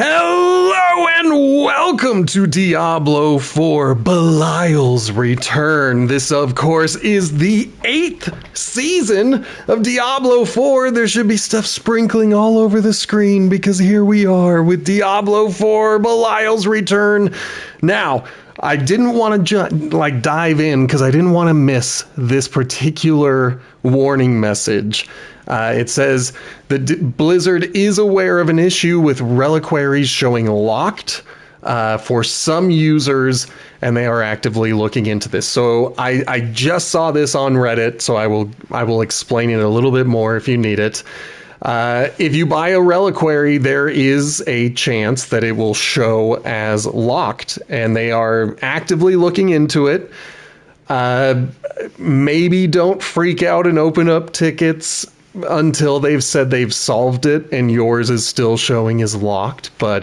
Hello and welcome to Diablo IV Belial's Return. This, of course, is the 8th season of Diablo IV. There should be stuff sprinkling all over the screen because here we are with Diablo IV Belial's Return. Now, I didn't want to dive in because I didn't want to miss this particular warning message. It says that Blizzard is aware of an issue with reliquaries showing locked for some users, and they are actively looking into this. So I just saw this on Reddit, so I will explain it a little bit more if you need it. If you buy a reliquary, there is a chance that it will show as locked, and they are actively looking into it. Maybe don't freak out and open up tickets until they've said they've solved it and yours is still showing as locked, but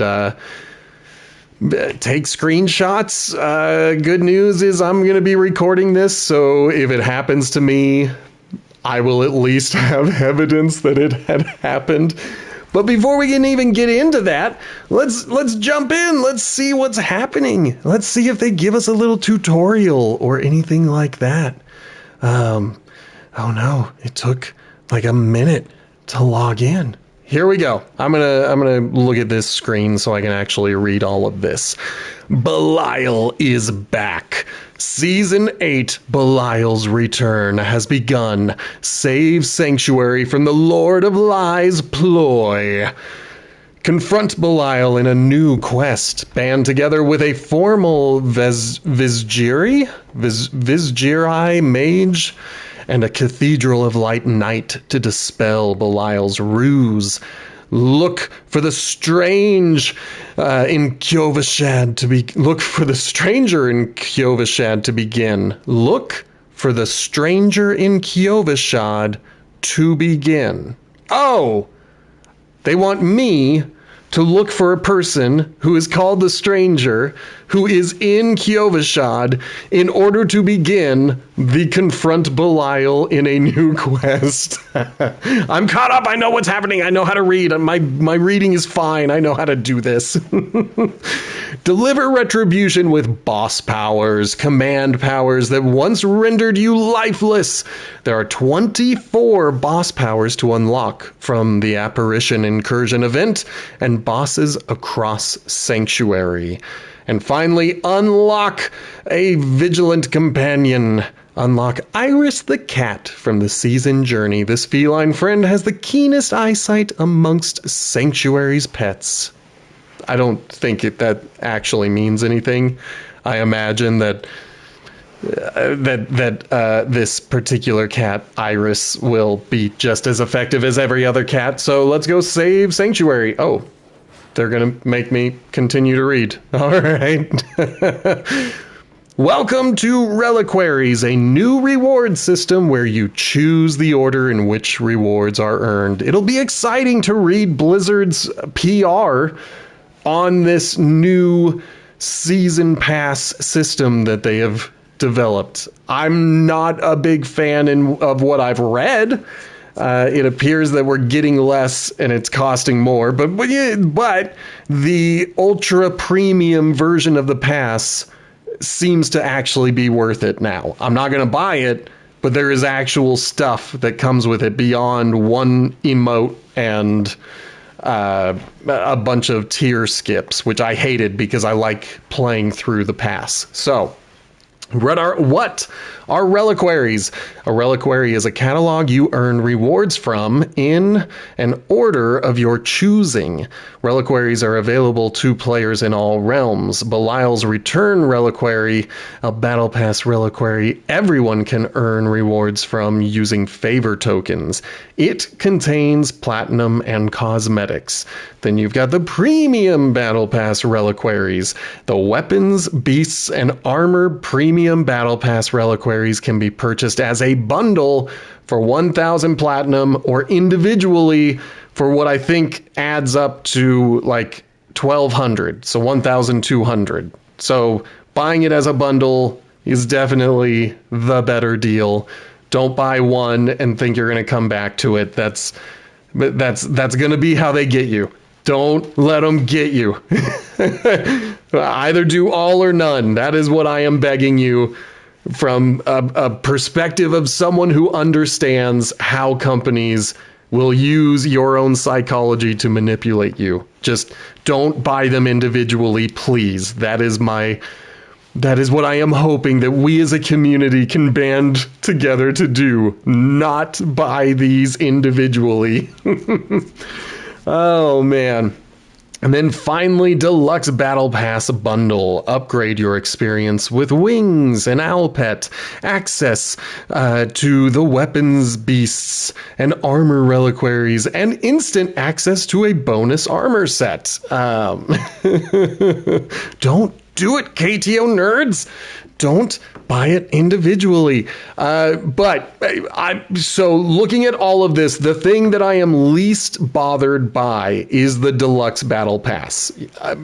take screenshots. Good news is I'm going to be recording this, so if it happens to me, I will at least have evidence that it had happened. But before we can even get into that, let's jump in. Let's see what's happening. Let's see if they give us a little tutorial or anything like that. Oh no, it took like a minute to log in. Here we go. I'm gonna look at this screen so I can actually read all of this. Belial is back. Season 8, Belial's Return, has begun. Save Sanctuary from the Lord of Lies' ploy. Confront Belial in a new quest, band together with a formal Vizjiri mage and a Cathedral of Light knight to dispel Belial's ruse. Look for the strange in Kyovashad to be. Look for the stranger in Kyovashad to begin. Look for the stranger in Kyovashad to begin. Oh, they want me to look for a person who is called the stranger, who is in Kyovashad, in order to begin the Confront Belial in a new quest. I'm caught up. I know what's happening. I know how to read. My reading is fine. I know how to do this. Deliver retribution with boss powers, command powers that once rendered you lifeless. There are 24 boss powers to unlock from the Apparition Incursion event and bosses across Sanctuary. And finally, unlock a vigilant companion. Unlock Iris the cat from the season journey. This feline friend has the keenest eyesight amongst Sanctuary's pets. I don't think that actually means anything. I imagine that this particular cat, Iris, will be just as effective as every other cat. So let's go save Sanctuary. Oh, they're going to make me continue to read. All right. Welcome to Reliquaries, a new reward system where you choose the order in which rewards are earned. It'll be exciting to read Blizzard's PR on this new season pass system that they have developed. I'm not a big fan of what I've read. It appears that we're getting less and it's costing more, but the ultra premium version of the pass seems to actually be worth it now. I'm not going to buy it, but there is actual stuff that comes with it beyond one emote and a bunch of tier skips, which I hated because I like playing through the pass. So, what are reliquaries? A reliquary is a catalog you earn rewards from in an order of your choosing. Reliquaries are available to players in all realms. Belial's Return reliquary, a Battle Pass reliquary, everyone can earn rewards from using favor tokens. It contains platinum and cosmetics. Then you've got the Premium Battle Pass reliquaries. The weapons, beasts, and armor Premium Battle Pass reliquaries can be purchased as a bundle for 1,000 platinum or individually for what I think adds up to like 1,200, so 1,200. So buying it as a bundle is definitely the better deal. Don't buy one and think you're going to come back to it. That's going to be how they get you. Don't let them get you. Either do all or none. That is what I am begging you from a perspective of someone who understands how companies will use your own psychology to manipulate you. Just don't buy them individually, please. That is what I am hoping that we as a community can band together to do. Not buy these individually. Oh, man. And then finally, Deluxe Battle Pass Bundle. Upgrade your experience with wings and owl pet, access to the weapons beasts and armor reliquaries, and instant access to a bonus armor set. Don't do it, KTO nerds. Don't buy it individually. So looking at all of this, the thing that I am least bothered by is the Deluxe Battle Pass.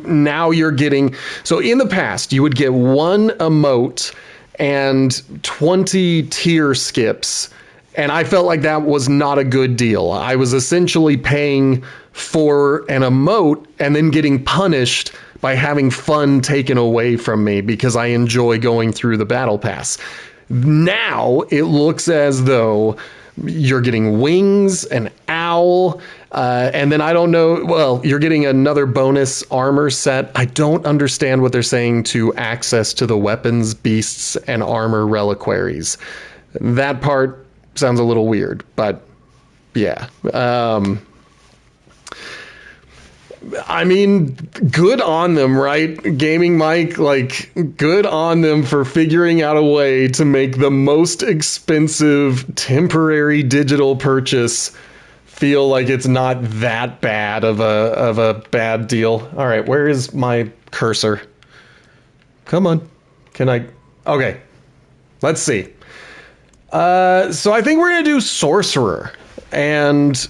Now you're getting, so in the past, you would get one emote and 20 tier skips. And I felt like that was not a good deal. I was essentially paying for an emote and then getting punished by having fun taken away from me because I enjoy going through the battle pass. Now it looks as though you're getting wings, an owl, and then I don't know, well, you're getting another bonus armor set. I don't understand what they're saying to access to the weapons, beasts, and armor reliquaries. That part sounds a little weird, but yeah. I mean, good on them, right? Gaming Mike, like, good on them for figuring out a way to make the most expensive temporary digital purchase feel like it's not that bad of a bad deal. All right, where is my cursor? Come on. Can I? Okay, let's see. So I think we're going to do Sorcerer, and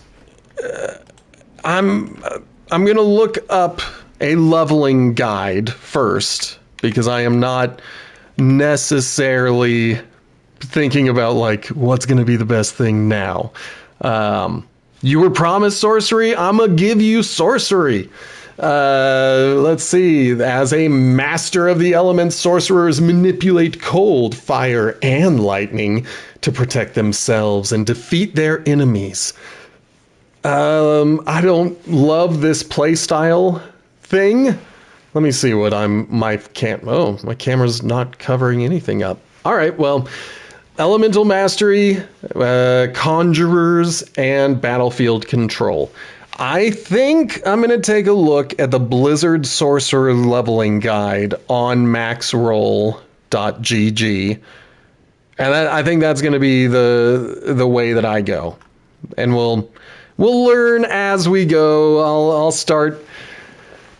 I'm going to look up a leveling guide first, because I am not necessarily thinking about, like, what's going to be the best thing now. You were promised sorcery. I'm going to give you sorcery. Let's see. As a master of the elements, sorcerers manipulate cold, fire, and lightning to protect themselves and defeat their enemies. I don't love this playstyle thing. Let me see what my camera's not covering anything up. All right, well, elemental mastery, conjurers, and battlefield control. I think I'm going to take a look at the Blizzard Sorcerer leveling guide on maxroll.gg. And I think that's going to be the way that I go. And we'll learn as we go. I'll start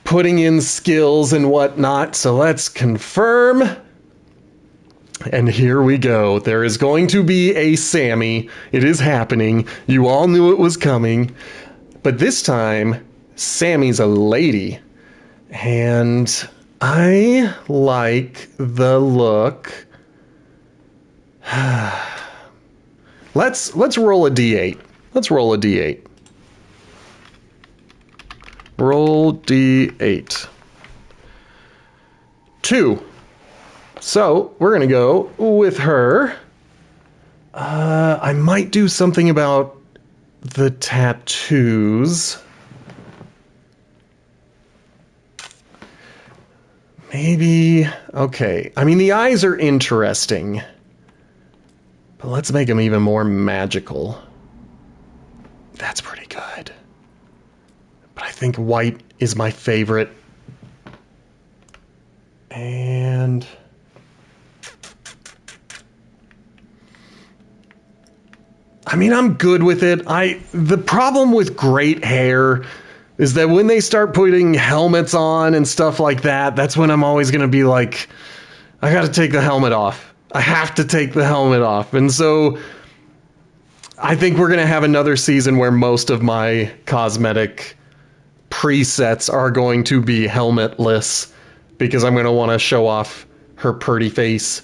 putting in skills and whatnot. So let's confirm. And here we go. There is going to be a Sammy. It is happening. You all knew it was coming. But this time, Sammy's a lady. And I like the look. Let's roll a d8. Let's roll a d8. Roll d8. 2. So we're going to go with her. I might do something about the tattoos. Maybe. Okay. I mean, the eyes are interesting. But let's make them even more magical. That's pretty good. But I think white is my favorite. And I mean, I'm good with it. The problem with great hair is that when they start putting helmets on and stuff like that, that's when I'm always going to be like, I got to take the helmet off. I have to take the helmet off. And so I think we're going to have another season where most of my cosmetic presets are going to be helmetless because I'm going to want to show off her pretty face.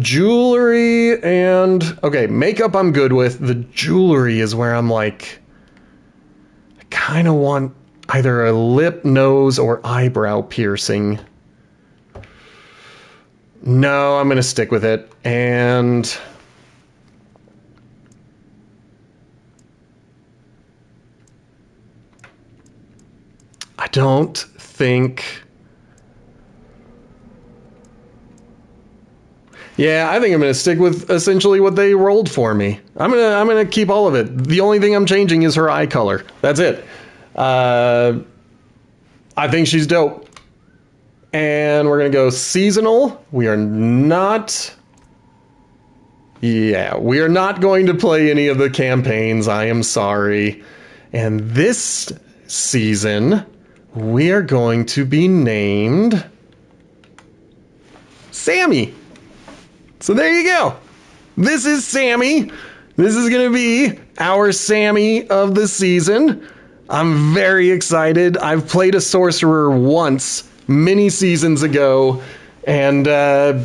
Jewelry and... Okay, makeup I'm good with. The jewelry is where I'm like... I kind of want either a lip, nose, or eyebrow piercing. No, I'm going to stick with it. And I don't think... Yeah, I think I'm going to stick with essentially what they rolled for me. I'm going to keep all of it. The only thing I'm changing is her eye color. That's it. I think she's dope. And we're going to go seasonal. We are not... Yeah, we are not going to play any of the campaigns. I am sorry. And this season, we are going to be named Sammy. So there you go. This is Sammy. This is going to be our Sammy of the season. I'm very excited. I've played a sorcerer once, many seasons ago, and I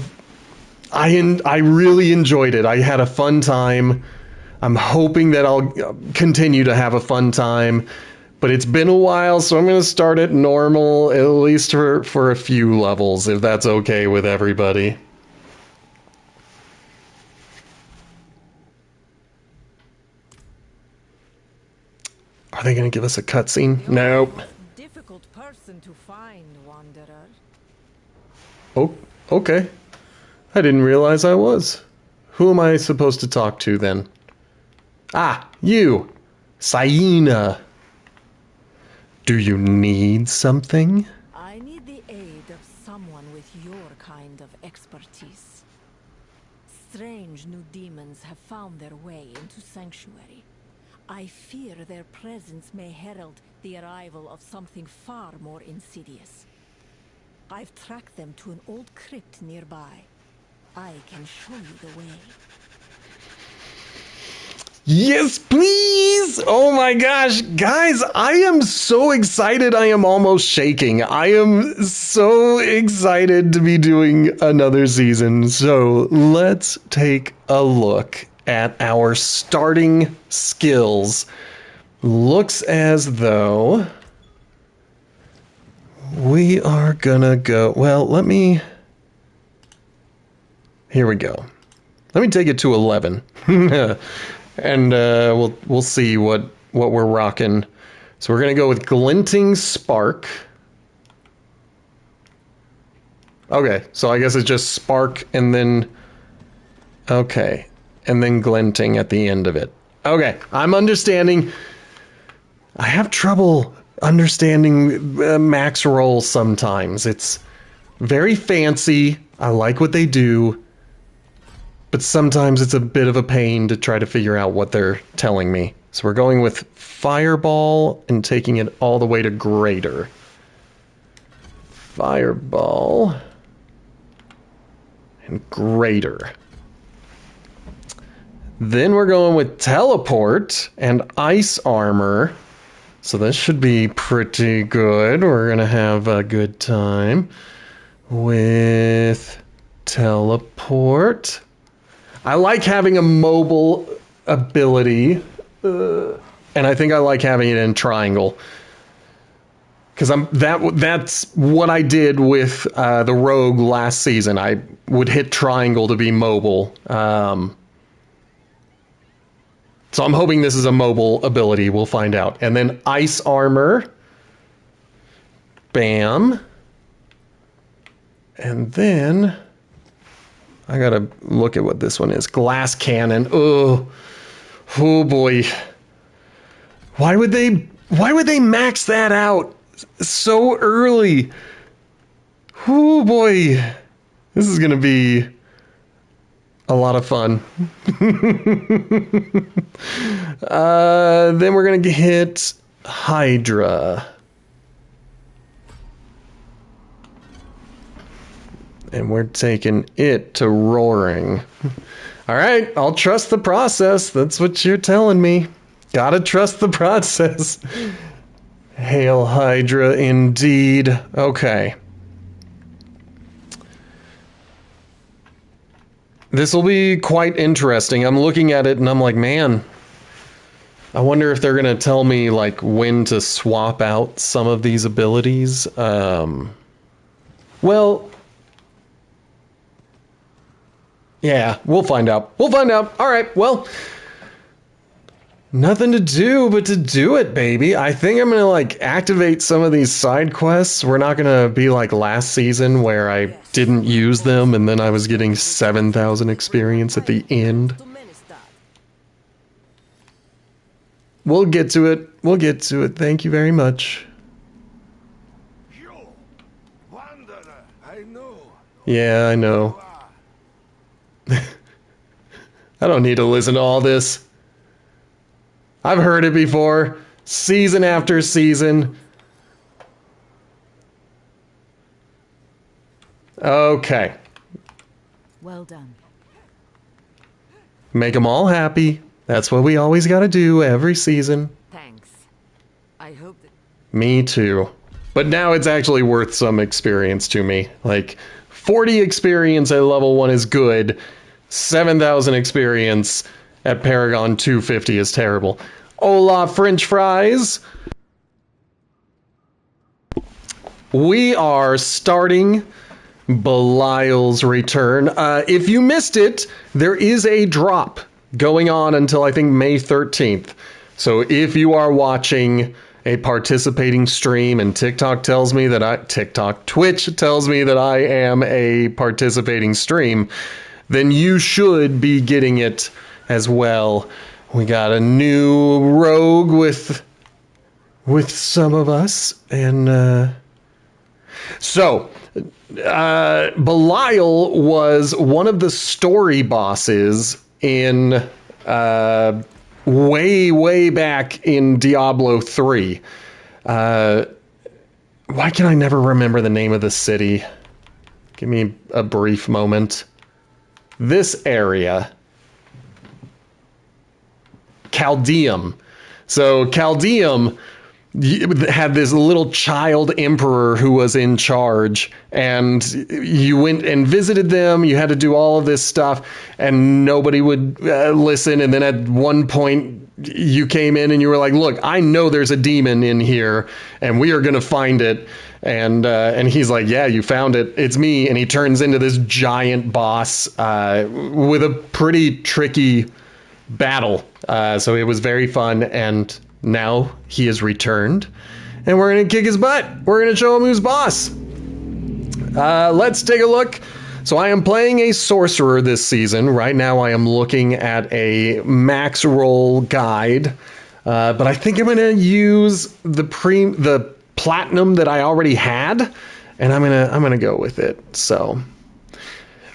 really enjoyed it. I had a fun time. I'm hoping that I'll continue to have a fun time, but it's been a while, so I'm going to start at normal, at least for a few levels, if that's okay with everybody. Are they going to give us a cutscene? Nope. Difficult person to find, Wanderer. Oh, okay. I didn't realize I was. Who am I supposed to talk to then? Ah, you. Saina. Do you need something? I need the aid of someone with your kind of expertise. Strange new demons have found their way into Sanctuary. I fear their presence may herald the arrival of something far more insidious. I've tracked them to an old crypt nearby. I can show you the way. Yes, please! Oh my gosh, guys, I am so excited I am almost shaking. I am so excited to be doing another season. So let's take a look at our starting skills. Looks as though we are gonna go, well, here we go. Let me take it to 11. And we'll see what we're rocking. So we're gonna go with Glinting Spark. Okay, so I guess it's just Spark and then... Okay, and then Glinting at the end of it. Okay, I'm understanding. I have trouble understanding max rolls sometimes. It's very fancy. I like what they do. But sometimes it's a bit of a pain to try to figure out what they're telling me. So we're going with Fireball and taking it all the way to Greater. Fireball and Greater. Then we're going with Teleport and Ice Armor. So this should be pretty good. We're going to have a good time with Teleport. I like having a mobile ability, and I think I like having it in Triangle. Because that's what I did with the Rogue last season. I would hit Triangle to be mobile. So I'm hoping this is a mobile ability. We'll find out. And then Ice Armor. Bam. And then I gotta look at what this one is. Glass Cannon. Oh boy. Why would they max that out so early? Oh boy. This is gonna be a lot of fun. Then we're gonna hit Hydra. And we're taking it to Roaring. All right, I'll trust the process. That's what you're telling me. Gotta trust the process. Hail Hydra, indeed. Okay. This will be quite interesting. I'm looking at it and I'm like, man, I wonder if they're going to tell me, like, when to swap out some of these abilities. Well, yeah, we'll find out. We'll find out. All right, well, nothing to do but to do it, baby. I think I'm going to, like, activate some of these side quests. We're not going to be like last season where I didn't use them and then I was getting 7,000 experience at the end. We'll get to it. We'll get to it. Thank you very much. You, wanderer, I know. Yeah, I know. I don't need to listen to all this. I've heard it before, season after season. Okay. Well done. Make them all happy. That's what we always got to do every season. Thanks. I hope that... Me too. But now it's actually worth some experience to me. Like, 40 experience at level 1 is good. 7,000 experience at Paragon 250 is terrible. Hola, French fries! We are starting Belial's return. If you missed it, there is a drop going on until I think May 13th. So if you are watching a participating stream and Twitch tells me that I am a participating stream, then you should be getting it as well. We got a new rogue with some of us, and Belial was one of the story bosses in way back in Diablo 3. Why can I never remember the name of the city? Give me a brief moment. This area. Chaldeum. So Chaldeum had this little child emperor who was in charge, and you went and visited them. You had to do all of this stuff, and nobody would listen. And then at one point, you came in and you were like, "Look, I know there's a demon in here, and we are going to find it." And he's like, "Yeah, you found it. It's me." And he turns into this giant boss with a pretty tricky battle. So it was very fun, and now he has returned, and we're going to kick his butt. We're going to show him who's boss. Let's take a look. So I am playing a sorcerer this season. Right now I am looking at a max roll guide, but I think I'm going to use the platinum that I already had, and I'm going to go with it. So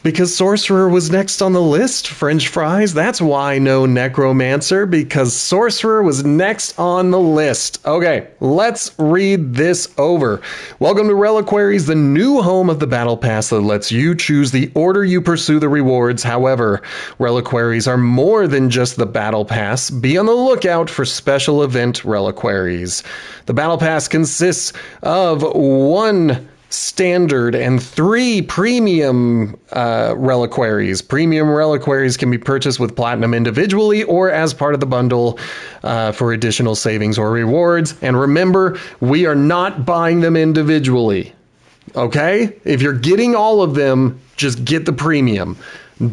because Sorcerer was next on the list, French fries. That's why no Necromancer, because Sorcerer was next on the list. Okay, let's read this over. Welcome to Reliquaries, the new home of the Battle Pass that lets you choose the order you pursue the rewards. However, Reliquaries are more than just the Battle Pass. Be on the lookout for special event Reliquaries. The Battle Pass consists of 1 standard and 3 premium reliquaries. Premium reliquaries can be purchased with platinum individually or as part of the bundle for additional savings or rewards. And remember, we are not buying them individually. Okay? If you're getting all of them, just get the premium.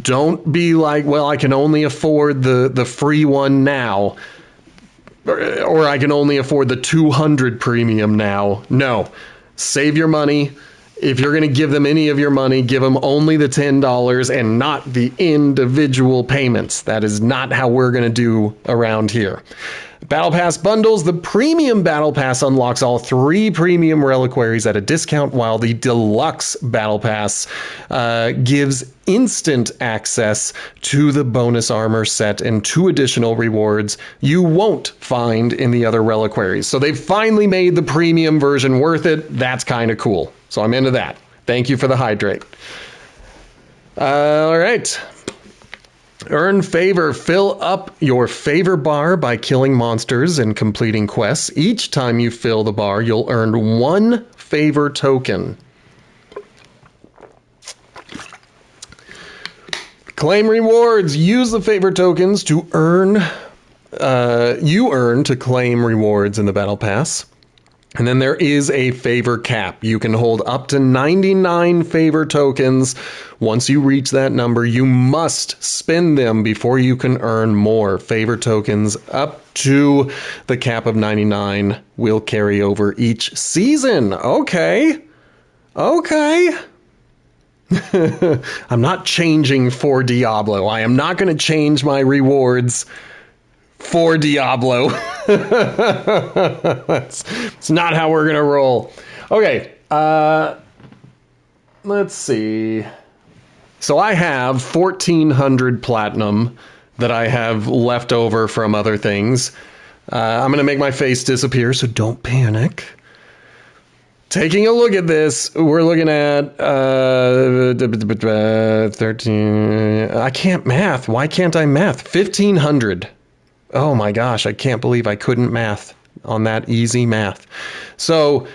Don't be like, well, I can only afford the free one now, or I can only afford the 200 premium now. No. Save your money. If you're going to give them any of your money, give them only the $10 and not the individual payments. That is not how we're going to do around here. Battle Pass bundles. The premium Battle Pass unlocks all 3 premium reliquaries at a discount, while the deluxe Battle Pass gives instant access to the bonus armor set and 2 additional rewards you won't find in the other reliquaries. So they've finally made the premium version worth it. That's kind of cool. So I'm into that. Thank you for the hydrate. All right. Earn favor. Fill up your favor bar by killing monsters and completing quests. Each time you fill the bar, you'll earn 1 favor token. Claim rewards. Use the favor tokens to earn you earn to claim rewards in the Battle Pass. And then there is a favor cap. You can hold up to 99 favor tokens. Once you reach that number, you must spend them before you can earn more favor tokens. Up to the cap of 99 will carry over each season. Okay. Okay. I'm not changing for Diablo. I am not going to change my rewards for Diablo. It's not how we're gonna roll. Okay, let's see. So I have 1,400 platinum that I have left over from other things. I'm gonna make my face disappear, so don't panic. Taking a look at this, we're looking at 13. I can't math. Why can't I math? 1,500. Oh my gosh, I can't believe I couldn't math on that easy math. So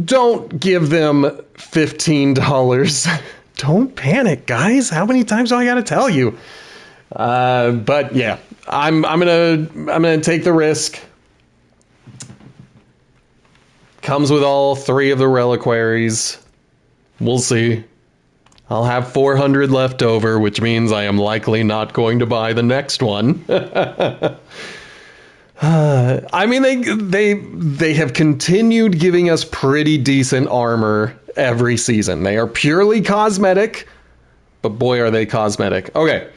don't give them $15. Don't panic, guys. How many times do I gotta tell you? But yeah, I'm gonna take the risk. Comes with all 3 of the reliquaries. We'll see. I'll have 400 left over, which means I am likely not going to buy the next one. I mean, they have continued giving us pretty decent armor every season. They are purely cosmetic, but boy, are they cosmetic. Okay,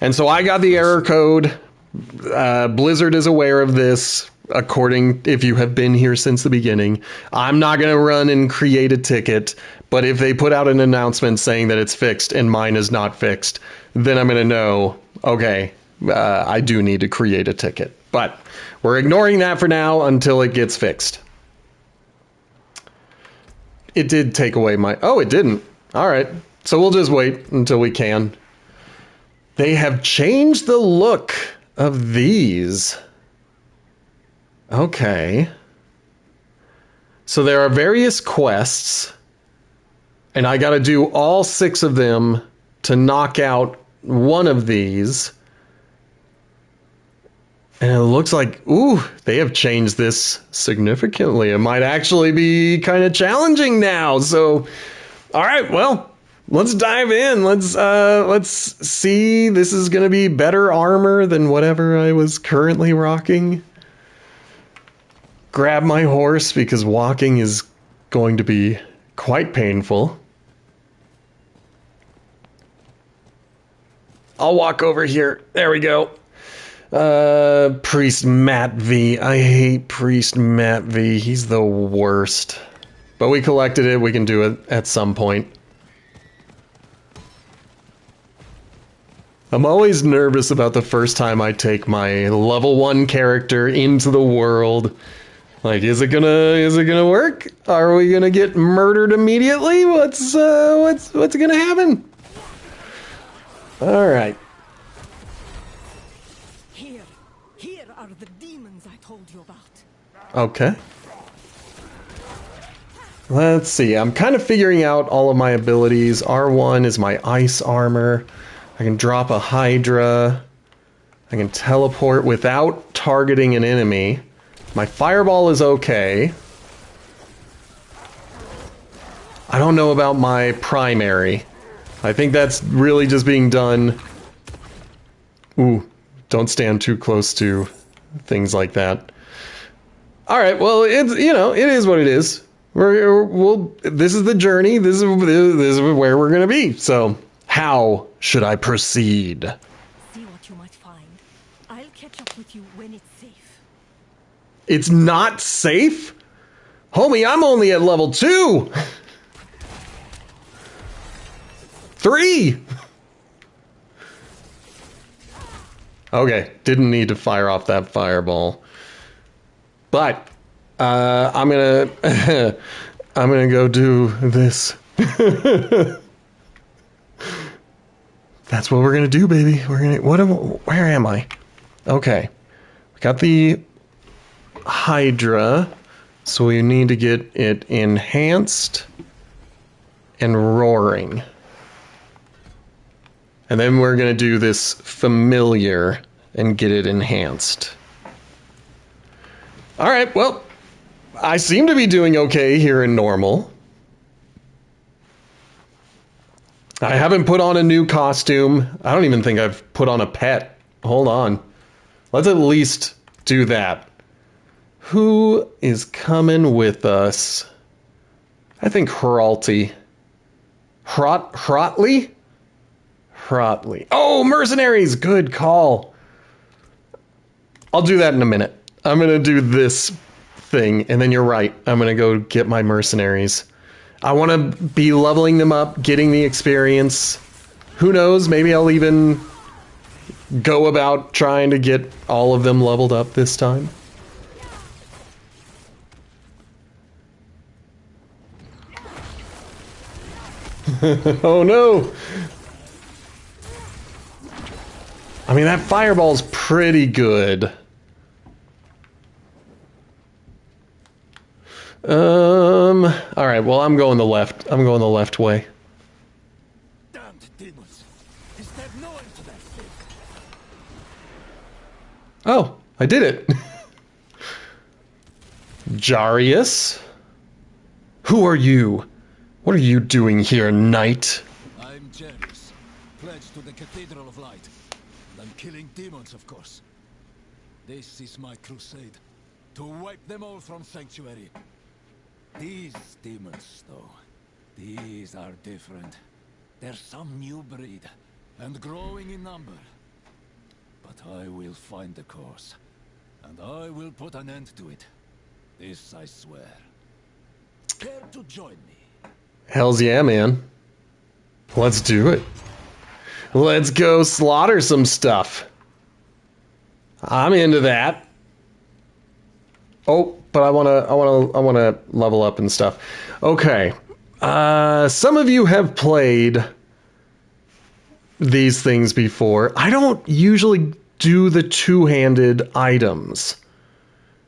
and so I got the error code. Blizzard is aware of this. According, if you have been here since the beginning, I'm not going to run and create a ticket, but if they put out an announcement saying that it's fixed and mine is not fixed, then I'm going to know, okay, I do need to create a ticket. But we're ignoring that for now until it gets fixed. It did take away my... Oh, it didn't. All right. So we'll just wait until we can. They have changed the look of these. Okay. So there are various quests, and I got to do all 6 of them to knock out one of these. And it looks like, ooh, they have changed this significantly. It might actually be kind of challenging now. So, all right, well, let's dive in. Let's see. This is going to be better armor than whatever I was currently rocking. Grab my horse because walking is going to be quite painful. I'll walk over here. There we go. Priest Matt V. I hate Priest Matt V. He's the worst. But we collected it. We can do it at some point. I'm always nervous about the first time I take my level 1 character into the world. Like, is it gonna work? Are we gonna get murdered immediately? What's gonna happen? All right. Here are the demons I told you about. Okay. Let's see. I'm kind of figuring out all of my abilities. R1 is my ice armor. I can drop a Hydra. I can teleport without targeting an enemy. My fireball is okay. I don't know about my primary. I think that's really just being done... Ooh, don't stand too close to things like that. All right, well, it's, you know, it is what it is. This is the journey. This is where we're going to be. So, how should I proceed? See what you might find. I'll catch up with you when it's safe. It's not safe? Homie, I'm only at level 2. 3. Okay, didn't need to fire off that fireball. But I'm gonna I'm gonna go do this. That's what we're gonna do, baby. Where am I? Okay. We got the Hydra, so we need to get it enhanced and roaring. And then we're going to do this familiar and get it enhanced. All right, well, I seem to be doing okay here in normal. I haven't put on a new costume. I don't even think I've put on a pet. Hold on. Let's at least do that. Who is coming with us? I think Hralti. Hrotley? Hrotley. Oh, mercenaries! Good call. I'll do that in a minute. I'm going to do this thing, and then you're right. I'm going to go get my mercenaries. I want to be leveling them up, getting the experience. Who knows? Maybe I'll even go about trying to get all of them leveled up this time. Oh no! I mean, that fireball's pretty good. Alright, well, I'm going the left. I'm going the left way. Damned demons! Is there no end to that thing? Oh, I did it. Jarius? Who are you? What are you doing here, knight? I'm James, pledged to the Cathedral of Light. And I'm killing demons, of course. This is my crusade, to wipe them all from Sanctuary. These demons, though, these are different. They're some new breed, and growing in number. But I will find the cause, and I will put an end to it. This I swear. Care to join me? Hells yeah, man. Let's do it. Let's go slaughter some stuff. I'm into that. Oh, but I wanna level up and stuff. Okay. Some of you have played these things before. I don't usually do the two-handed items.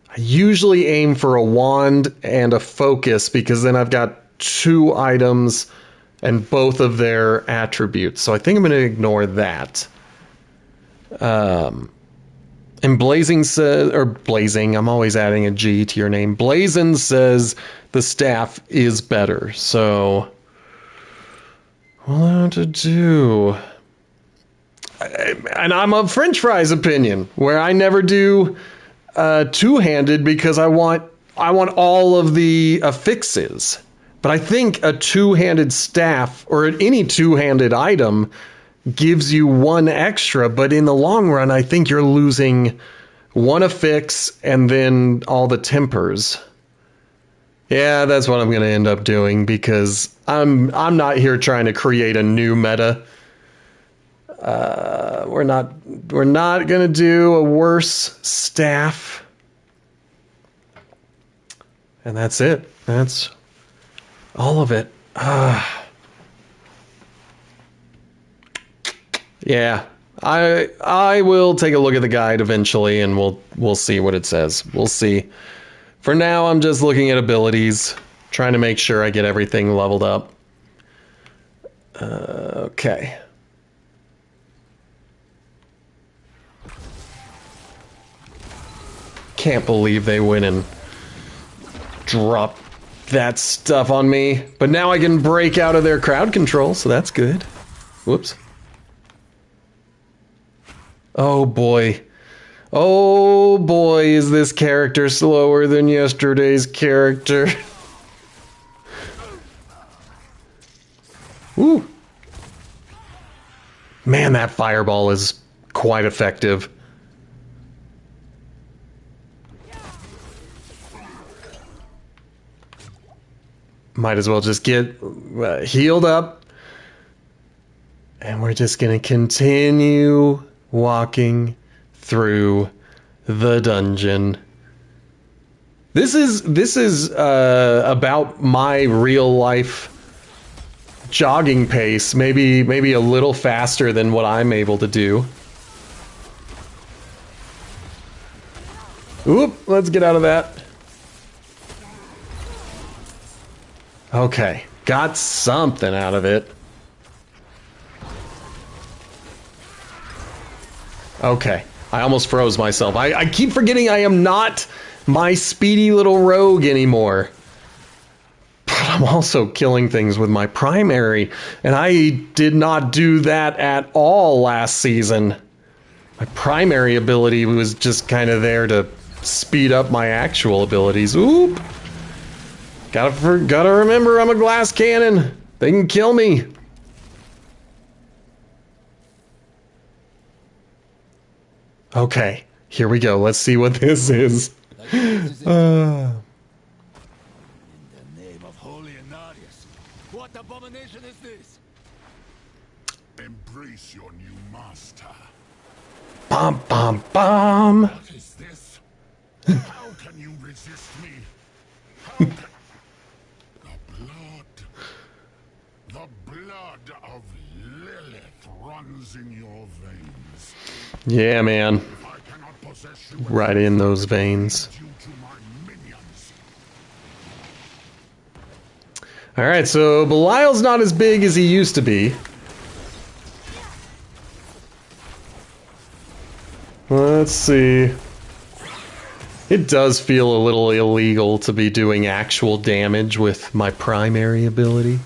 I usually aim for a wand and a focus because then I've got two items and both of their attributes. So I think I'm going to ignore that. And Blazing says, or Blazing, I'm always adding a G to your name. Blazing says the staff is better. So what do I have to do? And I'm of French Fry's opinion, where I never do two-handed because I want all of the affixes. But I think a two-handed staff or any two-handed item gives you one extra, but in the long run, I think you're losing one affix and then all the tempers. Yeah, that's what I'm going to end up doing because I'm not here trying to create a new meta. We're not going to do a worse staff. And that's it. That's all of it. Yeah. I will take a look at the guide eventually and we'll see what it says. We'll see. For now, I'm just looking at abilities, trying to make sure I get everything leveled up. Okay. Can't believe they went and dropped that stuff on me. But now I can break out of their crowd control, so that's good. Whoops. Oh boy. Oh boy, is this character slower than yesterday's character. Woo. Man, that fireball is quite effective. Might as well just get healed up. And we're just going to continue walking through the dungeon. This is about my real life jogging pace, maybe a little faster than what I'm able to do. Oop, let's get out of that. Okay, got something out of it. Okay, I almost froze myself. I keep forgetting I am not my speedy little rogue anymore. But I'm also killing things with my primary, and I did not do that at all last season. My primary ability was just kind of there to speed up my actual abilities. Oop! Gotta remember I'm a glass cannon. They can kill me. Okay, here we go. Let's see what this is. In the name of Holy Inarius, what abomination is this? Embrace your new master. Bom, bom, bom. What is this? How can you resist me? How can... The blood of Lilith runs in your veins. Yeah, man. If I cannot possess you Right in those veins. due to my minions. Alright, so Belial's not as big as he used to be. Let's see. It does feel a little illegal to be doing actual damage with my primary ability.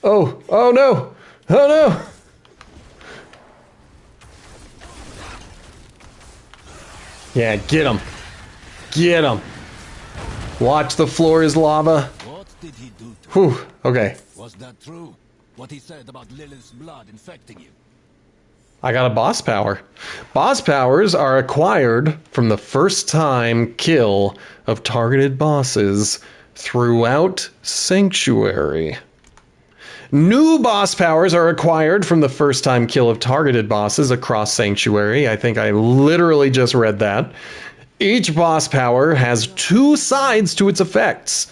Oh, oh no! Oh no! Yeah, get him! Get him! Watch, the floor is lava. What did he do to Whew, okay. Was that true? What he said about Lilith's blood infecting you? I got a boss power. Boss powers are acquired from the first time kill of targeted bosses throughout Sanctuary. New boss powers are acquired from the first time kill of targeted bosses across Sanctuary. I think I literally just read that. Each boss power has two sides to its effects.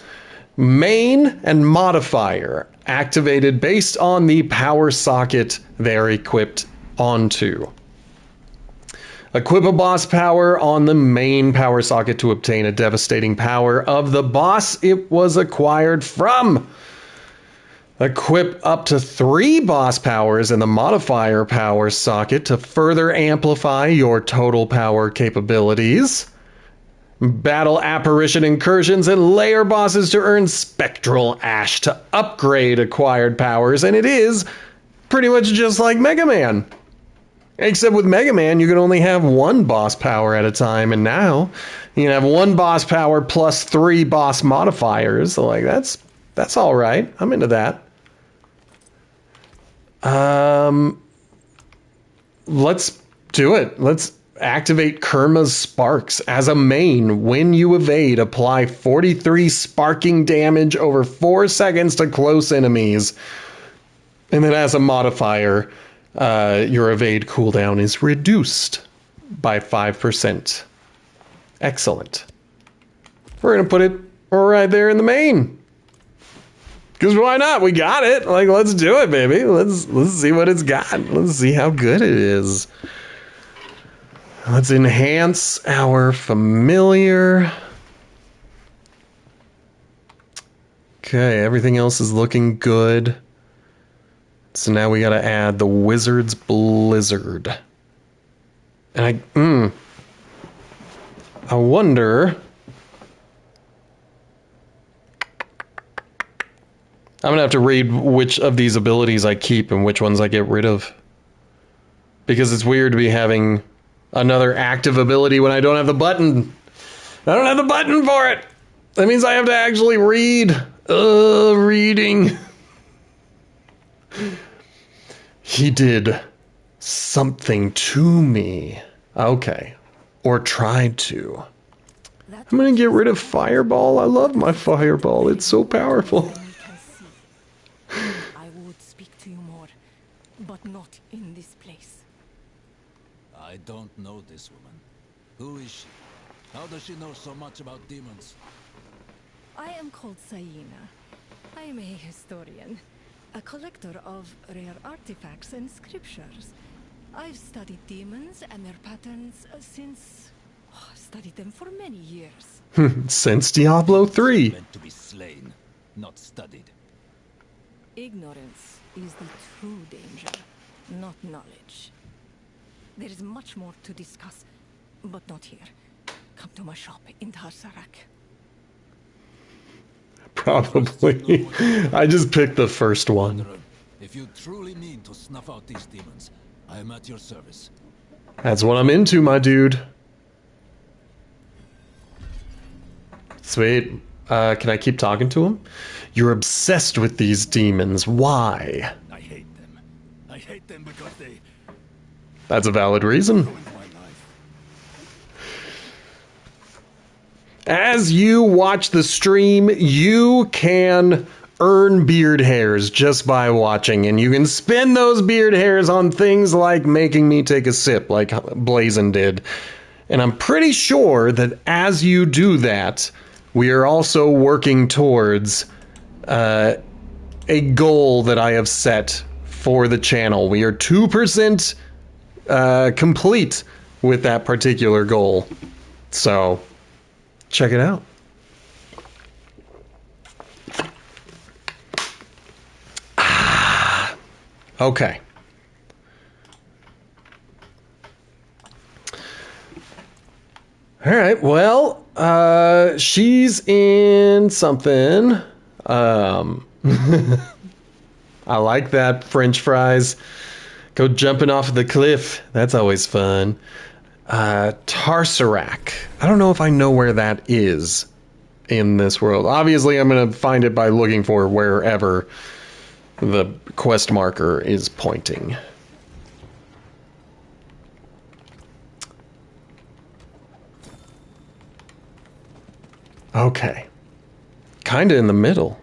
Main and modifier, activated based on the power socket they're equipped onto. Equip a boss power on the main power socket to obtain a devastating power of the boss it was acquired from. Equip up to 3 boss powers in the modifier power socket to further amplify your total power capabilities. Battle apparition incursions and layer bosses to earn spectral ash to upgrade acquired powers, and it is pretty much just like Mega Man. Except with Mega Man, you can only have 1 boss power at a time, and now you can have 1 boss power plus 3 boss modifiers. So, like, that's all right. I'm into that. Let's do it. Let's activate Kerma's Sparks as a main. When you evade, apply 43 sparking damage over 4 seconds to close enemies. And then as a modifier, your evade cooldown is reduced by 5%. Excellent. We're going to put it right there in the main. Because why not? We got it. Like, let's do it, baby. Let's see what it's got. Let's see how good it is. Let's enhance our familiar. Okay, everything else is looking good. So now we gotta add the Wizard's Blizzard. And I wonder... I'm gonna have to read which of these abilities I keep and which ones I get rid of. Because it's weird to be having another active ability when I don't have the button. I don't have the button for it! That means I have to actually read. Reading. He did something to me. Okay. Or tried to. I'm gonna get rid of Fireball. I love my Fireball. It's so powerful. I would speak to you more, but not in this place. I don't know this woman. Who is she? How does she know so much about demons? I am called Saina. I am a historian, a collector of rare artifacts and scriptures. I've studied demons and their patterns since... studied them for many years. Since Diablo 3. Meant to be slain, not studied. Ignorance is the true danger, not knowledge. There is much more to discuss, but not here. Come to my shop in Tarsarak. Probably. I just picked the first one. If you truly mean to snuff out these demons, I am at your service. That's what I'm into, my dude. Sweet. Can I keep talking to him? You're obsessed with these demons. Why? I hate them. I hate them because they That's a valid reason. ruined my life. As you watch the stream, you can earn beard hairs just by watching, and you can spend those beard hairs on things like making me take a sip, like Blazin did. And I'm pretty sure that as you do that, we are also working towards a goal that I have set for the channel. We are 2% complete with that particular goal. So, check it out. Okay. All right, well, she's in something. I like that French fries. Go jumping off the cliff. That's always fun. Tarsarak. I don't know if I know where that is in this world. Obviously, I'm going to find it by looking for wherever the quest marker is pointing. Okay. Kind of in the middle.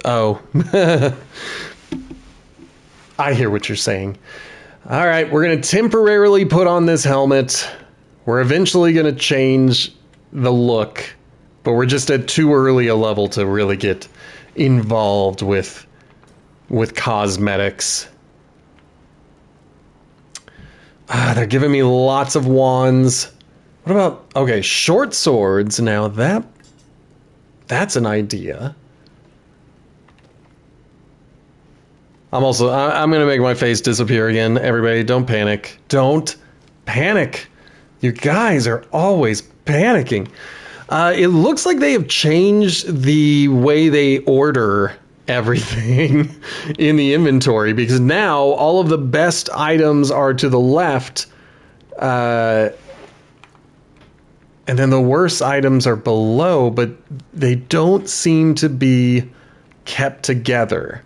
Oh. I hear what you're saying. All right, we're going to temporarily put on this helmet. We're eventually going to change the look, but we're just at too early a level to really get involved with cosmetics. They're giving me lots of wands. What about, okay, short swords. Now that's an idea. I'm going to make my face disappear again. Everybody, don't panic. Don't panic. You guys are always panicking. It looks like they have changed the way they order everything in the inventory, because now all of the best items are to the left, and then the worst items are below, but they don't seem to be kept together.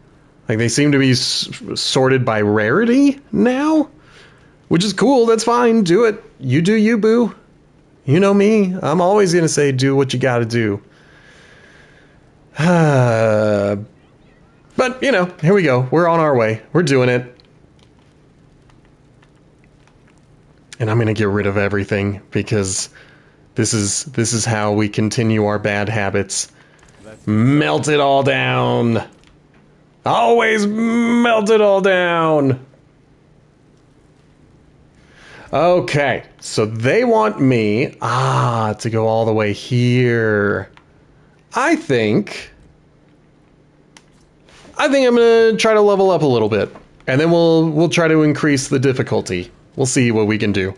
Like, they seem to be sorted by rarity now, which is cool. That's fine. Do it. You do you, boo. You know me. I'm always going to say do what you got to do. But, you know, here we go. We're on our way. We're doing it. And I'm going to get rid of everything, because this is how we continue our bad habits. Melt it all down. Always melt it all down. Okay, so they want me to go all the way here. I think I'm gonna try to level up a little bit, and then we'll try to increase the difficulty. We'll see what we can do.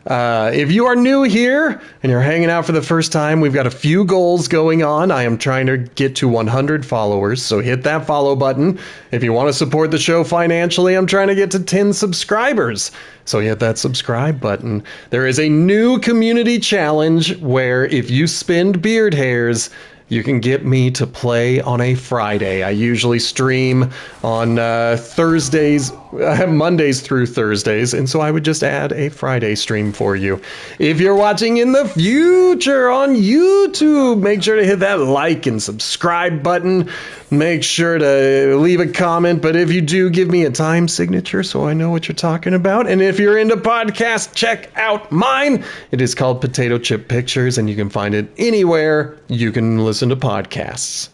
If you are new here and you're hanging out for the first time, we've got a few goals going on. I am trying to get to 100 followers, so hit that follow button. If you want to support the show financially, I'm trying to get to 10 subscribers, so hit that subscribe button. There is a new community challenge where if you spend beard hairs, you can get me to play on a Friday. I usually stream on Thursdays, Mondays through Thursdays, and so I would just add a Friday stream for you. If you're watching in the future on YouTube, make sure to hit that like and subscribe button. Make sure to leave a comment, but if you do, give me a time signature so I know what you're talking about. And if you're into podcasts, check out mine. It is called Potato Chip Pictures, and you can find it anywhere you can listen to podcasts.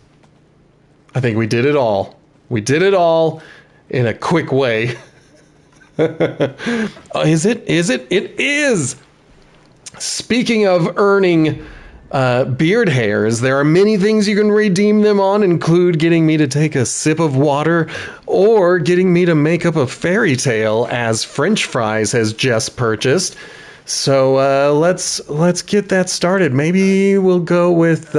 I think we did it all. We did it all in a quick way. Is it? It is! Speaking of earning beard hairs. There are many things you can redeem them on, include getting me to take a sip of water or getting me to make up a fairy tale, as French Fries has just purchased. So let's get that started. Maybe we'll go with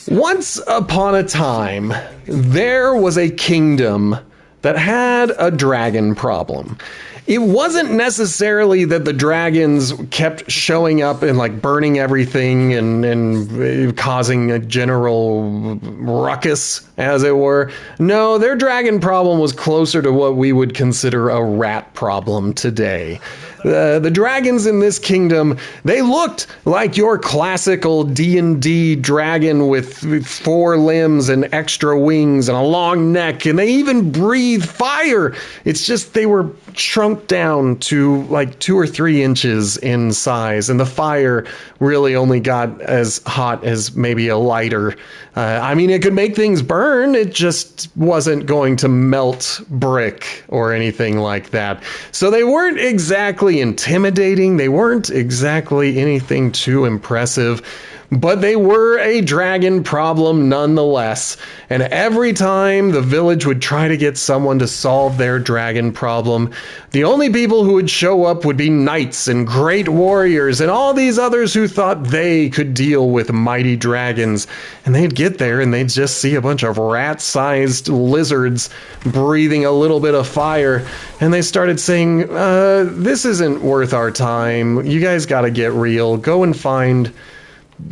once upon a time, there was a kingdom that had a dragon problem. It wasn't necessarily that the dragons kept showing up and like burning everything and causing a general ruckus, as it were. No, their dragon problem was closer to what we would consider a rat problem today. The dragons in this kingdom, they looked like your classical D&D dragon with 4 limbs and extra wings and a long neck, and they even breathe fire. It's just they were shrunk down to like 2 or 3 inches in size, and the fire really only got as hot as maybe a lighter. I mean, it could make things burn. It just wasn't going to melt brick or anything like that. So they weren't exactly intimidating. They weren't exactly anything too impressive. But they were a dragon problem nonetheless. And every time the village would try to get someone to solve their dragon problem, the only people who would show up would be knights and great warriors and all these others who thought they could deal with mighty dragons. And they'd get there and they'd just see a bunch of rat-sized lizards breathing a little bit of fire. And they started saying, this isn't worth our time. You guys gotta get real. Go and find,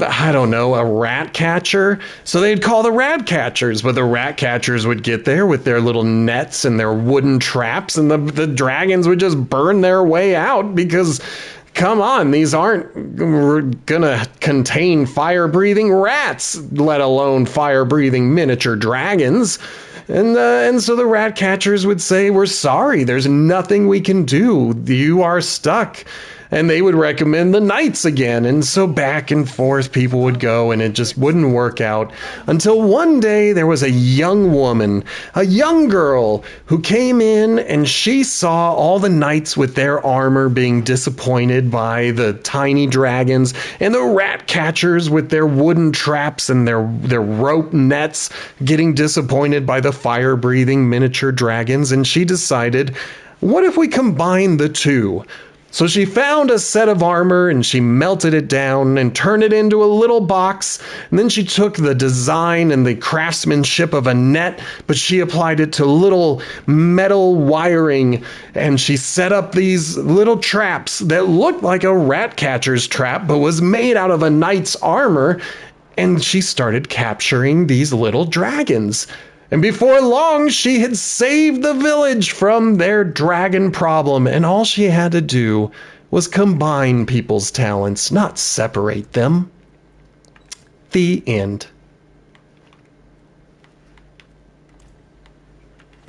I don't know, a rat catcher. So they'd call the rat catchers, but the rat catchers would get there with their little nets and their wooden traps, and the dragons would just burn their way out because, come on, these aren't gonna contain fire-breathing rats, let alone fire-breathing miniature dragons. And so the rat catchers would say, we're sorry, there's nothing we can do. You are stuck. And they would recommend the knights again. And so back and forth people would go, and it just wouldn't work out until one day there was a young woman, a young girl, who came in and she saw all the knights with their armor being disappointed by the tiny dragons, and the rat catchers with their wooden traps and their rope nets getting disappointed by the fire-breathing miniature dragons. And she decided, what if we combine the two? So she found a set of armor and she melted it down and turned it into a little box. And then she took the design and the craftsmanship of a net, but she applied it to little metal wiring. And she set up these little traps that looked like a rat catcher's trap, but was made out of a knight's armor. And she started capturing these little dragons. And before long, she had saved the village from their dragon problem, and all she had to do was combine people's talents, not separate them. The end.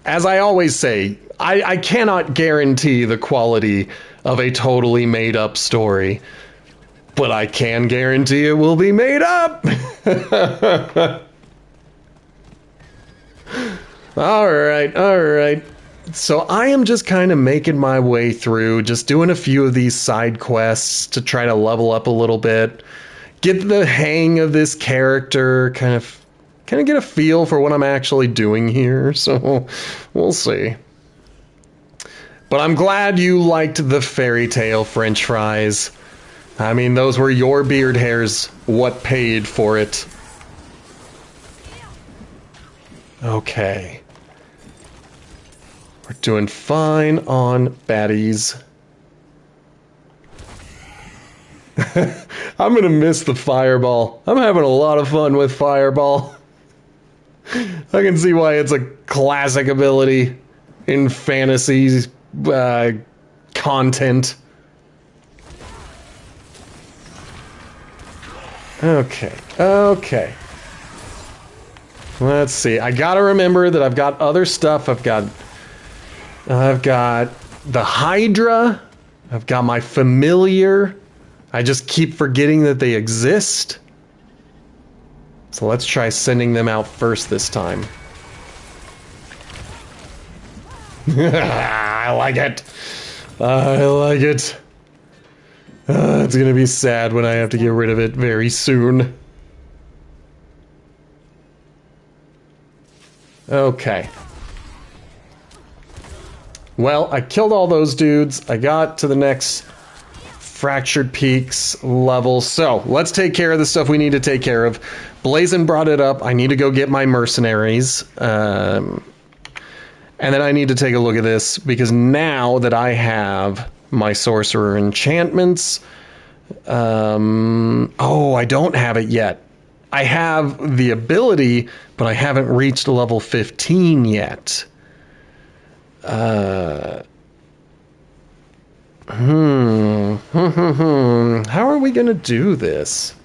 As I always say, I cannot guarantee the quality of a totally made-up story, but I can guarantee it will be made up. All right. So I am just kind of making my way through, just doing a few of these side quests to try to level up a little bit, get the hang of this character, kind of get a feel for what I'm actually doing here. So we'll see. But I'm glad you liked the fairy tale, French Fries. I mean, those were your beard hairs. What paid for it? Okay. We're doing fine on baddies. I'm gonna miss the fireball. I'm having a lot of fun with fireball. I can see why it's a classic ability in fantasy content. Okay. Let's see. I gotta remember that I've got other stuff. I've got the Hydra. I've got my familiar. I just keep forgetting that they exist. So let's try sending them out first this time. I like it. It's gonna be sad when I have to get rid of it very soon. Okay. Well, I killed all those dudes. I got to the next Fractured Peaks level. So, let's take care of the stuff we need to take care of. Blazin brought it up. I need to go get my mercenaries. And then I need to take a look at this, because now that I have my sorcerer enchantments... oh, I don't have it yet. I have the ability, but I haven't reached level 15 yet. How are we gonna do this?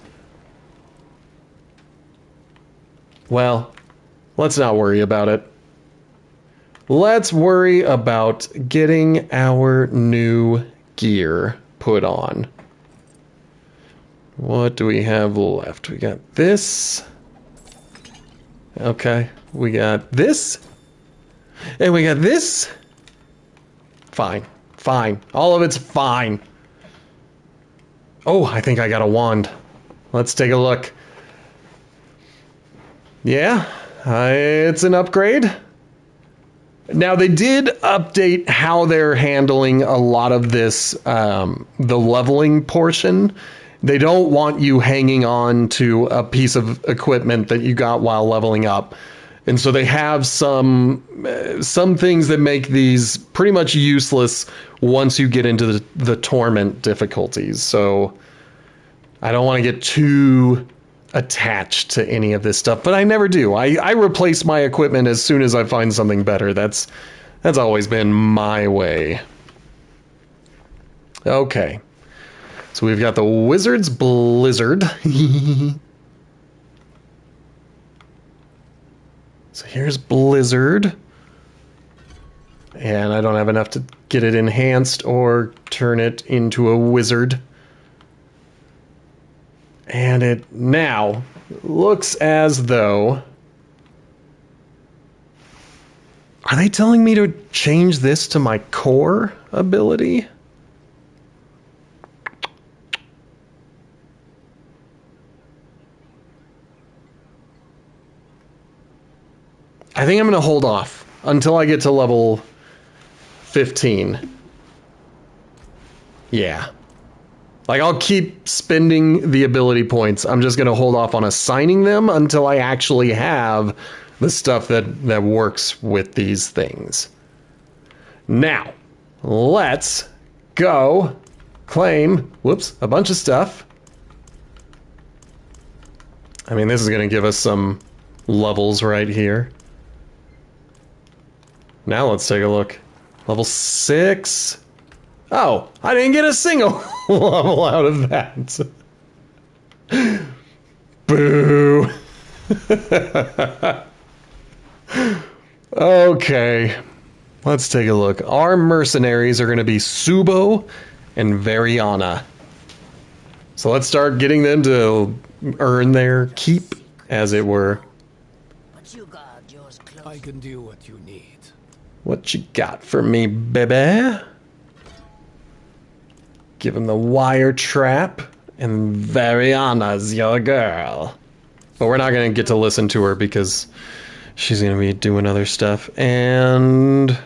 Well, let's not worry about it. Let's worry about getting our new gear put on. What do we have left? We got this. Okay, we got this. And we got this. Fine. Fine. All of it's fine. Oh, I think I got a wand. Let's take a look. Yeah, it's an upgrade. Now, they did update how they're handling a lot of this, the leveling portion. They don't want you hanging on to a piece of equipment that you got while leveling up. And so they have some things that make these pretty much useless once you get into the torment difficulties. So I don't want to get too attached to any of this stuff, but I never do. I replace my equipment as soon as I find something better. That's always been my way. Okay. So we've got the Wizard's Blizzard. So here's Blizzard. And I don't have enough to get it enhanced or turn it into a wizard. And it now looks as though... Are they telling me to change this to my core ability? I think I'm going to hold off until I get to level 15. Yeah. Like, I'll keep spending the ability points. I'm just going to hold off on assigning them until I actually have the stuff that works with these things. Now, let's go claim, a bunch of stuff. I mean, this is going to give us some levels right here. Now let's take a look. Level 6. Oh, I didn't get a single level out of that. Boo. Okay. Let's take a look. Our mercenaries are going to be Subo and Variana. So let's start getting them to earn their keep, as it were. I can do what you need. What you got for me, baby? Give him the wire trap, and Variana's your girl. But we're not going to get to listen to her because she's going to be doing other stuff. And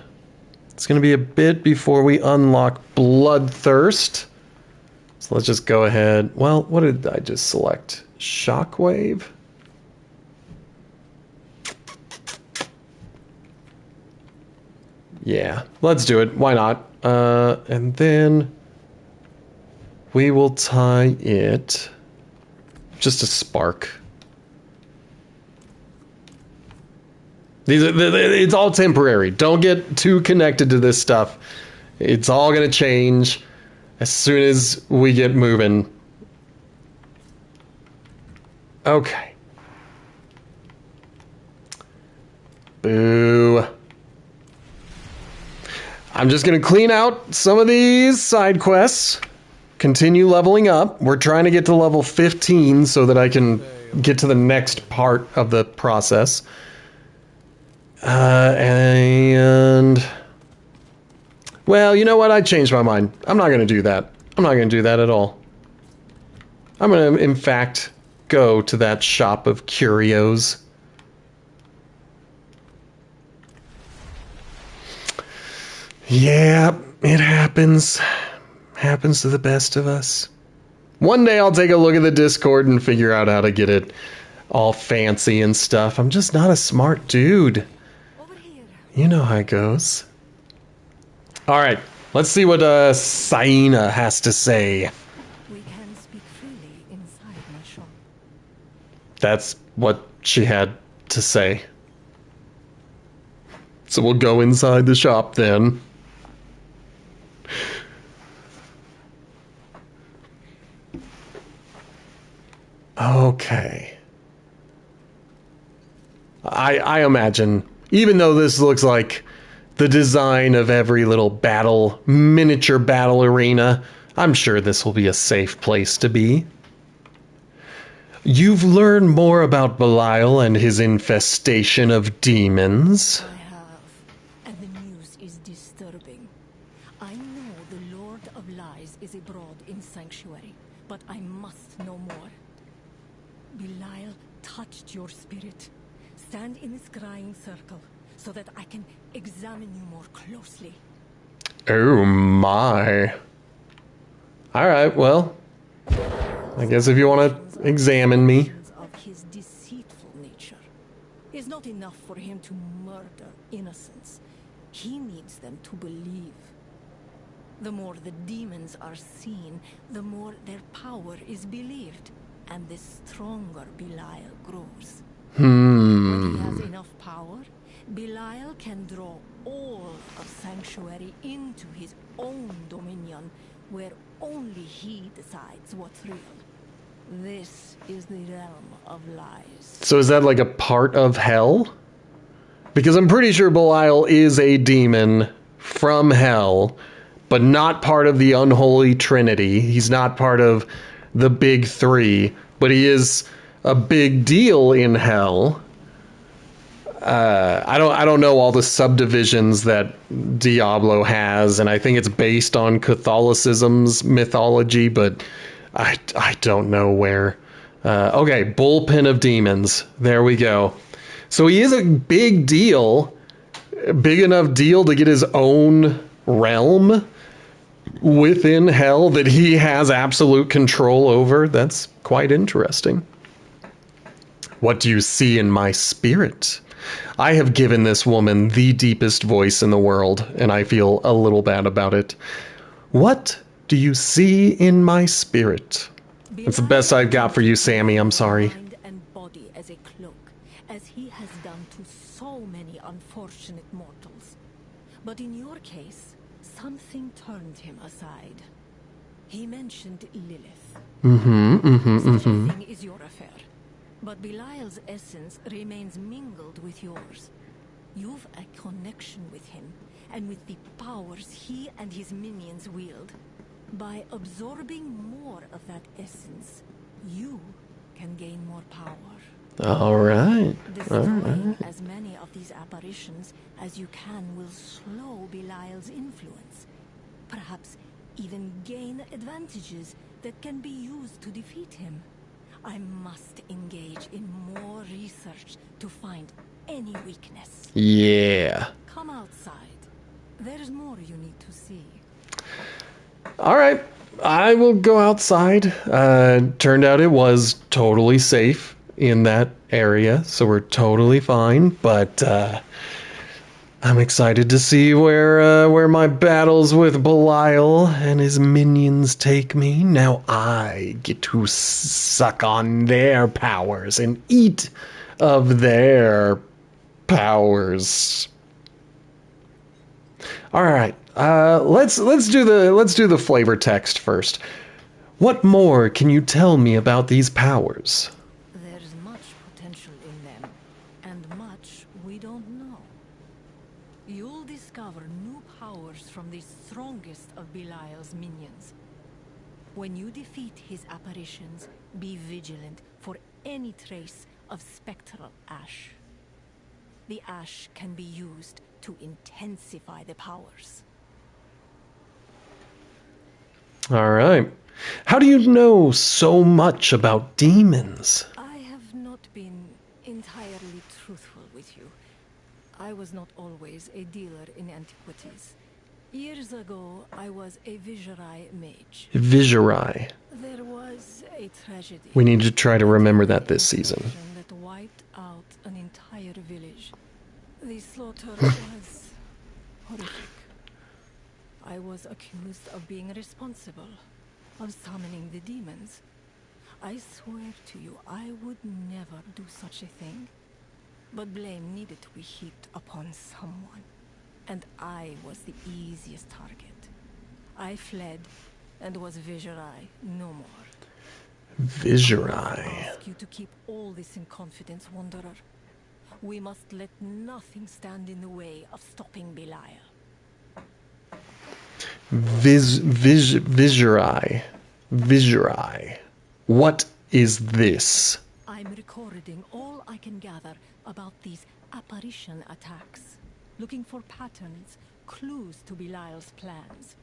it's going to be a bit before we unlock Bloodthirst. So let's just go ahead. Well, what did I just select? Shockwave? Yeah, let's do it. Why not? And then we will tie it just a spark. It's all temporary. Don't get too connected to this stuff. It's all going to change as soon as we get moving. Okay. Boo. I'm just going to clean out some of these side quests. Continue leveling up. We're trying to get to level 15 so that I can get to the next part of the process. And... well, you know what? I changed my mind. I'm not going to do that. I'm not going to do that at all. I'm going to, in fact, go to that shop of curios. Yeah, it happens. Happens to the best of us. One day I'll take a look at the Discord and figure out how to get it all fancy and stuff. I'm just not a smart dude. Over here. You know how it goes. Alright, let's see what Saina has to say. We can speak freely inside my shop. That's what she had to say. So we'll go inside the shop then. Okay. I imagine, even though this looks like the design of every little miniature battle arena, I'm sure this will be a safe place to be. You've learned more about Belial and his infestation of demons. I have, and the news is disturbing. I know the Lord of Lies is abroad in Sanctuary, but I must know more. Belial touched your spirit. Stand in this scrying circle so that I can examine you more closely. Oh my. Alright, well, I guess if you want to examine me. Of his deceitful nature. It's not enough for him to murder innocents. He needs them to believe. The more the demons are seen, the more their power is believed, and the stronger Belial grows. When he has enough power, Belial can draw all of Sanctuary into his own dominion, where only he decides what's real. This is the realm of lies. So is that like a part of hell? Because I'm pretty sure Belial is a demon from hell, but not part of the unholy trinity. He's not part of the big three, but he is a big deal in hell. I don't know all the subdivisions that Diablo has, and I think it's based on Catholicism's mythology, but I don't know where. Okay, Bullpen of Demons. There we go. So he is a big deal, big enough deal to get his own realm within hell that he has absolute control over. That's quite interesting. What do you see in my spirit? I have given this woman the deepest voice in the world, and I feel a little bad about it. What do you see in my spirit? That's the best I've got for you, Sammy. I'm sorry. Mind and body as a cloak, as he has done to so many unfortunate mortals. But in your case, something turned him aside. He mentioned Lilith. Such a thing is your affair. But Belial's essence remains mingled with yours. You've a connection with him, and with the powers he and his minions wield. By absorbing more of that essence, you can gain more power. All right. Destroying as many of these apparitions as you can will slow Belial's influence. Perhaps even gain advantages that can be used to defeat him. I must engage in more research to find any weakness. Yeah. Come outside. There's more you need to see. All right. I will go outside. Turned out it was totally safe in that area, so we're totally fine. But I'm excited to see where my battles with Belial and his minions take me. Now I get to suck on their powers and eat of their powers. All right, let's do the flavor text first. What more can you tell me about these powers? There's much potential in them, and much we don't know. You'll discover new powers from the strongest of Belial's minions. When you defeat his apparitions, be vigilant for any trace of spectral ash. The ash can be used to intensify the powers. All right. How do you know so much about demons? I have not been entirely truthful with you. I was not always a dealer in antiquities. Years ago, I was a Viserai mage. Viserai. There was a tragedy. We need to try to remember that this season. That wiped out an entire village. The slaughter was horrific. I was accused of being responsible, of summoning the demons. I swear to you, I would never do such a thing. But blame needed to be heaped upon someone. And I was the easiest target. I fled and was Viserai no more. Viserai. I ask you to keep all this in confidence, Wanderer. We must let nothing stand in the way of stopping Belial. Viserai. Viserai. What is this? I'm recording all I can gather about these apparition attacks, looking for patterns, clues to Belial's plans.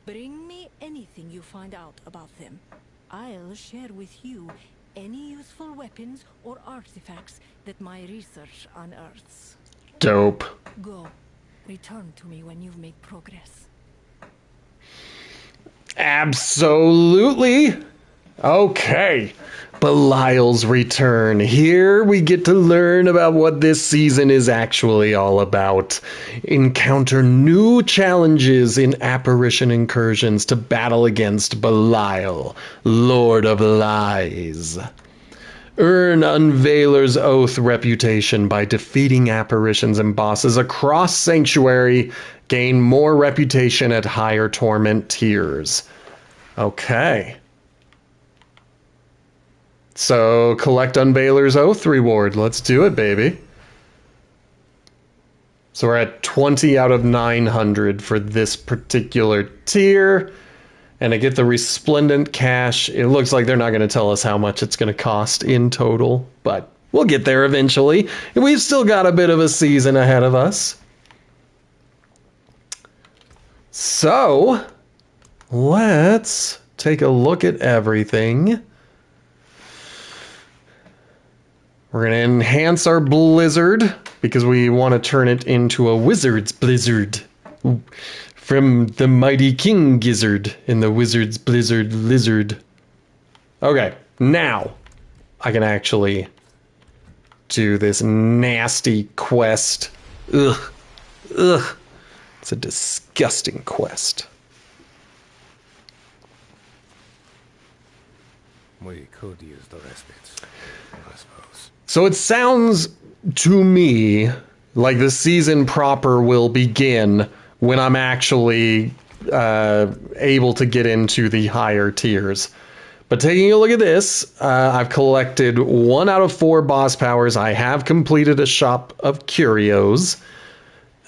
Bring me anything you find out about them. I'll share with you any useful weapons or artifacts that my research unearths. Dope. Go. Return to me when you've made progress. Absolutely. Okay. Belial's return. Here we get to learn about what this season is actually all about. Encounter new challenges in apparition incursions to battle against Belial, Lord of Lies. Earn Unveiler's Oath reputation by defeating apparitions and bosses across Sanctuary. Gain more reputation at higher torment tiers. Okay. So, collect Unveiler's Oath reward. Let's do it, baby. So we're at 20 out of 900 for this particular tier. And I get the Resplendent Cash. It looks like they're not going to tell us how much it's going to cost in total, but we'll get there eventually. And we've still got a bit of a season ahead of us. So, let's take a look at everything. We're going to enhance our Blizzard because we want to turn it into a Wizard's Blizzard. From the mighty King Gizzard in the Wizard's Blizzard Lizard. Okay, now I can actually do this nasty quest. Ugh. Ugh. It's a disgusting quest. We could use the respite, I suppose. So it sounds to me like the season proper will begin when I'm actually able to get into the higher tiers. But taking a look at this, I've collected 1 out of 4 boss powers. I have completed a Shop of Curios.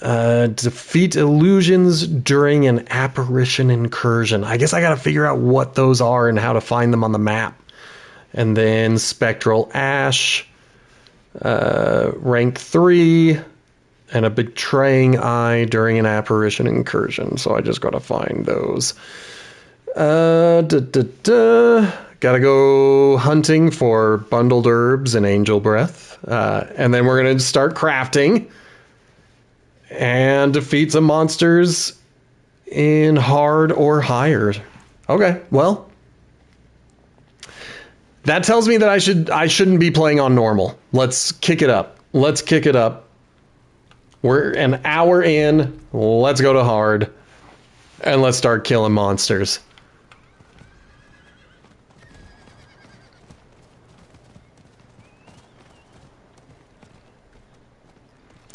Defeat illusions during an apparition incursion. I guess I gotta figure out what those are and how to find them on the map. And then Spectral Ash, rank 3, and a Betraying Eye during an apparition incursion. So I just gotta find those. Gotta go hunting for bundled herbs and angel breath. And then we're gonna start crafting and defeat some monsters in hard or higher. Okay, well, that tells me that I shouldn't be playing on normal. Let's kick it up. Let's kick it up. We're an hour in. Let's go to hard. And let's start killing monsters.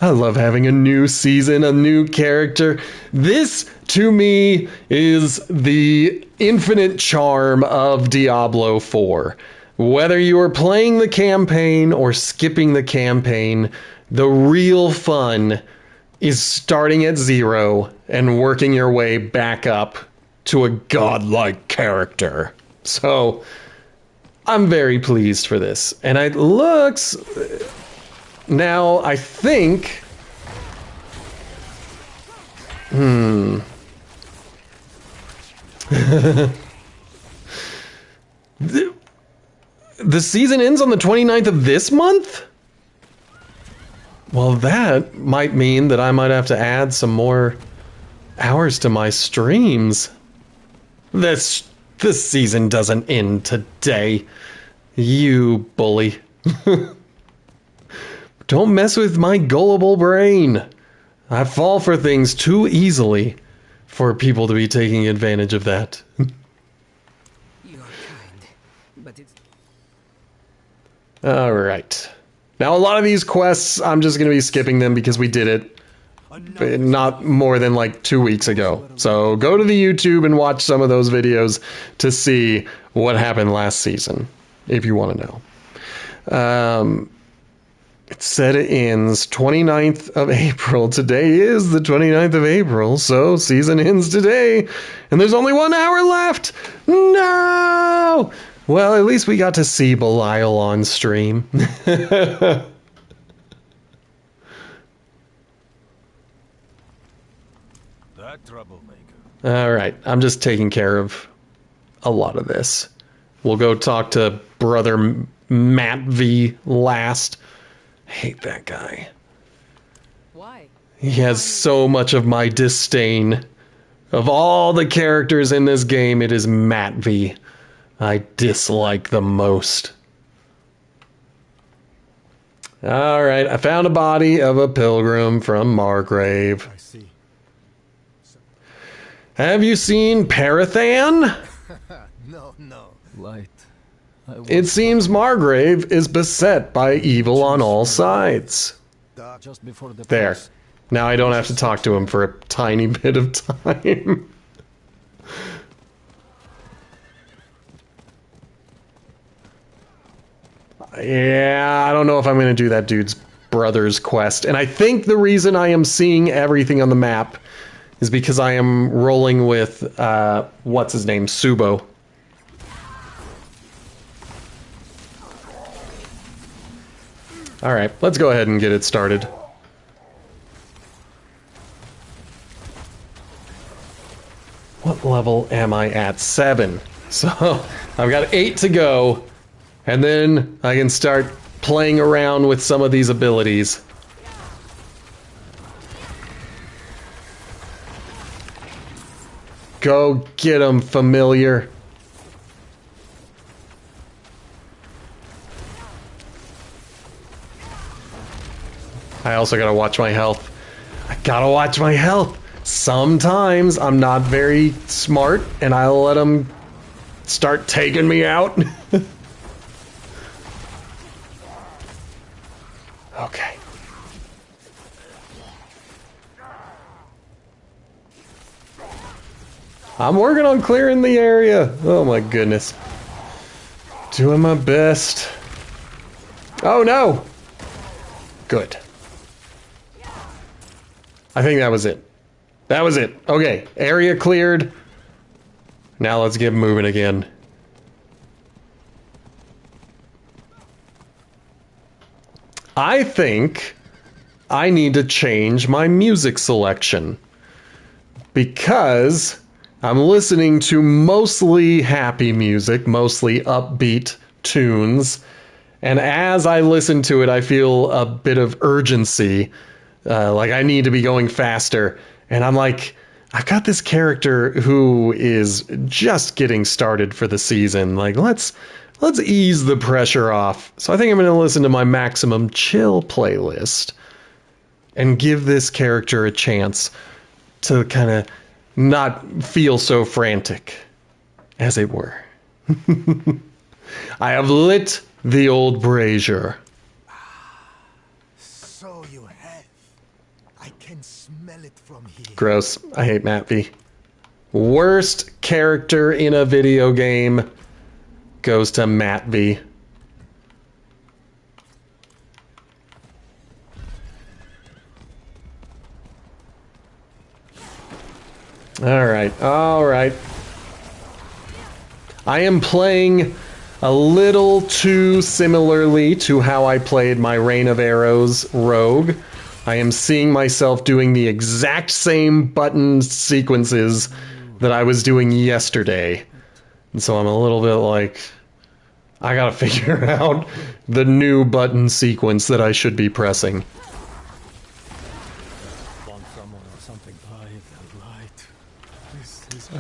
I love having a new season, a new character. This, to me, is the infinite charm of Diablo IV. Whether you are playing the campaign or skipping the campaign, the real fun is starting at 0 and working your way back up to a godlike character. So, I'm very pleased for this. And it looks... Now, I think... The season ends on the 29th of this month? Well, that might mean that I might have to add some more hours to my streams. This season doesn't end today. You bully. Don't mess with my gullible brain. I fall for things too easily for people to be taking advantage of that. You're kind, but it's... Alright. Now, a lot of these quests, I'm just going to be skipping them because we did it not more than like 2 weeks ago. So go to the YouTube and watch some of those videos to see what happened last season, if you want to know. It said it ends 29th of April. Today is the 29th of April, so season ends today. And there's only 1 hour left! No! Well, at least we got to see Belial on stream. That troublemaker. Alright, I'm just taking care of a lot of this. We'll go talk to Brother Matt V last. I hate that guy. Why? He has so much of my disdain. Of all the characters in this game, it is Matt V I dislike the most. Alright, I found a body of a pilgrim from Margrave. I see. Have you seen Parathan? No. Light. It seems Margrave is beset by evil on all sides. Just before the There. press. Now I don't have to talk to him for a tiny bit of time. Yeah, I don't know if I'm going to do that dude's brother's quest. And I think the reason I am seeing everything on the map is because I am rolling with, what's his name, Subo. Alright, let's go ahead and get it started. What level am I at? 7. So, I've got 8 to go. And then I can start playing around with some of these abilities. Go get 'em, familiar. I also gotta watch my health. I gotta watch my health. Sometimes I'm not very smart and I'll let them start taking me out. Okay. I'm working on clearing the area. Oh my goodness. Doing my best. Oh no! Good. I think that was it. That was it. Okay, area cleared. Now let's get moving again. I think I need to change my music selection because I'm listening to mostly happy music, mostly upbeat tunes, and as I listen to it, I feel a bit of urgency, like I need to be going faster, and I'm like, I've got this character who is just getting started for the season, like let's ease the pressure off. So I think I'm going to listen to my maximum chill playlist and give this character a chance to kind of not feel so frantic, as it were. I have lit the old brazier. So you have. I can smell it from here. Gross. I hate Matt V. Worst character in a video game goes to Matt V. Alright, alright. I am playing a little too similarly to how I played my Rain of Arrows rogue. I am seeing myself doing the exact same button sequences that I was doing yesterday. And so I'm a little bit like, I gotta figure out the new button sequence that I should be pressing.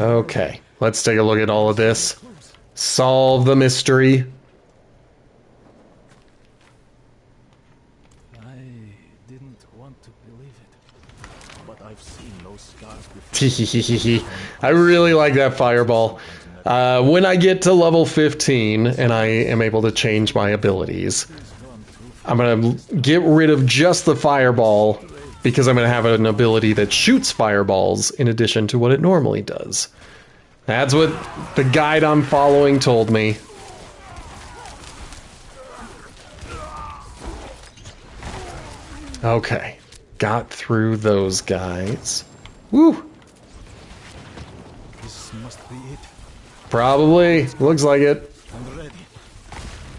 Okay, let's take a look at all of this. Solve the mystery. I didn't want to believe it, but I've seen those scars before. I really like that fireball. When I get to level 15 and I am able to change my abilities, I'm going to get rid of just the fireball because I'm going to have an ability that shoots fireballs in addition to what it normally does. That's what the guide I'm following told me. Okay, got through those guys. Woo! This must be it. Probably. Looks like it. I'm ready.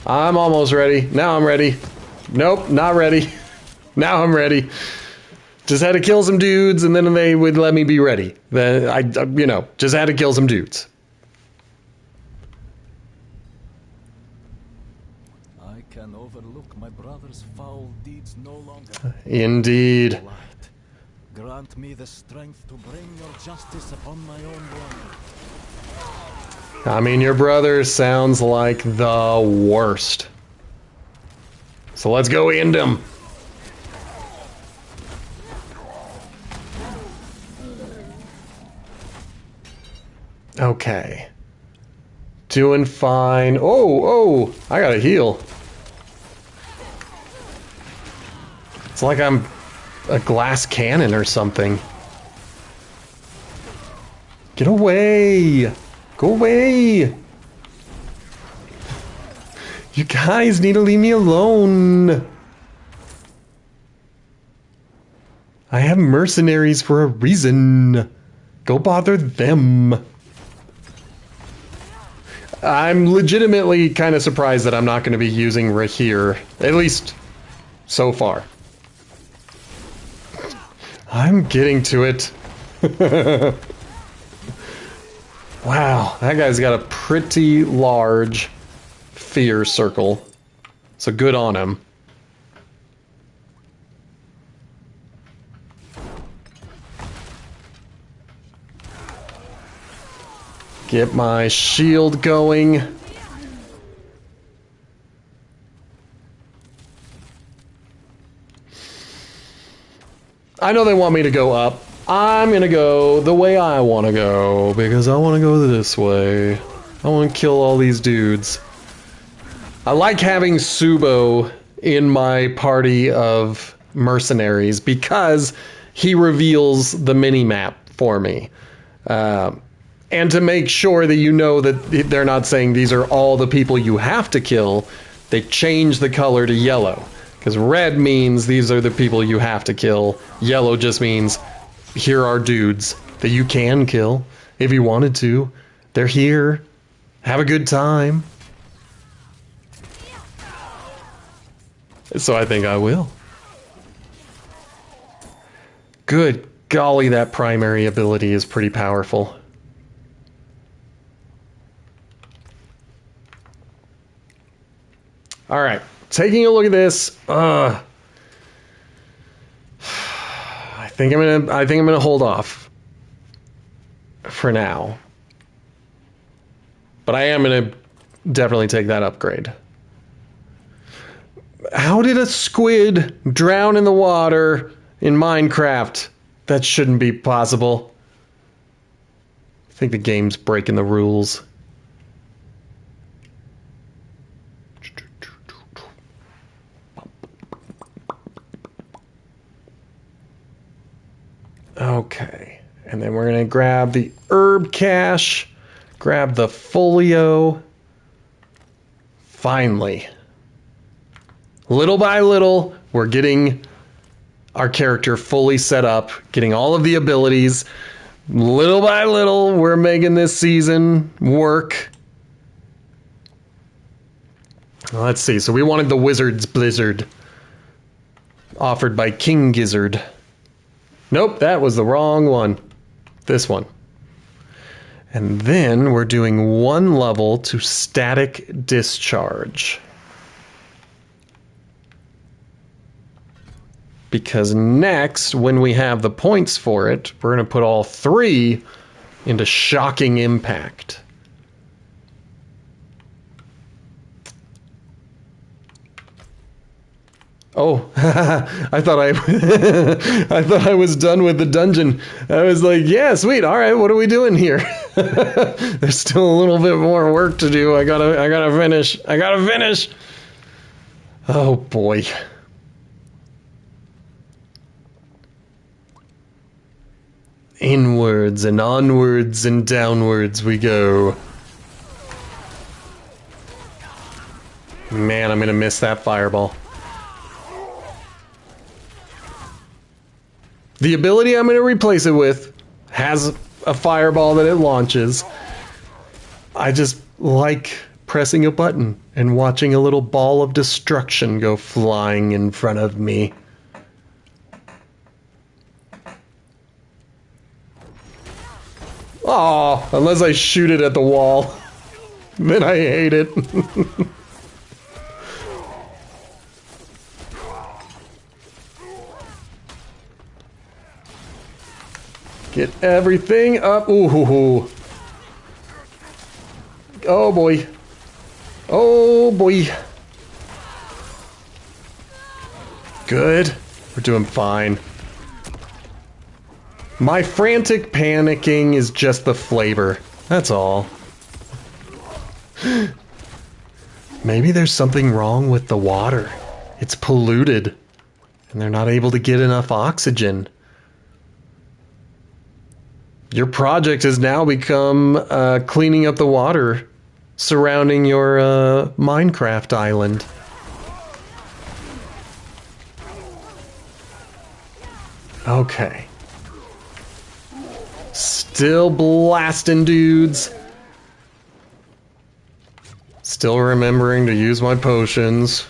I'm almost ready. Now I'm ready. Nope, not ready. Now I'm ready. Just had to kill some dudes and then they would let me be ready. Then I just had to kill some dudes. I can overlook my brother's foul deeds no longer. Indeed. Light, grant me the strength to bring your justice upon my own blood. I mean, your brother sounds like the worst. So let's go end him. Okay. Doing fine. Oh, I gotta heal. It's like I'm a glass cannon or something. Get away! Go away! You guys need to leave me alone. I have mercenaries for a reason. Go bother them. I'm legitimately kind of surprised that I'm not going to be using Rahir, at least so far. I'm getting to it. Wow, that guy's got a pretty large fear circle, so good on him. Get my shield going. I know they want me to go up. I'm gonna go the way I want to go, because I want to go this way. I want to kill all these dudes. I like having Subo in my party of mercenaries because he reveals the mini-map for me. And to make sure that you know that they're not saying these are all the people you have to kill, they change the color to yellow. Because red means these are the people you have to kill. Yellow just means here are dudes that you can kill if you wanted to. They're here. Have a good time. So I think I will. Good golly, that primary ability is pretty powerful. All right, taking a look at this. I think I'm gonna hold off for now. But I am gonna definitely take that upgrade. How did a squid drown in the water in Minecraft? That shouldn't be possible. I think the game's breaking the rules. Okay, and then we're gonna grab the herb cache, grab the folio. Finally. Little by little, we're getting our character fully set up, getting all of the abilities. Little by little, we're making this season work. Let's see, so we wanted the Wizard's Blizzard, offered by King Gizzard. Nope, that was the wrong one. This one. And then we're doing 1 level to static discharge. Because next, when we have the points for it, we're going to put all 3 into shocking impact. Oh, I thought I thought I was done with the dungeon. I was like, yeah, sweet. All right, what are we doing here? There's still a little bit more work to do. I gotta finish. I gotta finish. Oh boy. Inwards and onwards and downwards we go. Man, I'm gonna miss that fireball. The ability I'm going to replace it with has a fireball that it launches. I just like pressing a button and watching a little ball of destruction go flying in front of me. Oh, unless I shoot it at the wall. Then I hate it. Get everything up. Ooh. Oh boy. Oh boy. Good. We're doing fine. My frantic panicking is just the flavor. That's all. Maybe there's something wrong with the water. It's polluted. And they're not able to get enough oxygen. Your project has now become cleaning up the water surrounding your Minecraft island. Okay. Still blasting dudes. Still remembering to use my potions.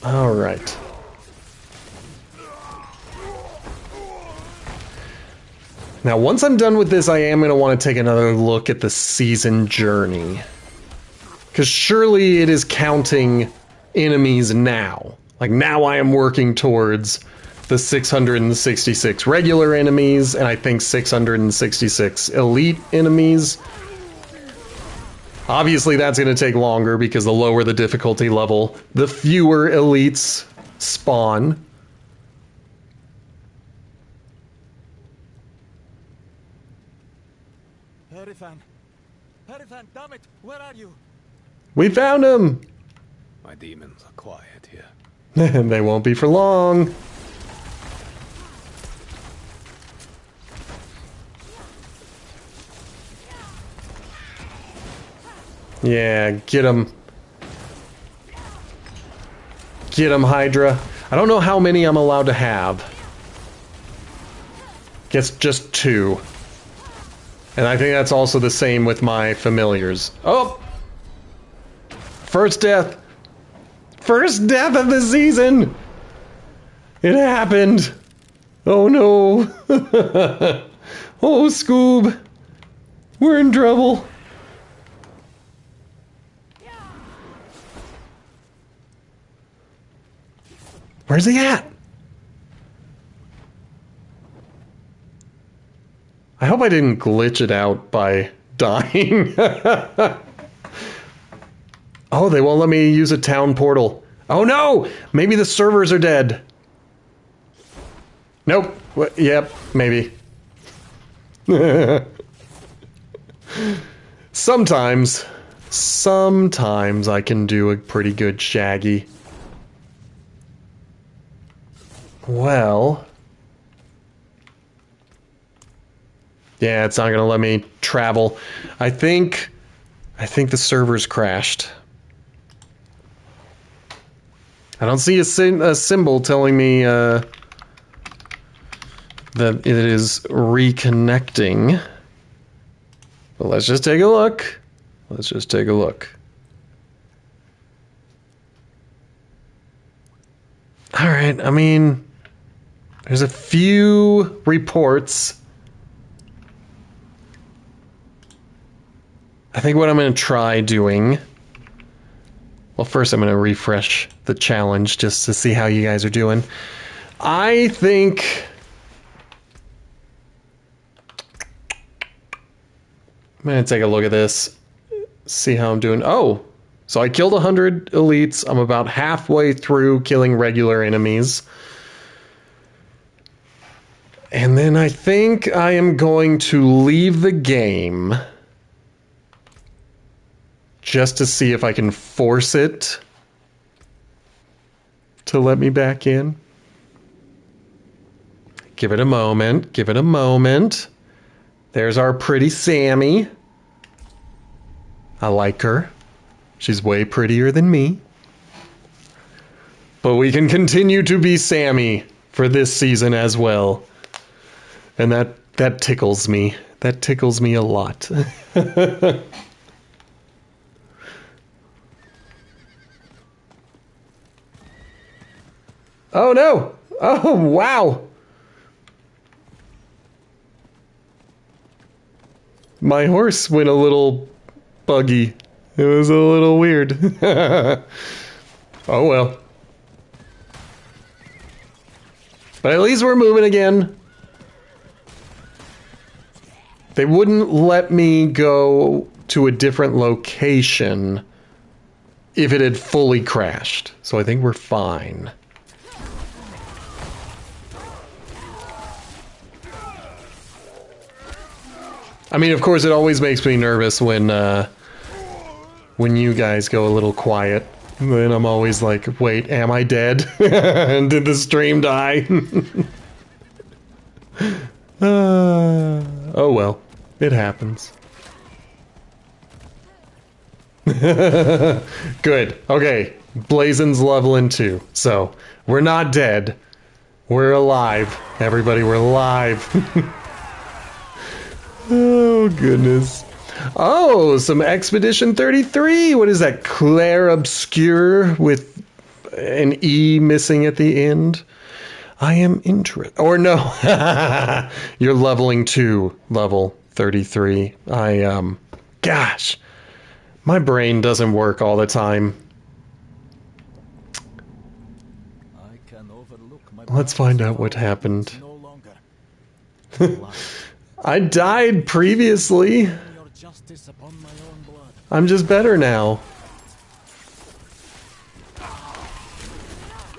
All right. Now, once I'm done with this, I am going to want to take another look at the season journey. Because surely it is counting enemies now. Like, now I am working towards the 666 regular enemies, and I think 666 elite enemies. Obviously, that's going to take longer, because the lower the difficulty level, the fewer elites spawn. Harifan, damn it, where are you? We found him! My demons are quiet here. They won't be for long. Yeah, get him. Get him, Hydra. I don't know how many I'm allowed to have. Guess just 2. And I think that's also the same with my familiars. Oh! First death! First death of the season! It happened! Oh no! Oh, Scoob! We're in trouble! Where's he at? I hope I didn't glitch it out by dying. Oh, they won't let me use a town portal. Oh no! Maybe the servers are dead. Nope. Yep, maybe. Sometimes I can do a pretty good Shaggy. Well... yeah, it's not going to let me travel. I think the servers crashed. I don't see a symbol telling me that it is reconnecting. But let's just take a look. Let's just take a look. All right, I mean, There's a few reports. I think what I'm going to try doing... Well, first I'm going to refresh the challenge just to see how you guys are doing. I think... I'm going to take a look at this. See how I'm doing. Oh! So I killed 100 elites. I'm about halfway through killing regular enemies. And then I think I am going to leave the game just to see if I can force it to let me back in. Give it a moment. Give it a moment. There's our pretty Sammy. I like her. She's way prettier than me. But we can continue to be Sammy for this season as well. And that tickles me. That tickles me a lot. Oh no! Oh wow! My horse went a little buggy. It was a little weird. Oh well. But at least we're moving again. They wouldn't let me go to a different location if it had fully crashed. So I think we're fine. I mean, of course, it always makes me nervous when you guys go a little quiet. Then I'm always like, wait, am I dead? And did the stream die? Oh well, it happens. Good. Okay, Blazen's leveling 2. So, we're not dead. We're alive. Everybody, we're alive. Oh, goodness. Oh, some Expedition 33. What is that? Claire Obscure with an E missing at the end? I am interested. Or no. You're leveling 2, level 33. Gosh. My brain doesn't work all the time. I can overlook my Let's find out what happened. no longer. I died previously. Your justice upon my own blood. I'm just better now.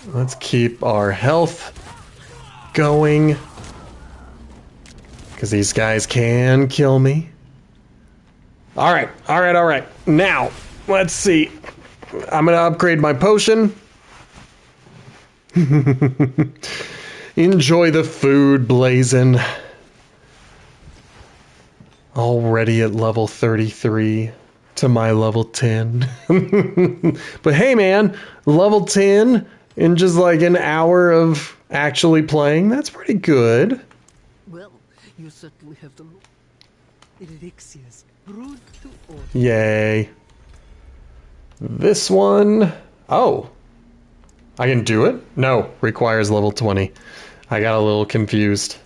Let's keep our health going. Because these guys can kill me. Alright, alright, alright. Now, let's see. I'm going to upgrade my potion. Enjoy the food, Blazin'. Already at level 33 to my level 10. But hey man, level 10 in just like an hour of actually playing, that's pretty good. Well, you certainly have the elixirs. Road to order. Yay. This one, oh. I can do it? No, requires level 20. I got a little confused.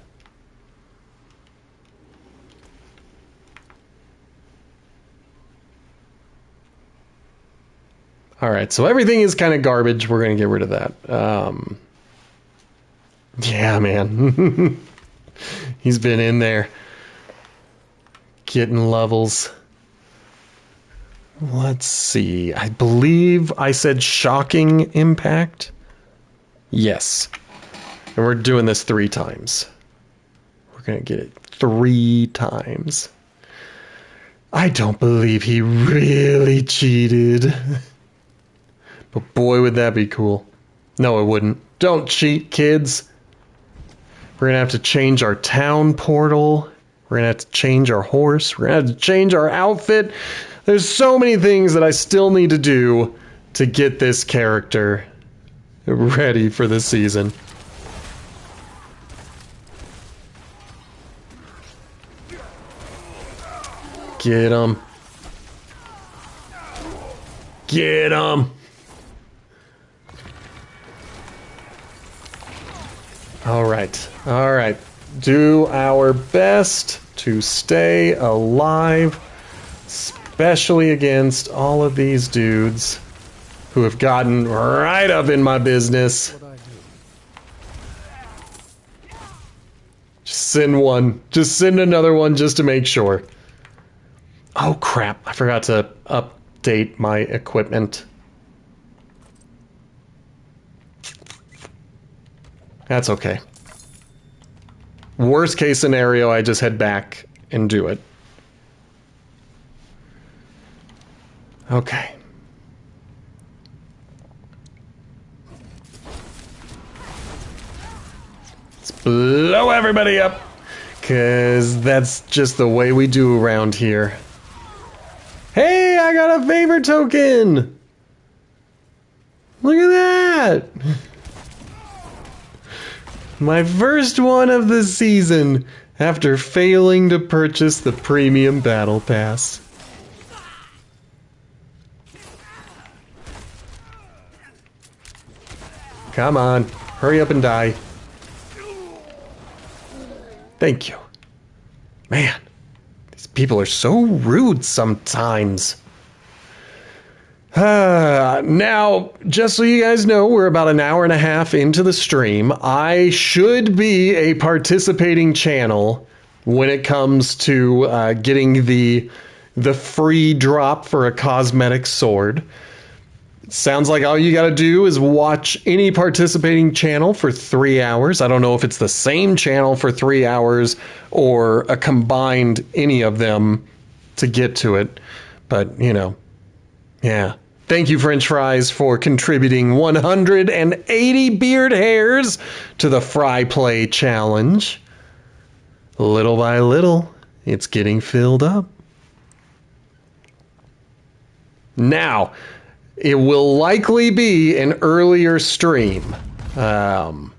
Alright, so everything is kind of garbage. We're going to get rid of that. Yeah, man. He's been in there. Getting levels. Let's see. I believe I said shocking impact. Yes. And we're doing this 3 times. We're going to get it 3 times. I don't believe he really cheated. But boy, would that be cool. No, it wouldn't. Don't cheat, kids. We're going to have to change our town portal. We're going to have to change our horse. We're going to have to change our outfit. There's so many things that I still need to do to get this character ready for the season. Get him. Get him. All right. All right. Do our best to stay alive, especially against all of these dudes who have gotten right up in my business. Just send one. Just send another one just to make sure. Oh, crap. I forgot to update my equipment. That's okay. Worst case scenario, I just head back and do it. Okay. Let's blow everybody up, because that's just the way we do around here. Hey, I got a favor token! Look at that! My first one of the season, after failing to purchase the premium battle pass. Come on, hurry up and die. Thank you. Man, these people are so rude sometimes. Now, just so you guys know, we're about an hour and a half into the stream. I should be a participating channel when it comes to getting the free drop for a cosmetic sword. Sounds like all you gotta do is watch any participating channel for 3 hours. I don't know if it's the same channel for 3 hours or a combined any of them to get to it. But, you know, yeah. Thank you, French Fries, for contributing 180 beard hairs to the Fry Play Challenge. Little by little, it's getting filled up. Now, it will likely be an earlier stream. I'm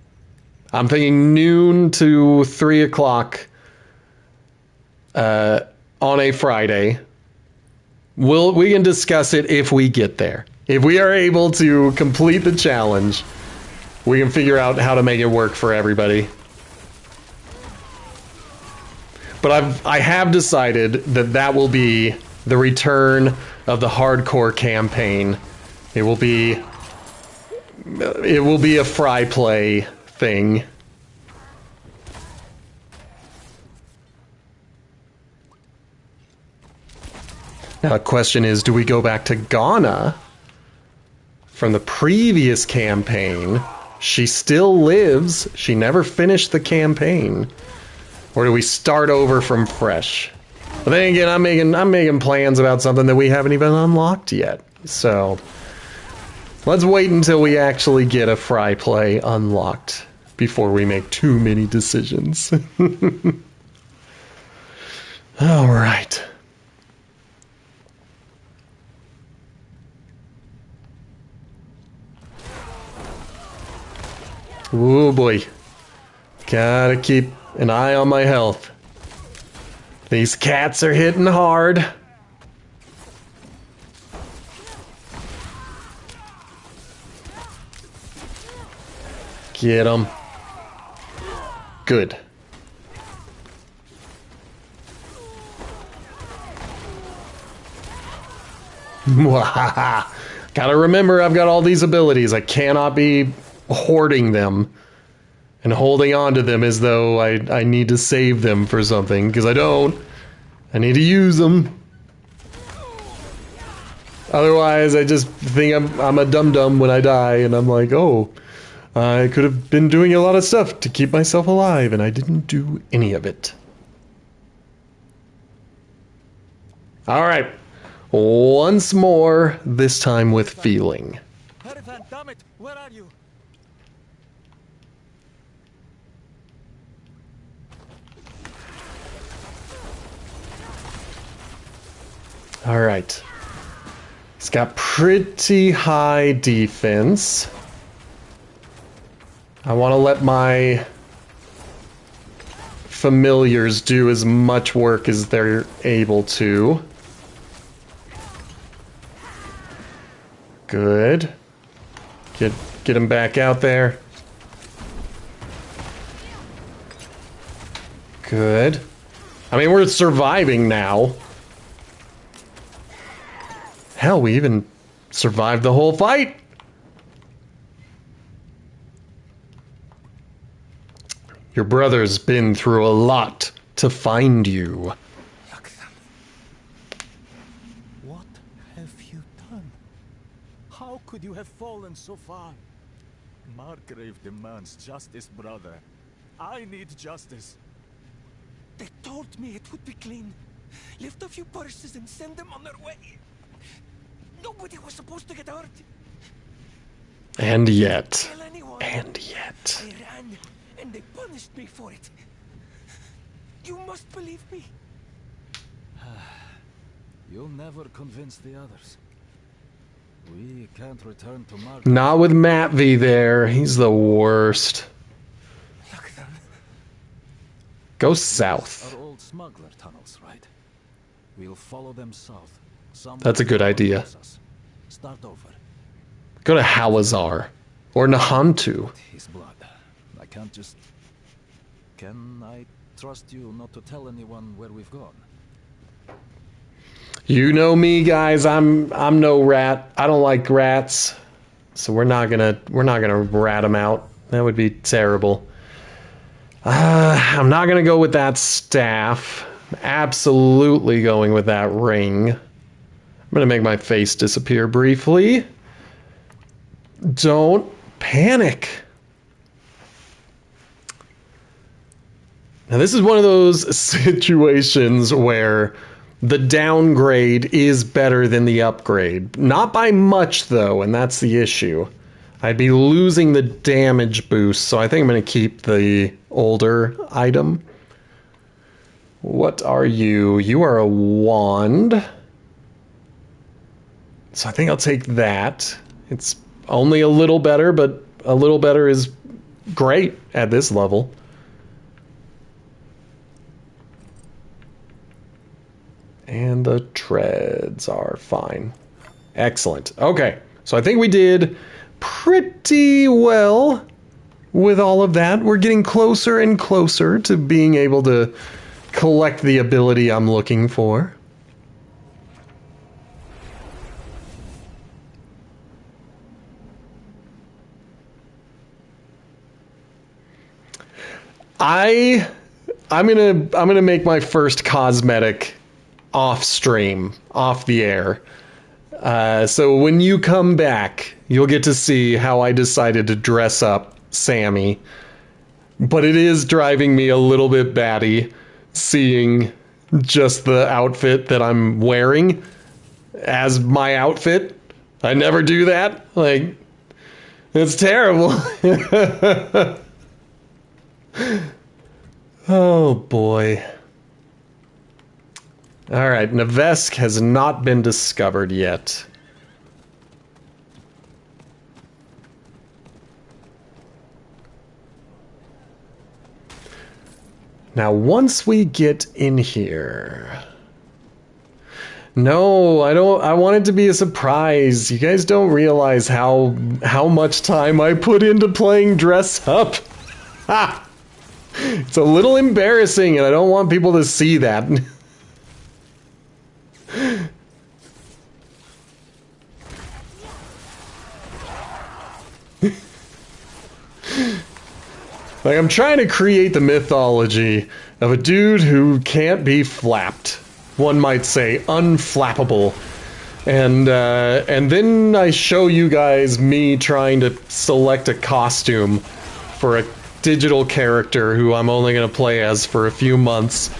thinking noon to 3 o'clock on a Friday. We can discuss it if we get there. If we are able to complete the challenge, we can figure out how to make it work for everybody. But I have decided that will be the return of the hardcore campaign. It will be a Fry Play thing. Now the question is, do we go back to Ghana from the previous campaign? She still lives. She never finished the campaign. Or do we start over from fresh? But then again, I'm making plans about something that we haven't even unlocked yet. So let's wait until we actually get a Fry Play unlocked before we make too many decisions. All right. Oh boy. Gotta keep an eye on my health. These cats are hitting hard. Get them. Good. Gotta remember, I've got all these abilities. I cannot be hoarding them and holding on to them as though I need to save them for something, because I don't. I need to use them. Otherwise, I just think I'm a dum-dum when I die, and I'm like, oh, I could have been doing a lot of stuff to keep myself alive, and I didn't do any of it. All right. Once more, this time with feeling. Hurricane, damn it! Where are you? All right. He's got pretty high defense. I want to let my familiars do as much work as they're able to. Good. Get him back out there. Good. I mean, we're surviving now. Hell, we even survived the whole fight. Your brother's been through a lot to find you. What have you done? How could you have fallen so far? Margrave demands justice, brother. I need justice. They told me it would be clean. Lift a few purses and send them on their way. Nobody was supposed to get hurt. And yet. Tell anyone. And yet. I ran, and they punished me for it. You must believe me. You'll never convince the others. We can't return to Margrave. Not with Matt V there. He's the worst. Look, then. Go south. Our old smuggler tunnels, right? We'll follow them south. That's a good idea. Start over. Go to Hawazar. Or Nahantu. His blood. I can't just... Can I trust you not to tell anyone where we've gone? You know me, guys. I'm no rat. I don't like rats. So we're not gonna rat them out. That would be terrible. I'm not gonna go with that staff. I'm absolutely going with that ring. I'm gonna make my face disappear briefly. Don't panic. Now this is one of those situations where the downgrade is better than the upgrade. Not by much though, and that's the issue. I'd be losing the damage boost, so I think I'm gonna keep the older item. What are you? You are a wand. So I think I'll take that. It's only a little better, but a little better is great at this level. And the treads are fine. Excellent. Okay, so I think we did pretty well with all of that. We're getting closer and closer to being able to collect the ability I'm looking for. I'm gonna make my first cosmetic off stream, off the air. So when you come back, you'll get to see how I decided to dress up Sammy. But it is driving me a little bit batty seeing just the outfit that I'm wearing as my outfit. I never do that. Like, it's terrible. Oh boy. Alright, Navesk has not been discovered yet. Now, once we get in here... No, I don't. I want it to be a surprise. You guys don't realize how much time I put into playing dress up. Ha! It's a little embarrassing, and I don't want people to see that. Like, I'm trying to create the mythology of a dude who can't be flapped. One might say unflappable. And then I show you guys me trying to select a costume for a digital character who I'm only going to play as for a few months.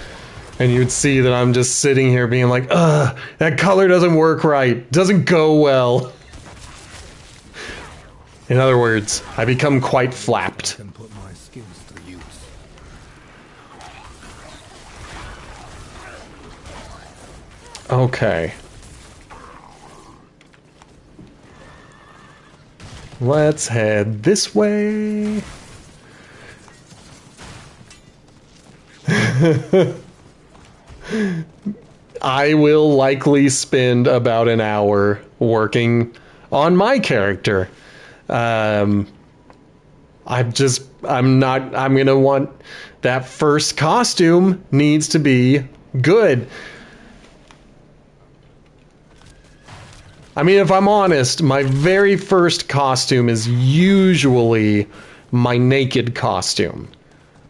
And you'd see that I'm just sitting here being like, ugh, that color doesn't work right. Doesn't go well. In other words, I become quite flapped. Can put my skills to use. Okay. Let's head this way. I will likely spend about an hour working on my character. I'm just I'm gonna want that first costume needs to be good. I mean, if I'm honest, my very first costume is usually my naked costume.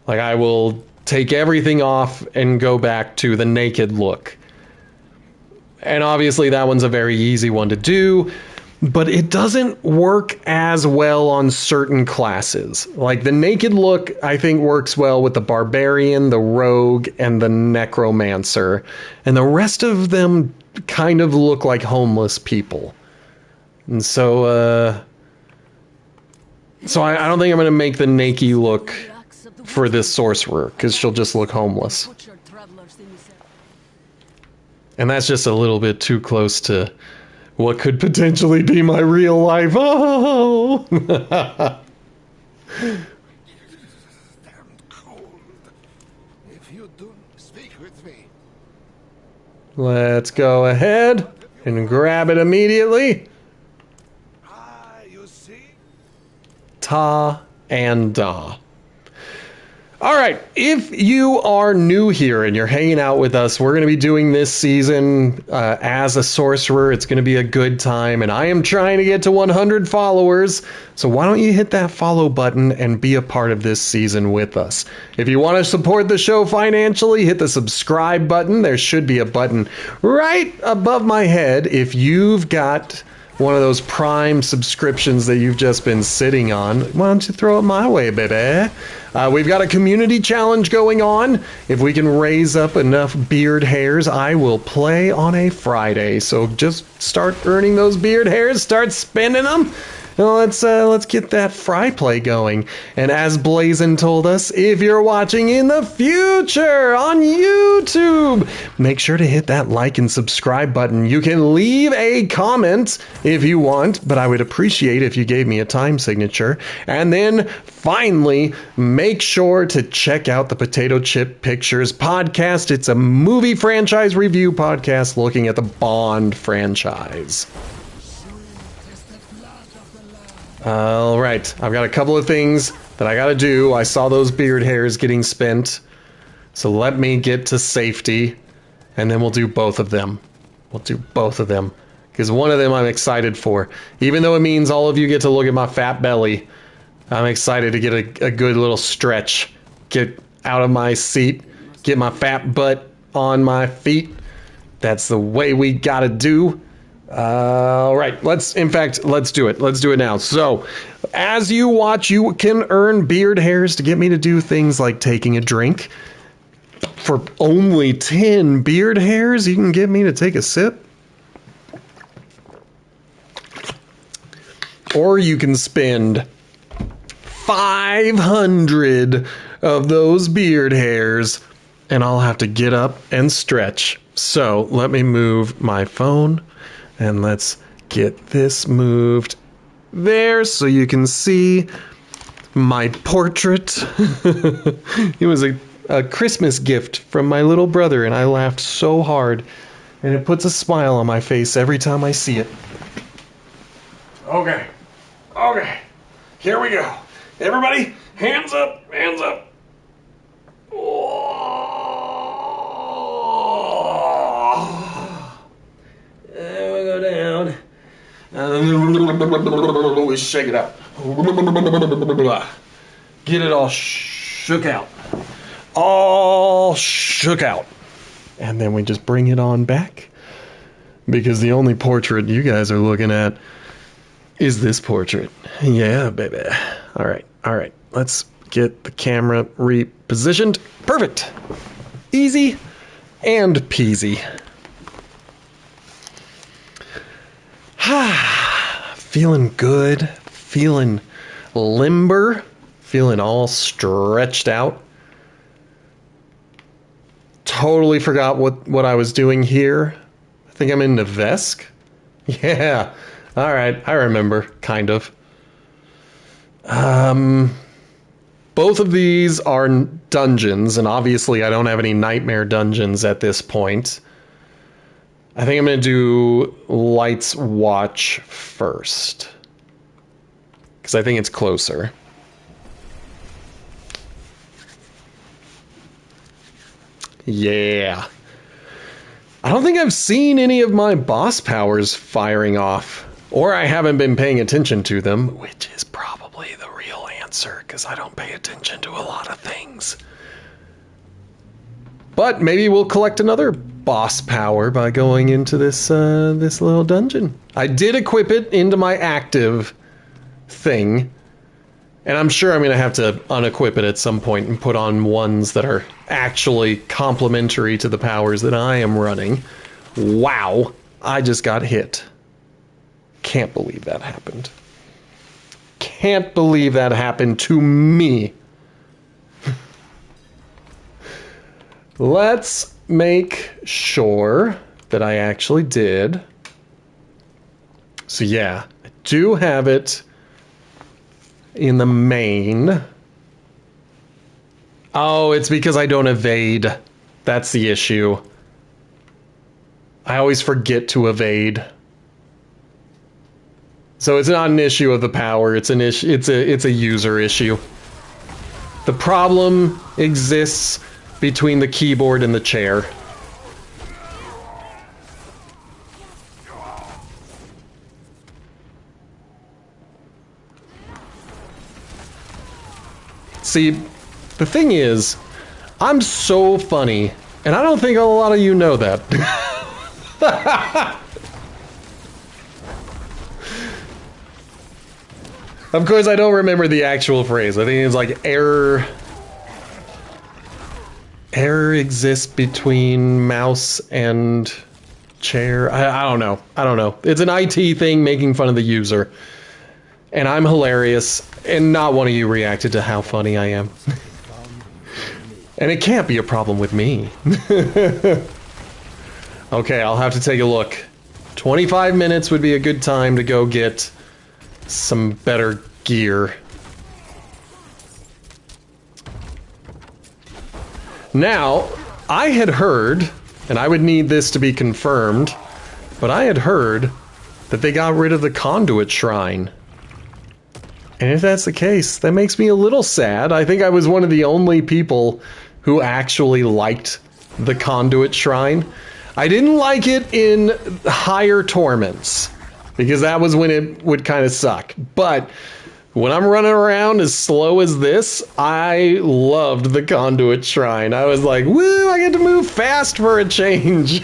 Like, I will take everything off and go back to the naked look. And obviously that one's a very easy one to do, but it doesn't work as well on certain classes. Like the naked look, I think works well with the barbarian, the rogue, and the necromancer. And the rest of them kind of look like homeless people. And so I don't think I'm going to make the naked look for this sorcerer, because she'll just look homeless. And that's just a little bit too close to what could potentially be my real life. Oh! Stand cold. If you do, speak with me. Let's go ahead and grab it immediately. Ah, you see? Ta and da. All right, if you are new here and you're hanging out with us, we're going to be doing this season as a sorcerer. It's going to be a good time, and I am trying to get to 100 followers, so why don't you hit that follow button and be a part of this season with us. If you want to support the show financially, hit the subscribe button. There should be a button right above my head if you've got one of those Prime subscriptions that you've just been sitting on. Why don't you throw it my way, baby? We've got a community challenge going on. If we can raise up enough beard hairs, I will play on a Friday. So just start earning those beard hairs, start spending them. Let's get that fry play going. And as Blazin told us, if you're watching in the future on YouTube, make sure to hit that like and subscribe button. You can leave a comment if you want, but I would appreciate if you gave me a time signature. And then finally, make sure to check out the Potato Chip Pictures podcast. It's a movie franchise review podcast looking at the Bond franchise. All right, I've got a couple of things that I gotta do. I saw those beard hairs getting spent, so let me get to safety, and then we'll do both of them. We'll do both of them, because one of them I'm excited for. Even though it means all of you get to look at my fat belly, I'm excited to get a good little stretch, get out of my seat, get my fat butt on my feet. That's the way we gotta do. All right, let's do it. Let's do it now. So, as you watch, you can earn beard hairs to get me to do things like taking a drink. For only 10 beard hairs, you can get me to take a sip. Or you can spend 500 of those beard hairs, and I'll have to get up and stretch. So, let me move my phone. And let's get this moved there so you can see my portrait. It was a Christmas gift from my little brother, and I laughed so hard. And it puts a smile on my face every time I see it. Okay. Here we go. Everybody, hands up, hands up. Down. We shake it out. Get it all shook out. All shook out. And then we just bring it on back. Because the only portrait you guys are looking at is this portrait. Yeah, baby. All right. Let's get the camera repositioned. Perfect. Easy and peasy. Feeling good, feeling limber, feeling all stretched out. Totally forgot what I was doing here. I think I'm in Nevesk. Yeah, all right, I remember, kind of. Both of these are dungeons, and obviously I don't have any nightmare dungeons at this point. I think I'm going to do Light's Watch first, because I think it's closer. Yeah. I don't think I've seen any of my boss powers firing off, or I haven't been paying attention to them, which is probably the real answer, because I don't pay attention to a lot of things. But maybe we'll collect another boss power by going into this little dungeon. I did equip it into my active thing, and I'm sure I'm going to have to unequip it at some point and put on ones that are actually complementary to the powers that I am running. Wow, I just got hit. Can't believe that happened. Can't believe that happened to me. Let's make sure that I actually did. So yeah, I do have it in the main. Oh, it's because I don't evade. That's the issue. I always forget to evade. So it's not an issue of the power, it's an issue, it's a user issue. The problem exists between the keyboard and the chair. See, the thing is, I'm so funny, and I don't think a lot of you know that. Of course, I don't remember the actual phrase. I think it's like error exists between mouse and chair. I don't know. I don't know. It's an IT thing making fun of the user. And I'm hilarious, and not one of you reacted to how funny I am. And it can't be a problem with me. Okay, I'll have to take a look. 25 minutes would be a good time to go get some better gear. Now, I had heard, and I would need this to be confirmed, but I had heard that they got rid of the conduit shrine. And if that's the case, that makes me a little sad. I think I was one of the only people who actually liked the conduit shrine. I didn't like it in higher torments, because that was when it would kind of suck. But when I'm running around as slow as this, I loved the conduit shrine. I was like, woo, I get to move fast for a change.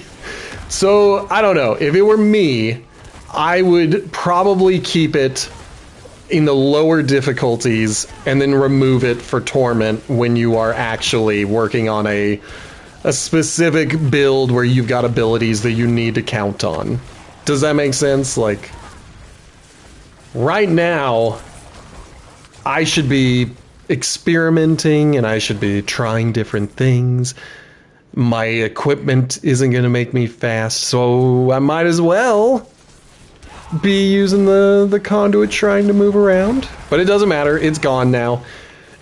So, I don't know. If it were me, I would probably keep it in the lower difficulties and then remove it for torment when you are actually working on a specific build where you've got abilities that you need to count on. Does that make sense? Like, right now, I should be experimenting and I should be trying different things. My equipment isn't going to make me fast, so I might as well be using the conduit shrine to move around. But it doesn't matter, it's gone now.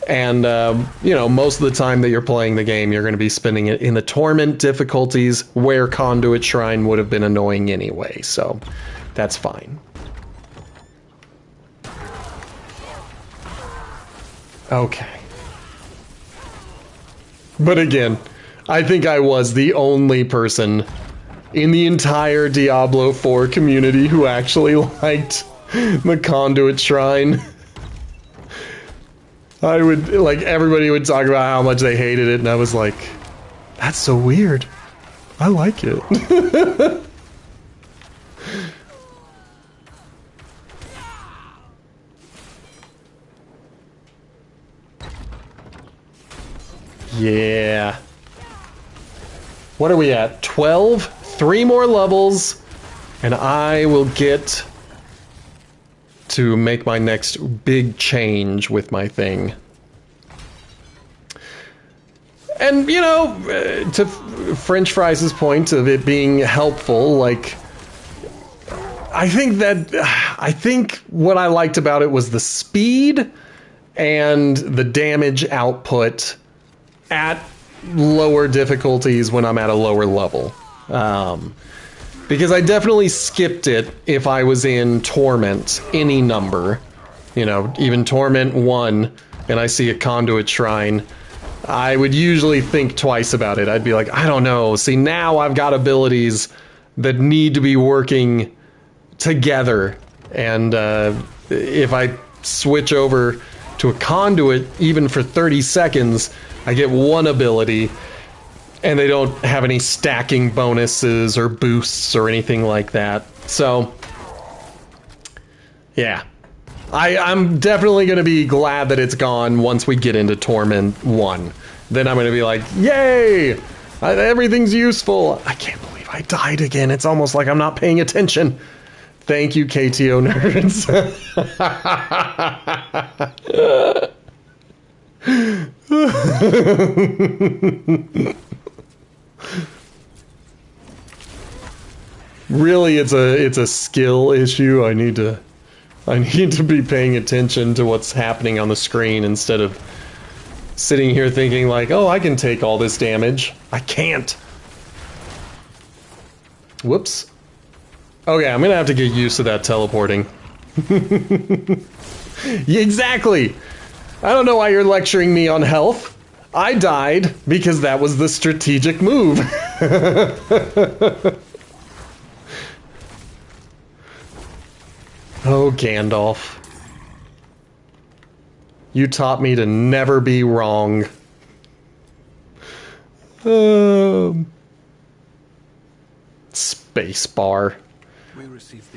And, you know, most of the time that you're playing the game, you're going to be spending it in the torment difficulties where conduit shrine would have been annoying anyway, so that's fine. Okay. But again, I think I was the only person in the entire Diablo IV community who actually liked the conduit shrine. I would, like, everybody would talk about how much they hated it, and I was like, that's so weird. I like it. Yeah. What are we at? 12? 3 more levels, and I will get to make my next big change with my thing. And, you know, to French Fries' point of it being helpful, like, I think what I liked about it was the speed and the damage output at lower difficulties when I'm at a lower level. Because I definitely skipped it if I was in Torment, any number. You know, even Torment 1, and I see a Conduit Shrine. I would usually think twice about it. I'd be like, I don't know. See, now I've got abilities that need to be working together. And if I switch over to a conduit, even for 30 seconds, I get one ability, and they don't have any stacking bonuses or boosts or anything like that. So, yeah. I'm definitely going to be glad that it's gone once we get into Torment 1. Then I'm going to be like, yay! Everything's useful. I can't believe I died again. It's almost like I'm not paying attention. Thank you, KTO nerds. Really, it's a skill issue. I need to be paying attention to what's happening on the screen instead of sitting here thinking like, oh, I can take all this damage. I can't. Whoops. Okay, I'm gonna have to get used to that teleporting. Yeah, exactly. I don't know why you're lecturing me on health. I died because that was the strategic move. Oh, Gandalf. You taught me to never be wrong. Spacebar.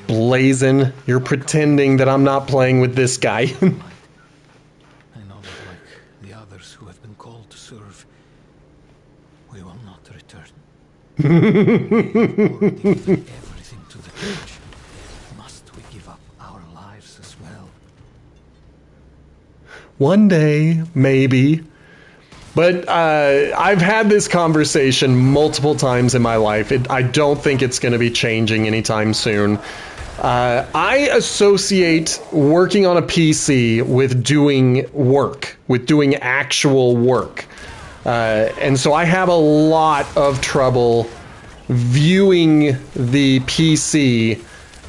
Blazin', you're pretending that I'm not playing with this guy. I know that, like the others who have been called to serve, we will not return. We have already given everything to the church. Must we give up our lives as well? One day, maybe. But I've had this conversation multiple times in my life. I don't think it's going to be changing anytime soon. I associate working on a PC with doing work, with doing actual work. And so I have a lot of trouble viewing the PC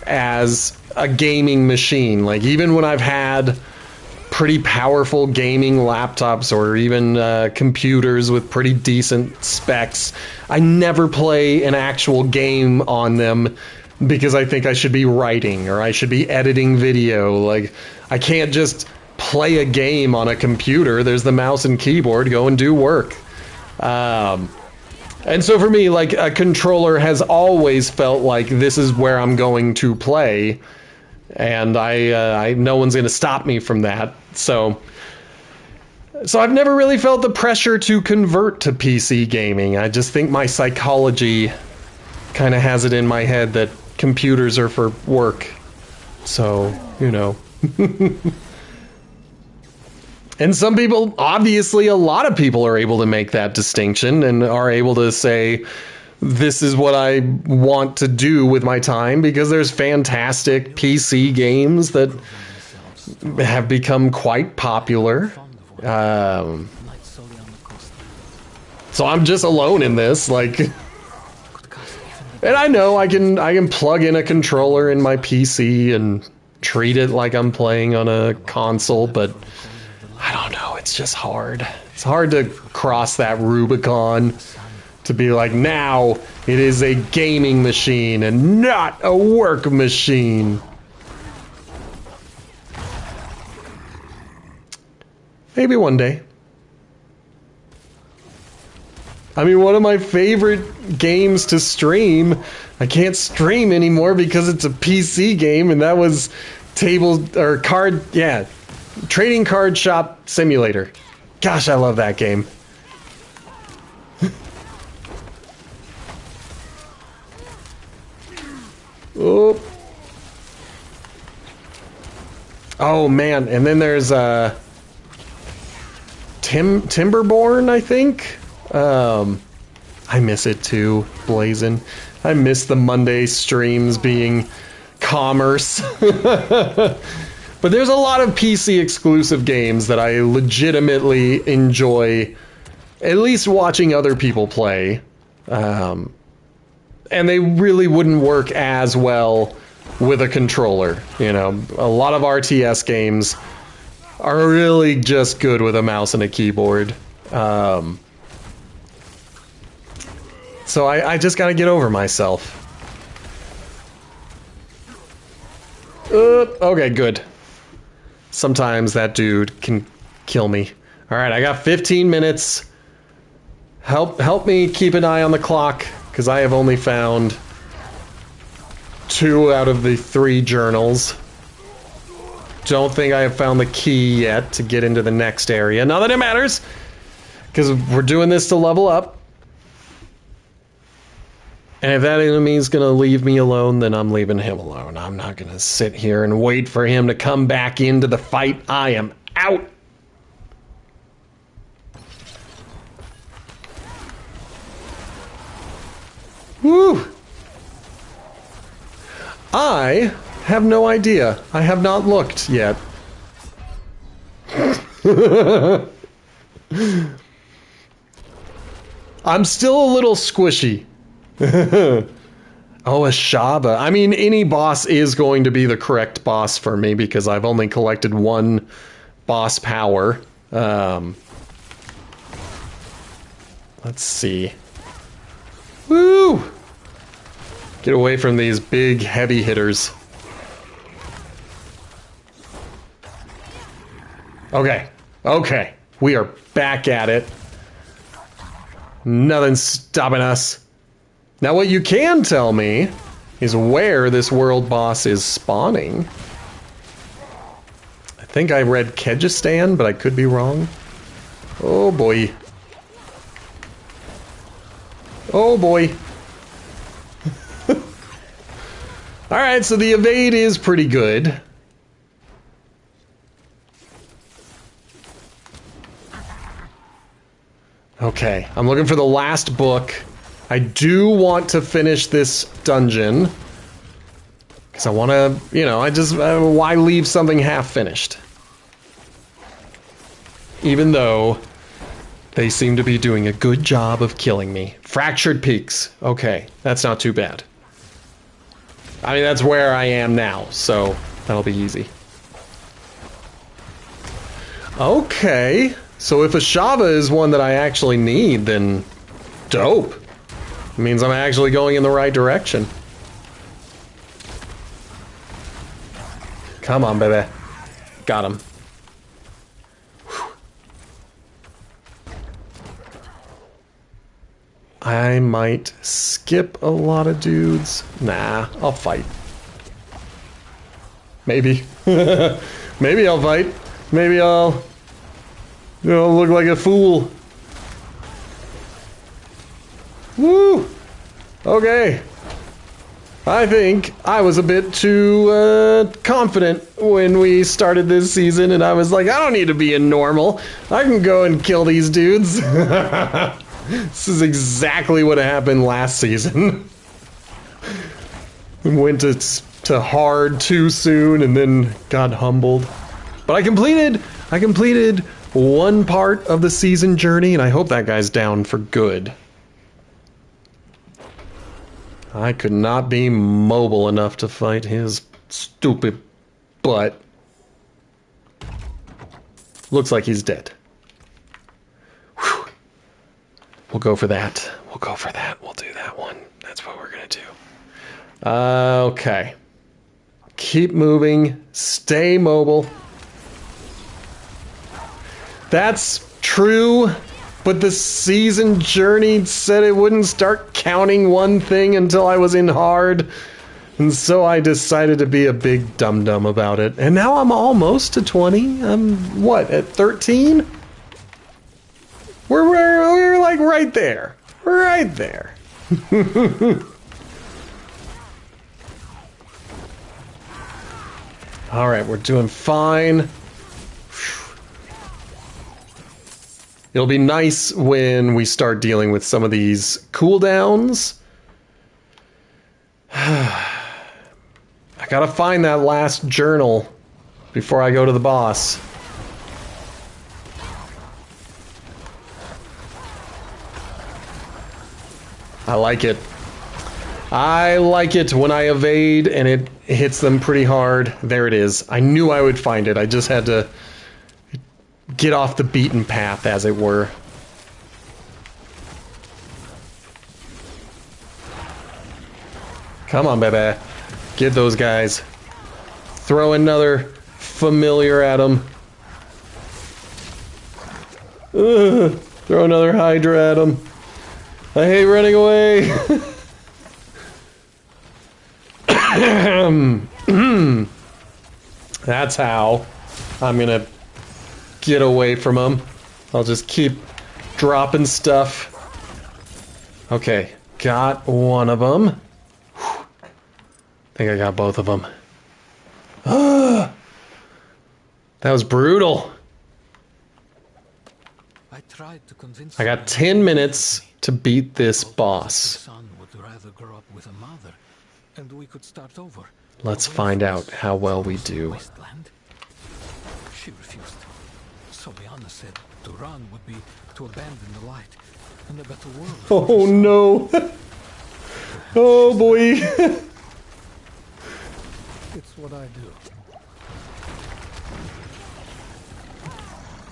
as a gaming machine. Like, even when I've had pretty powerful gaming laptops or even computers with pretty decent specs, I never play an actual game on them because I think I should be writing or I should be editing video. Like, I can't just play a game on a computer. There's the mouse and keyboard. Go and do work. And so for me, like, a controller has always felt like this is where I'm going to play. And I no one's going to stop me from that. So I've never really felt the pressure to convert to PC gaming. I just think my psychology kind of has it in my head that computers are for work. So, you know. And some people, obviously a lot of people are able to make that distinction and are able to say, this is what I want to do with my time, because there's fantastic PC games that have become quite popular. So I'm just alone in this, like, and I know I can plug in a controller in my PC and treat it like I'm playing on a console, but I don't know, it's just hard. It's hard to cross that Rubicon. To be like, now it is a gaming machine and not a work machine. Maybe one day. I mean, one of my favorite games to stream, I can't stream anymore because it's a PC game, and that was Trading Card Shop Simulator. Gosh, I love that game. Oh man, and then there's Timberborn, I think. I miss it too, Blazin'. I miss the Monday streams being commerce. But there's a lot of PC exclusive games that I legitimately enjoy, at least watching other people play. And they really wouldn't work as well with a controller. You know, a lot of RTS games are really just good with a mouse and a keyboard. So I just gotta get over myself. Okay, good. Sometimes that dude can kill me. Alright, I got 15 minutes. Help me keep an eye on the clock, because I have only found 2 out of the 3 journals. Don't think I have found the key yet to get into the next area. Not that it matters, because we're doing this to level up. And if that enemy's gonna leave me alone, then I'm leaving him alone. I'm not gonna sit here and wait for him to come back into the fight. I am out! Woo! I have no idea. I have not looked yet. I'm still a little squishy. Oh, a Shaba. I mean, any boss is going to be the correct boss for me because I've only collected 1 boss power. Let's see. Woo! Get away from these big, heavy hitters. Okay. Okay. We are back at it. Nothing's stopping us. Now what you can tell me is where this world boss is spawning. I think I read Kyrgyzstan, but I could be wrong. Oh boy. Oh boy. Alright, so the evade is pretty good. Okay, I'm looking for the last book. I do want to finish this dungeon. Because I want to, you know, why leave something half finished? Even though they seem to be doing a good job of killing me. Fractured Peaks. Okay, that's not too bad. I mean, that's where I am now, so that'll be easy. Okay, so if a Shava is one that I actually need, then dope. It means I'm actually going in the right direction. Come on, baby. Got him. Whew. I might skip a lot of dudes. Nah, I'll fight. Maybe. Maybe I'll fight. Maybe I'll, you know, look like a fool. Woo! Okay. I think I was a bit too confident when we started this season, and I was like, I don't need to be a normal. I can go and kill these dudes. This is exactly what happened last season. Went to hard too soon and then got humbled. But I completed 1 part of the season journey, and I hope that guy's down for good. I could not be mobile enough to fight his stupid butt. Looks like he's dead. Whew. We'll go for that. We'll go for that. We'll do that one. That's what we're gonna do. Okay. Keep moving. Stay mobile. That's true. But the season journey said it wouldn't start counting one thing until I was in hard. And so I decided to be a big dum-dum about it. And now I'm almost to 20. I'm, what, at 13? We're like right there. Right there. Alright, we're doing fine. It'll be nice when we start dealing with some of these cooldowns. I gotta find that last journal before I go to the boss. I like it. I like it when I evade and it hits them pretty hard. There it is. I knew I would find it. I just had to get off the beaten path, as it were. Come on, baby. Get those guys. Throw another familiar at them. Throw another Hydra at them. I hate running away. That's how I'm gonna get away from them. I'll just keep dropping stuff. Okay, got one of them. I think I got both of them. That was brutal. I tried to convince I got 10 minutes to beat this boss. The son would rather grow up with a mother, and we could start over. Let's Away find from out this how well we do. wasteland. She refused. So Bianna said to run would be to abandon the light and a better world. Oh no. Oh boy. It's what I do.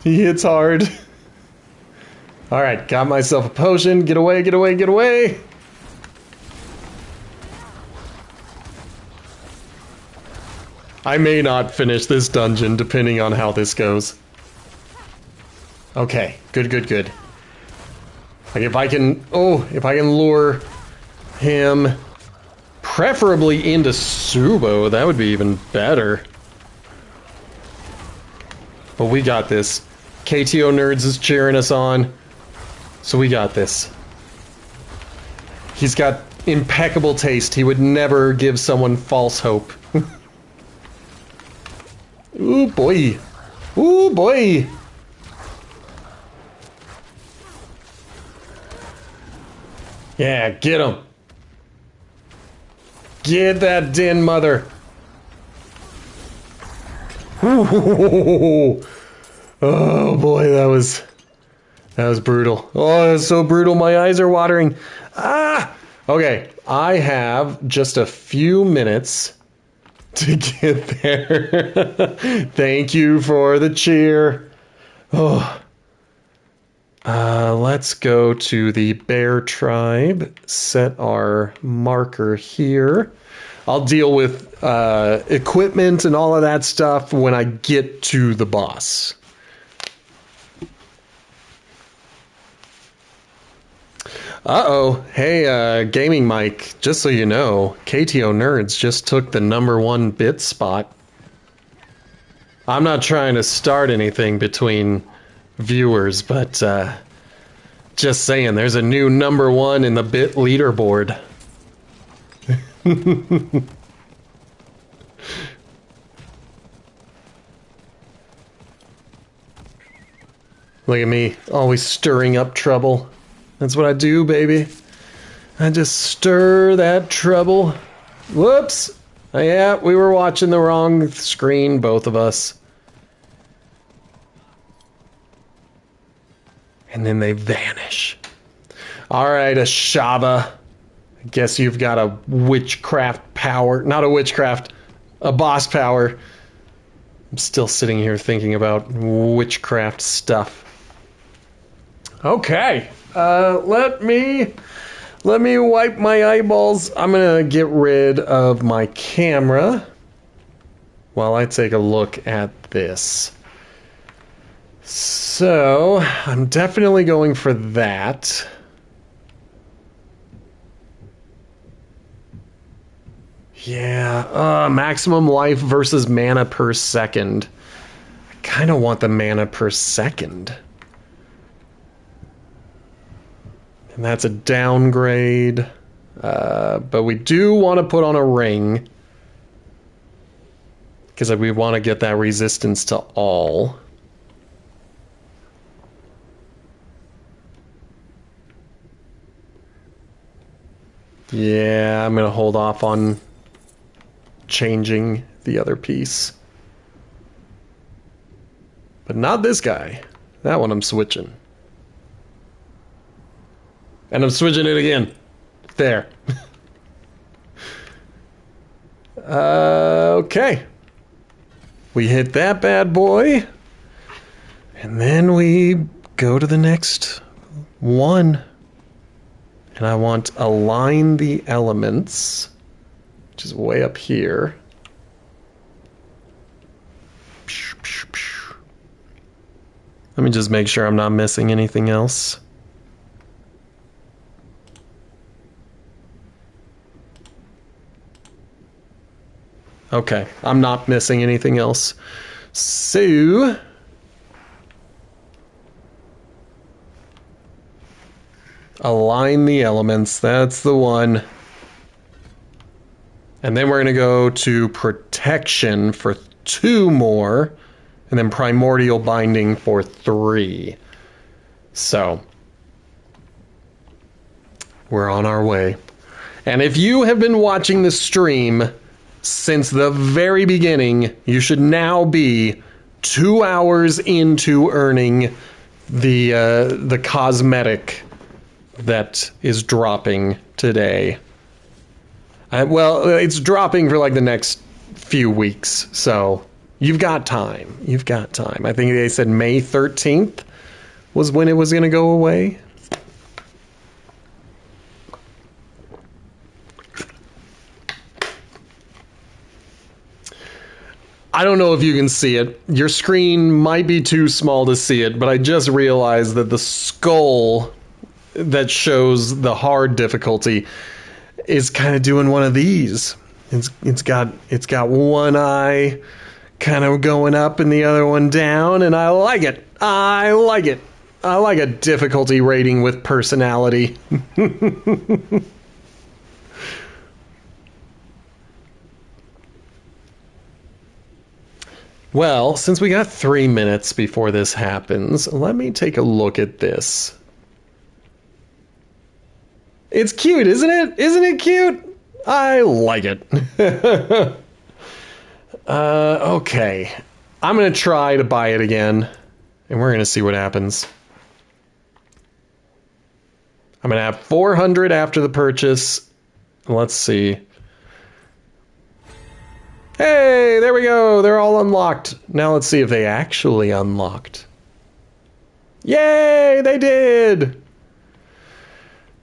He hits hard. Alright, got myself a potion. Get away, get away, get away. I may not finish this dungeon depending on how this goes. Okay, good, good, good. Like if I can lure him preferably into Subo, that would be even better. But we got this. KTO Nerds is cheering us on. So we got this. He's got impeccable taste. He would never give someone false hope. Ooh boy. Ooh boy. Yeah, get him. Get that den mother. Ooh. Oh boy, that was brutal. Oh, that was so brutal. My eyes are watering. Ah! Okay, I have just a few minutes to get there. Thank you for the cheer. Oh. Let's go to the bear tribe. Set our marker here. I'll deal with equipment and all of that stuff when I get to the boss. Uh-oh. Hey, Gaming Mike, just so you know, KTO Nerds just took the #1 bit spot. I'm not trying to start anything between viewers, but just saying, there's a new #1 in the bit leaderboard. Look at me, always stirring up trouble. That's what I do, baby. I just stir that trouble. Whoops! Yeah, we were watching the wrong screen, both of us. And then they vanish. Alright, Ashava. I guess you've got a witchcraft power. Not a witchcraft, a boss power. I'm still sitting here thinking about witchcraft stuff. Okay. Let me wipe my eyeballs. I'm gonna get rid of my camera while I take a look at this. So, I'm definitely going for that. Yeah, maximum life versus mana per second. I kind of want the mana per second. And that's a downgrade. But we do want to put on a ring. Because we want to get that resistance to all. Yeah, I'm going to hold off on changing the other piece. But not this guy. That one I'm switching. And I'm switching it again. There. Okay. We hit that bad boy. And then we go to the next one. And I want align the elements. which is way up here. Let me just make sure I'm not missing anything else. Okay, I'm not missing anything else. So, align the elements. That's the one. And then we're going to go to protection for 2 more. And then primordial binding for 3. So, we're on our way. And if you have been watching the stream since the very beginning, you should now be 2 hours into earning the cosmetic that is dropping today. Well, it's dropping for like the next few weeks, so you've got time. You've got time. I think they said May 13th was when it was going to go away. I don't know if you can see it. Your screen might be too small to see it, but I just realized that the skull that shows the hard difficulty is kind of doing one of these. It's got one eye kind of going up and the other one down, and I like it. I like it. I like a difficulty rating with personality. Well, since we got 3 minutes before this happens, let me take a look at this. It's cute, isn't it? Isn't it cute? I like it. Okay. I'm going to try to buy it again, and we're going to see what happens. I'm going to have 400 after the purchase. Let's see. Hey, there we go. They're all unlocked. Now let's see if they actually unlocked. Yay, they did.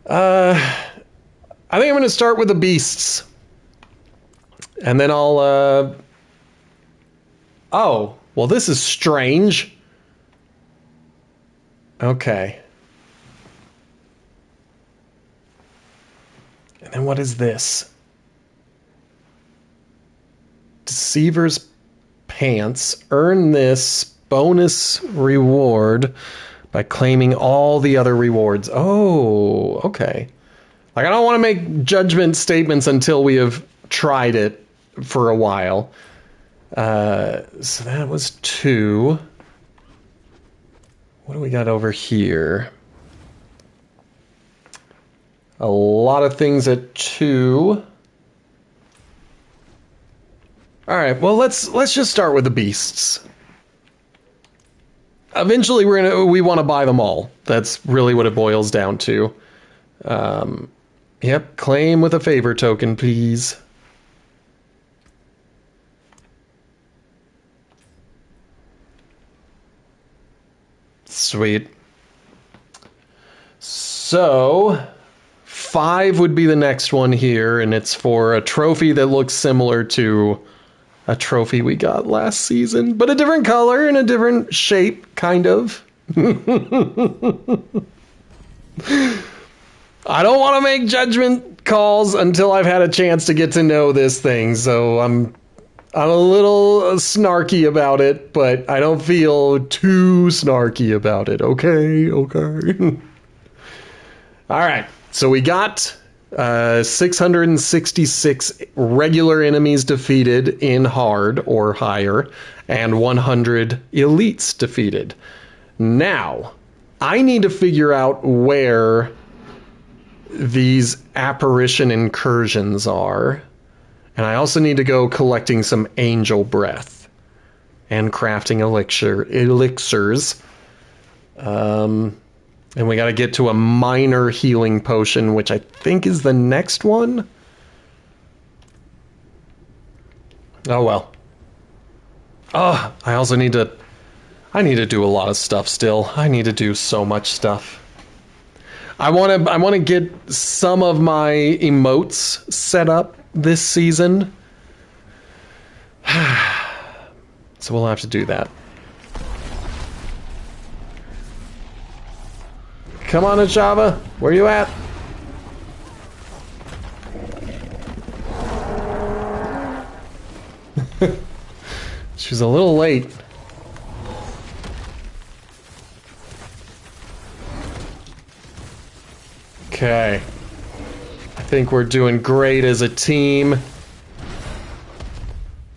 I think I'm going to start with the beasts. And then I'll, Oh, well, this is strange. Okay. And then what is this? Deceiver's Pants. Earn this bonus reward by claiming all the other rewards. Oh, okay. Like, I don't want to make judgment statements until we have tried it for a while. So that was 2. What do we got over here? A lot of things at 2. All right, well, let's just start with the beasts. Eventually, we want to buy them all. That's really what it boils down to. Yep, claim with a favor token, please. Sweet. So, 5 would be the next one here, and it's for a trophy that looks similar to a trophy we got last season, but a different color and a different shape, kind of. I don't want to make judgment calls until I've had a chance to get to know this thing, so I'm a little snarky about it, but I don't feel too snarky about it. Okay. All right, so we got 666 regular enemies defeated in hard or higher, and 100 elites defeated. Now, I need to figure out where these apparition incursions are, and I also need to go collecting some angel breath and crafting elixirs. And we got to get to a minor healing potion, which I think is the next one. Oh, well. Oh, I also need to do a lot of stuff still. I need to do so much stuff. I want to get some of my emotes set up this season. So we'll have to do that. Come on, Achava. Where you at? She's a little late. Okay. I think we're doing great as a team.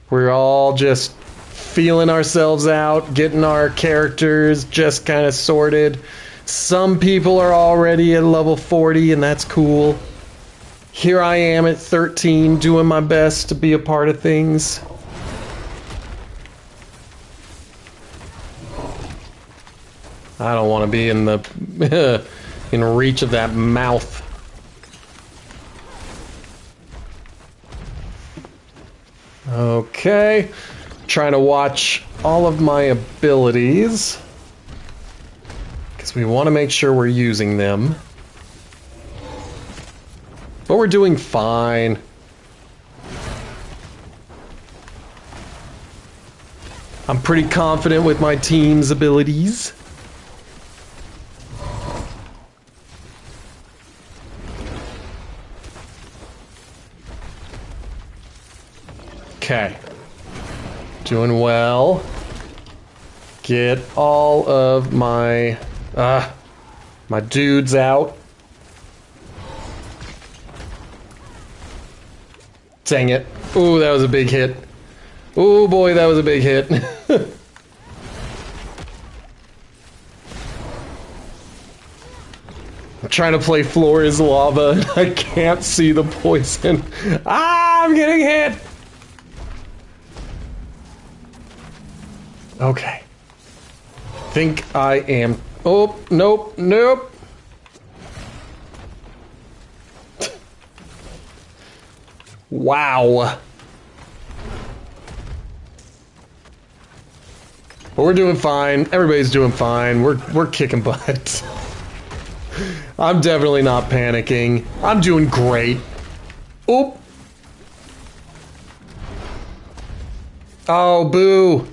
We're all just feeling ourselves out, getting our characters just kind of sorted. Some people are already at level 40, and that's cool. Here I am at 13, doing my best to be a part of things. I don't want to be in the in reach of that mouth. Okay. Trying to watch all of my abilities, because we want to make sure we're using them. But we're doing fine. I'm pretty confident with my team's abilities. Okay. Doing well. Get all of my dudes out. Dang it. Ooh, that was a big hit. Ooh, boy, that was a big hit. I'm trying to play floor is lava. I can't see the poison. Ah, I'm getting hit. Okay. Think I am... Oh, nope, nope. Wow. But we're doing fine. Everybody's doing fine. We're kicking butt. I'm definitely not panicking. I'm doing great. Oop. Oh, boo.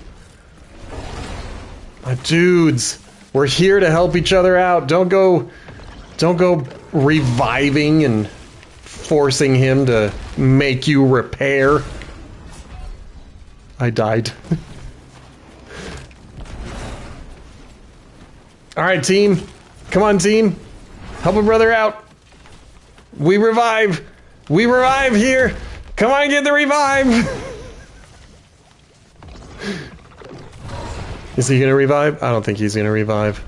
My dudes. We're here to help each other out. Don't go reviving and forcing him to make you repair. I died. All right, team. Come on, team. Help a brother out. We revive. We revive here. Come on, get the revive. Is he gonna revive? I don't think he's gonna revive.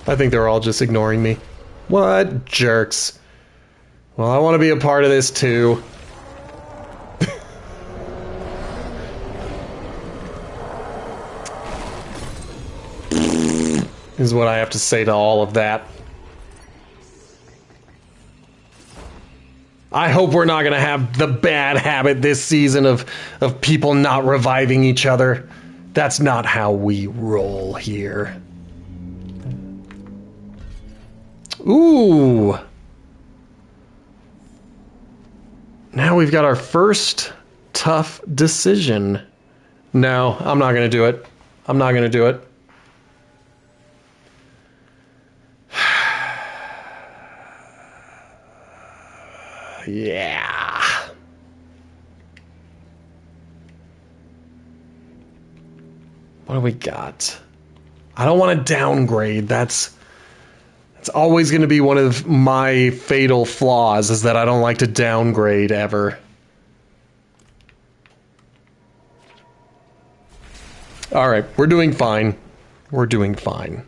I think they're all just ignoring me. What jerks. Well, I want to be a part of this too. Is what I have to say to all of that. I hope we're not going to have the bad habit this season of people not reviving each other. That's not how we roll here. Ooh. Now we've got our first tough decision. No, I'm not going to do it. I'm not going to do it. Yeah. What do we got? I don't want to downgrade. That's always going to be one of my fatal flaws, is that I don't like to downgrade ever. All right, we're doing fine. We're doing fine.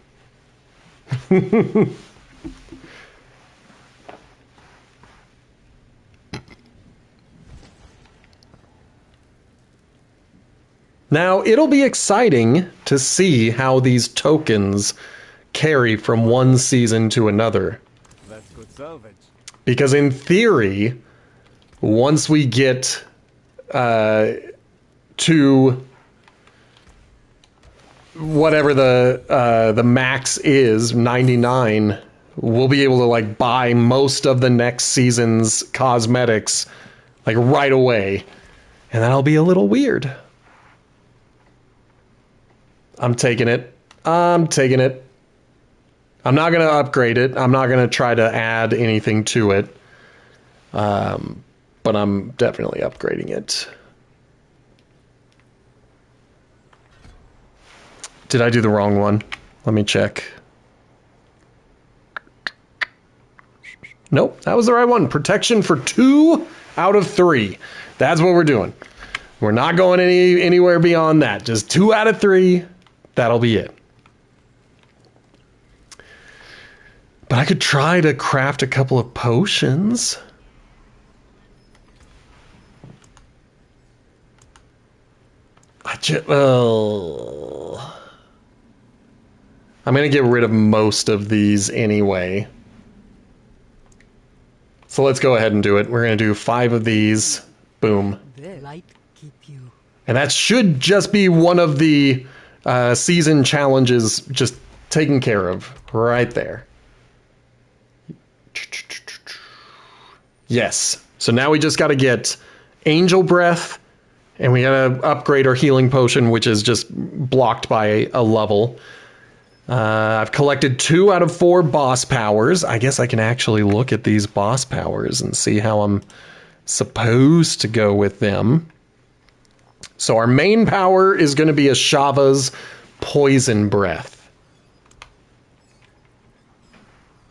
Now, it'll be exciting to see how these tokens carry from one season to another. That's good salvage. Because in theory, once we get to whatever the max is, 99 we'll be able to like buy most of the next season's cosmetics like right away. And that'll be a little weird. I'm taking it. I'm taking it. I'm not going to upgrade it. I'm not going to try to add anything to it. But I'm definitely upgrading it. Did I do the wrong one? Let me check. Nope, that was the right one. Protection for 2 out of 3. That's what we're doing. We're not going anywhere beyond that. Just 2 out of 3. That'll be it. But I could try to craft a couple of potions. I'm going to get rid of most of these anyway. So let's go ahead and do it. We're going to do 5 of these. Boom. And that should just be one of the season challenges just taken care of right there. Yes. So now we just got to get Angel Breath, and we got to upgrade our healing potion, which is just blocked by a level. I've collected 2 out of 4 boss powers. I guess I can actually look at these boss powers and see how I'm supposed to go with them. So our main power is going to be Ashava's Poison Breath.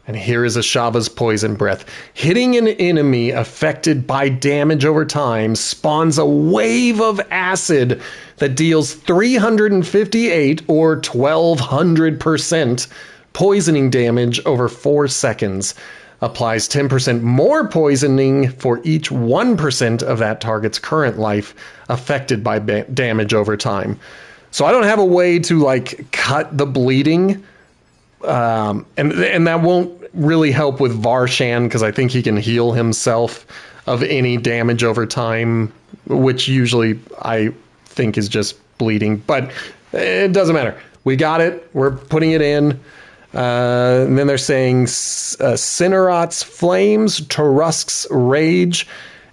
And here is Ashava's Poison Breath. Hitting an enemy affected by damage over time spawns a wave of acid that deals 358 or 1200% poisoning damage over 4 seconds. Applies 10% more poisoning for each 1% of that target's current life affected by damage over time. So I don't have a way to like cut the bleeding. And that won't really help with Varshan because I think he can heal himself of any damage over time, which usually I think is just bleeding, but it doesn't matter. We got it. We're putting it in. And then they're saying Cinnarat's Flames, Turusk's Rage,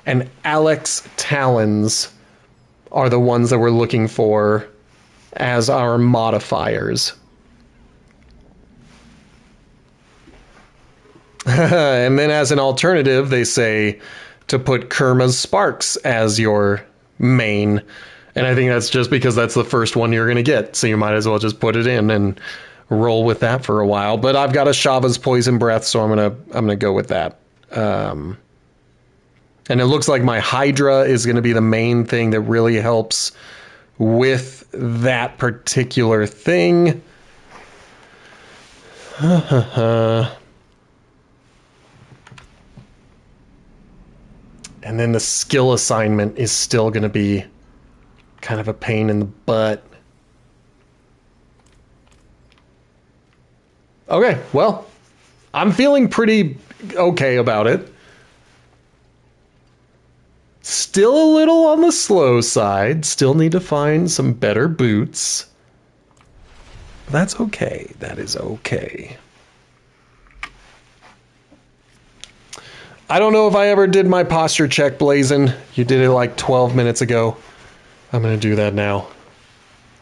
and Alex Talons are the ones that we're looking for as our modifiers. And then as an alternative, they say to put Kerma's Sparks as your main. And I think that's just because that's the first one you're going to get. So you might as well just put it in and roll with that for a while. But I've got Ashava's Poison Breath, so I'm gonna go with that. And it looks like my Hydra is going to be the main thing that really helps with that particular thing. And then the skill assignment is still going to be kind of a pain in the butt. Okay, well, I'm feeling pretty okay about it. Still a little on the slow side. Still need to find some better boots. That's okay. That is okay. I don't know if I ever did my posture check, Blazin. You did it like 12 minutes ago. I'm going to do that now.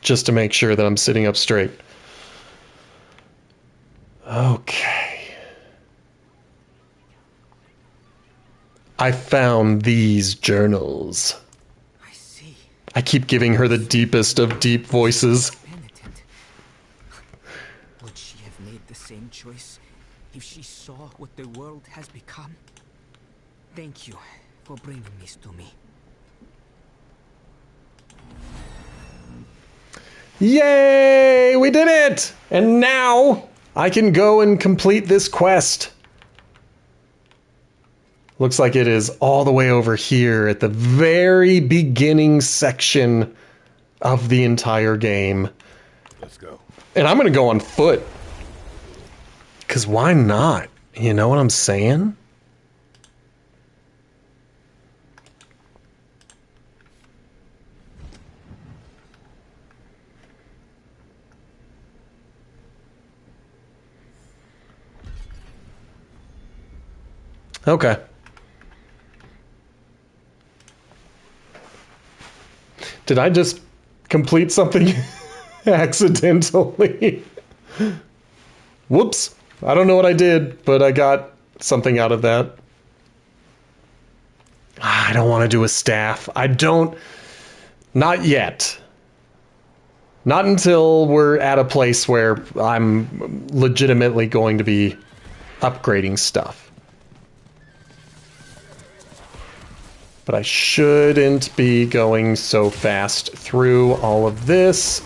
Just to make sure that I'm sitting up straight. Okay. I found these journals. I see. I keep giving her the deepest of deep voices. Penitent. Would she have made the same choice if she saw what the world has become? Thank you for bringing this to me. Yay! We did it! And now I can go and complete this quest. Looks like it is all the way over here at the very beginning section of the entire game. Let's go. And I'm going to go on foot. Because why not? You know what I'm saying? Okay. Did I just complete something accidentally? Whoops. I don't know what I did, but I got something out of that. I don't want to do a staff. I don't... Not yet. Not until we're at a place where I'm legitimately going to be upgrading stuff. But I shouldn't be going so fast through all of this.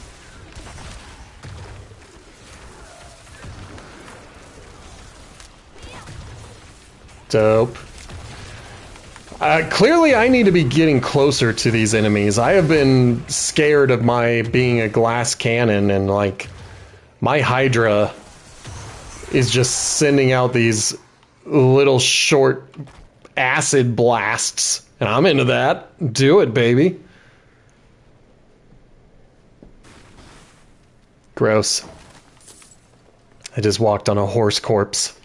Dope. Clearly, I need to be getting closer to these enemies. I have been scared of my being a glass cannon, and like my Hydra is just sending out these little short acid blasts, and I'm into that. Do it, baby. Gross. I just walked on a horse corpse.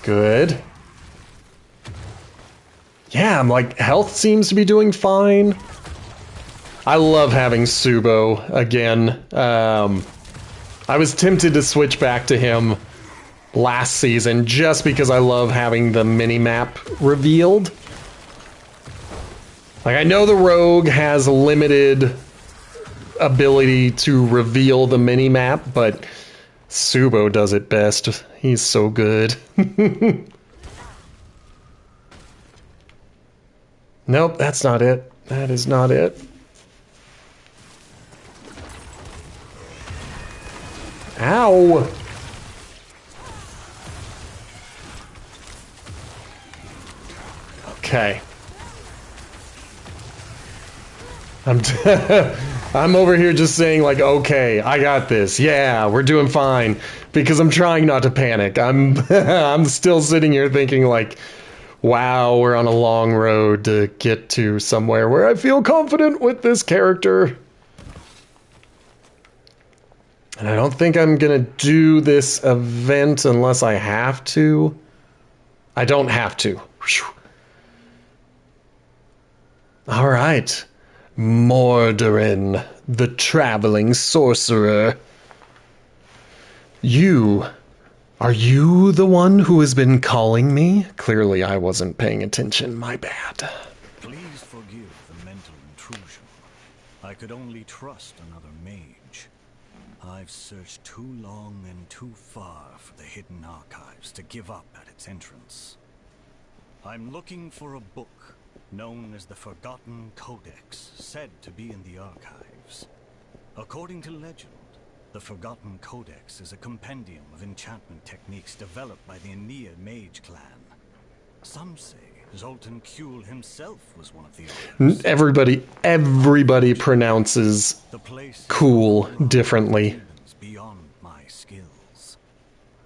Good. Yeah, I'm like, health seems to be doing fine. I love having Subo again. I was tempted to switch back to him last season just because I love having the mini-map revealed. Like, I know the Rogue has limited ability to reveal the mini-map, but Subo does it best. He's so good. Nope, that's not it. That is not it. Ow! Okay. I'm over here just saying like, okay, I got this. Yeah, we're doing fine. Because I'm trying not to panic. I'm I'm still sitting here thinking like, wow, we're on a long road to get to somewhere where I feel confident with this character. And I don't think I'm gonna do this event unless I have to. I don't have to. Whew. All right. Mordorin, the traveling sorcerer. Are you the one who has been calling me? Clearly I wasn't paying attention, my bad. Please forgive the mental intrusion. I could only trust another mage. I've searched too long and too far for the hidden archives to give up at its entrance. I'm looking for a book known as the Forgotten Codex, said to be in the archives. According to legend, the Forgotten Codex is a compendium of enchantment techniques developed by the Aeneid mage clan. Some say Zoltan Kuhl himself was one of the authors. Everybody pronounces cool differently. Beyond my skills.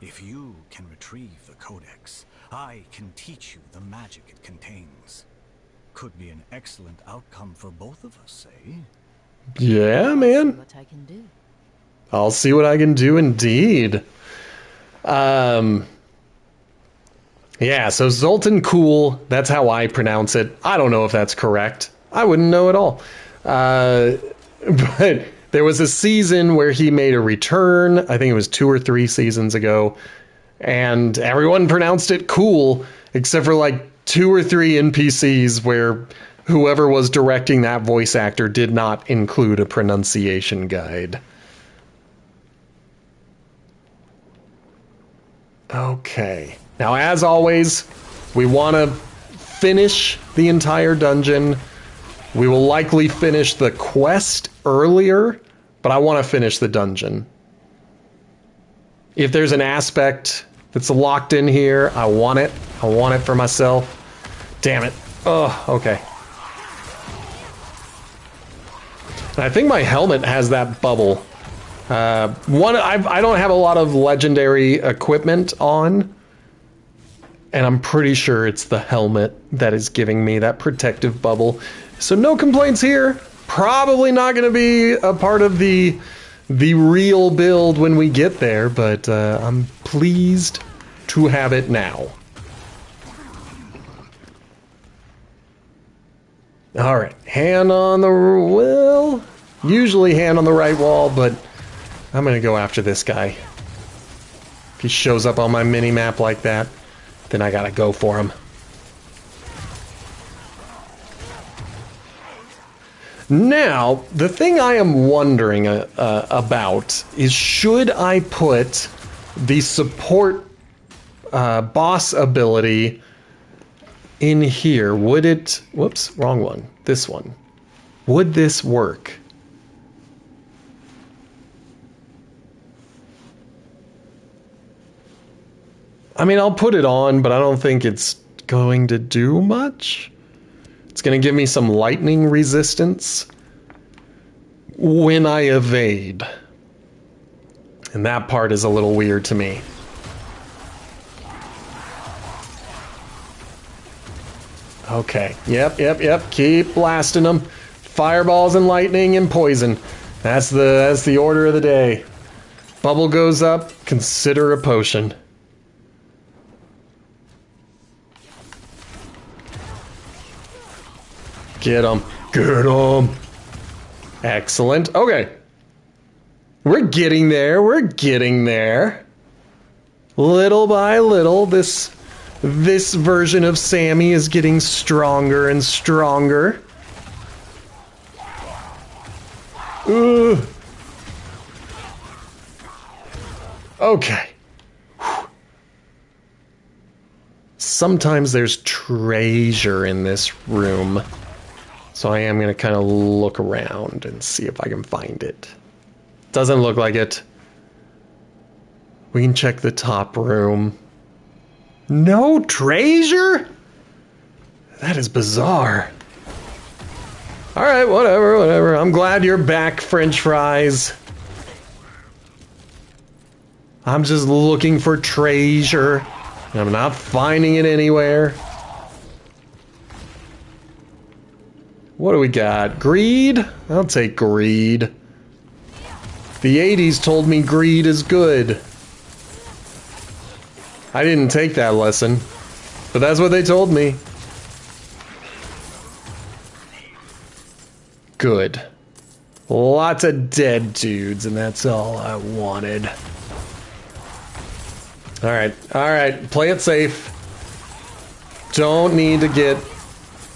If you can retrieve the Codex, I can teach you the magic it contains. Could be an excellent outcome for both of us, eh? Yeah, man. See what I can do. I'll see what I can do indeed. Yeah, so Zoltan Kuhl, that's how I pronounce it. I don't know if that's correct. I wouldn't know at all. But there was a season where he made a return. I think it was 2 or 3 seasons ago. And everyone pronounced it cool, except for like 2 or 3 NPCs where whoever was directing that voice actor did not include a pronunciation guide. Okay. Now, as always, we want to finish the entire dungeon. We will likely finish the quest earlier, but I want to finish the dungeon. If there's an aspect that's locked in here, I want it. I want it for myself. Damn it. Oh, okay. And I think my helmet has that bubble. I don't have a lot of legendary equipment on, and I'm pretty sure it's the helmet that is giving me that protective bubble. So no complaints here. Probably not going to be a part of the the real build when we get there, but I'm pleased to have it now. Alright, hand on the... well, usually hand on the right wall, but I'm gonna go after this guy. If he shows up on my mini-map like that, then I gotta go for him. Now, the thing I am wondering about is, should I put the support boss ability in here? Would it... whoops, wrong one. This one. Would this work? I mean, I'll put it on, but I don't think it's going to do much. It's going to give me some lightning resistance when I evade. And that part is a little weird to me. Okay. Yep. Keep blasting them. Fireballs and lightning and poison. That's the order of the day. Bubble goes up, consider a potion. Get him. Get him. Excellent. Okay. We're getting there. We're getting there. Little by little, this version of Sammy is getting stronger and stronger. Ugh. Okay. Sometimes there's treasure in this room. So I am going to kind of look around and see if I can find it. Doesn't look like it. We can check the top room. No treasure? That is bizarre. Alright, whatever. I'm glad you're back, French fries. I'm just looking for treasure. I'm not finding it anywhere. What do we got? Greed? I'll take greed. The 80s told me greed is good. I didn't take that lesson, but that's what they told me. Good. Lots of dead dudes, and that's all I wanted. Alright, play it safe. Don't need to get,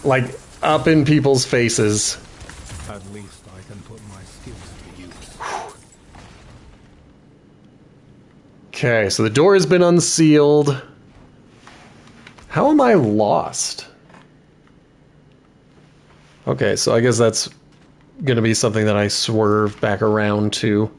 like, up in people's faces. At least I can put my skills to use. Okay, so the door has been unsealed. How am I lost? Okay, so I guess that's gonna be something that I swerve back around to.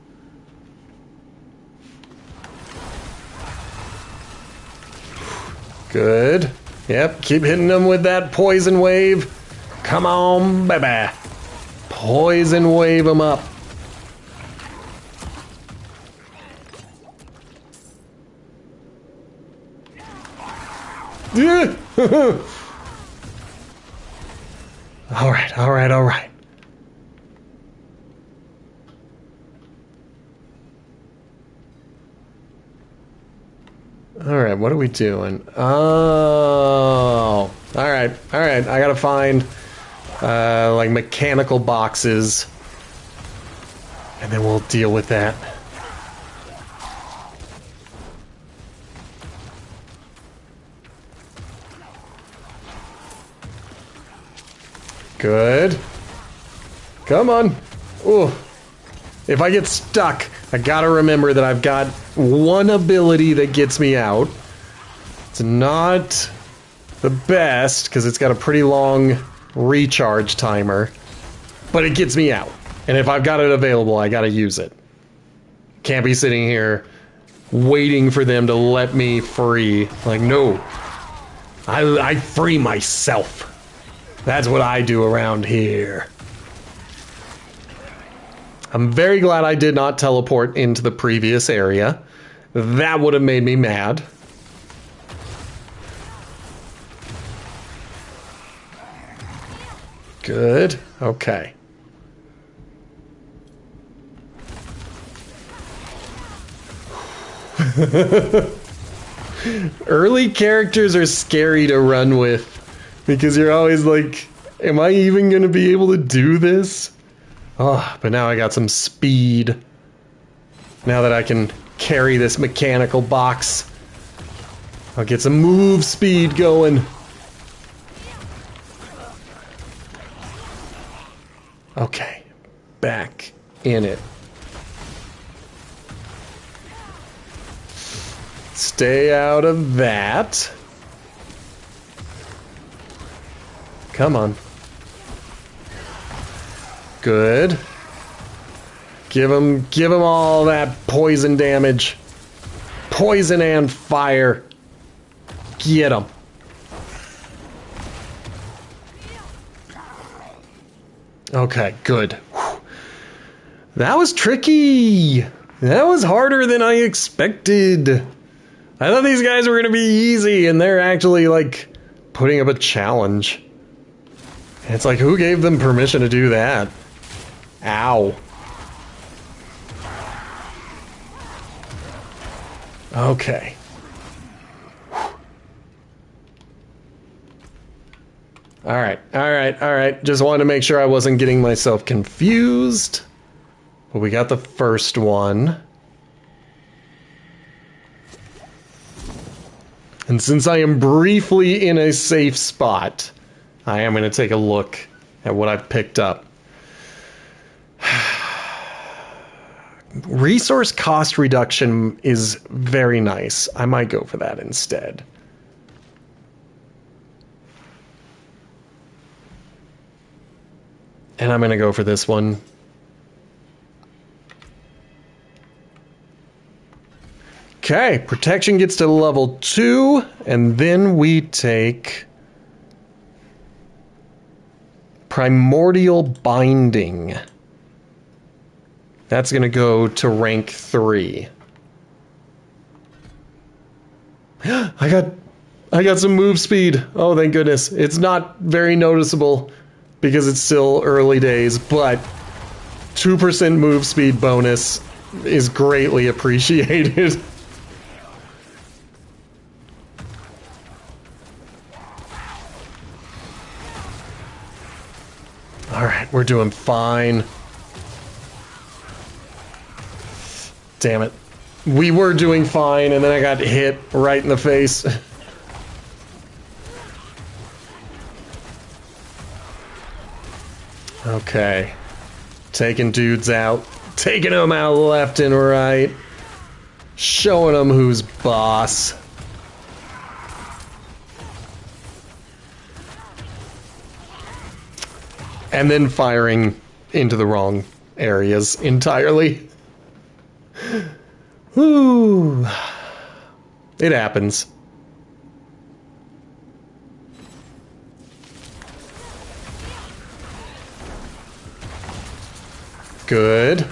Good. Yep, keep hitting them with that poison wave. Come on, baby. Poison wave them up. Alright. Alright, what are we doing? Oh. Alright. I gotta find, like, mechanical boxes. And then we'll deal with that. Good. Come on. Ooh. If I get stuck, I gotta remember that I've got one ability that gets me out. It's not the best, because it's got a pretty long recharge timer. But it gets me out. And if I've got it available, I gotta use it. Can't be sitting here waiting for them to let me free. Like, no. I free myself. That's what I do around here. I'm very glad I did not teleport into the previous area. That would have made me mad. Good. Okay. Early characters are scary to run with because you're always like, am I even going to be able to do this? Oh, but now I got some speed. Now that I can carry this mechanical box, I'll get some move speed going. Okay, back in it. Stay out of that. Come on. Good. Give him all that poison damage. Poison and fire. Get him. Okay, good. Whew. That was tricky. That was harder than I expected. I thought these guys were going to be easy, and they're actually, like, putting up a challenge. And it's like, who gave them permission to do that? Ow. Okay. Alright. Just wanted to make sure I wasn't getting myself confused. But we got the first one. And since I am briefly in a safe spot, I am going to take a look at what I've picked up. Resource cost reduction is very nice. I might go for that instead. And I'm going to go for this one. Okay, protection gets to level 2, and then we take Primordial Binding. That's going to go to rank 3. I got some move speed. Oh, thank goodness. It's not very noticeable because it's still early days, but 2% move speed bonus is greatly appreciated. Alright, we're doing fine. Damn it. We were doing fine, and then I got hit right in the face. Okay. Taking dudes out. Taking them out left and right. Showing them who's boss. And then firing into the wrong areas entirely. Whew. It happens. Good.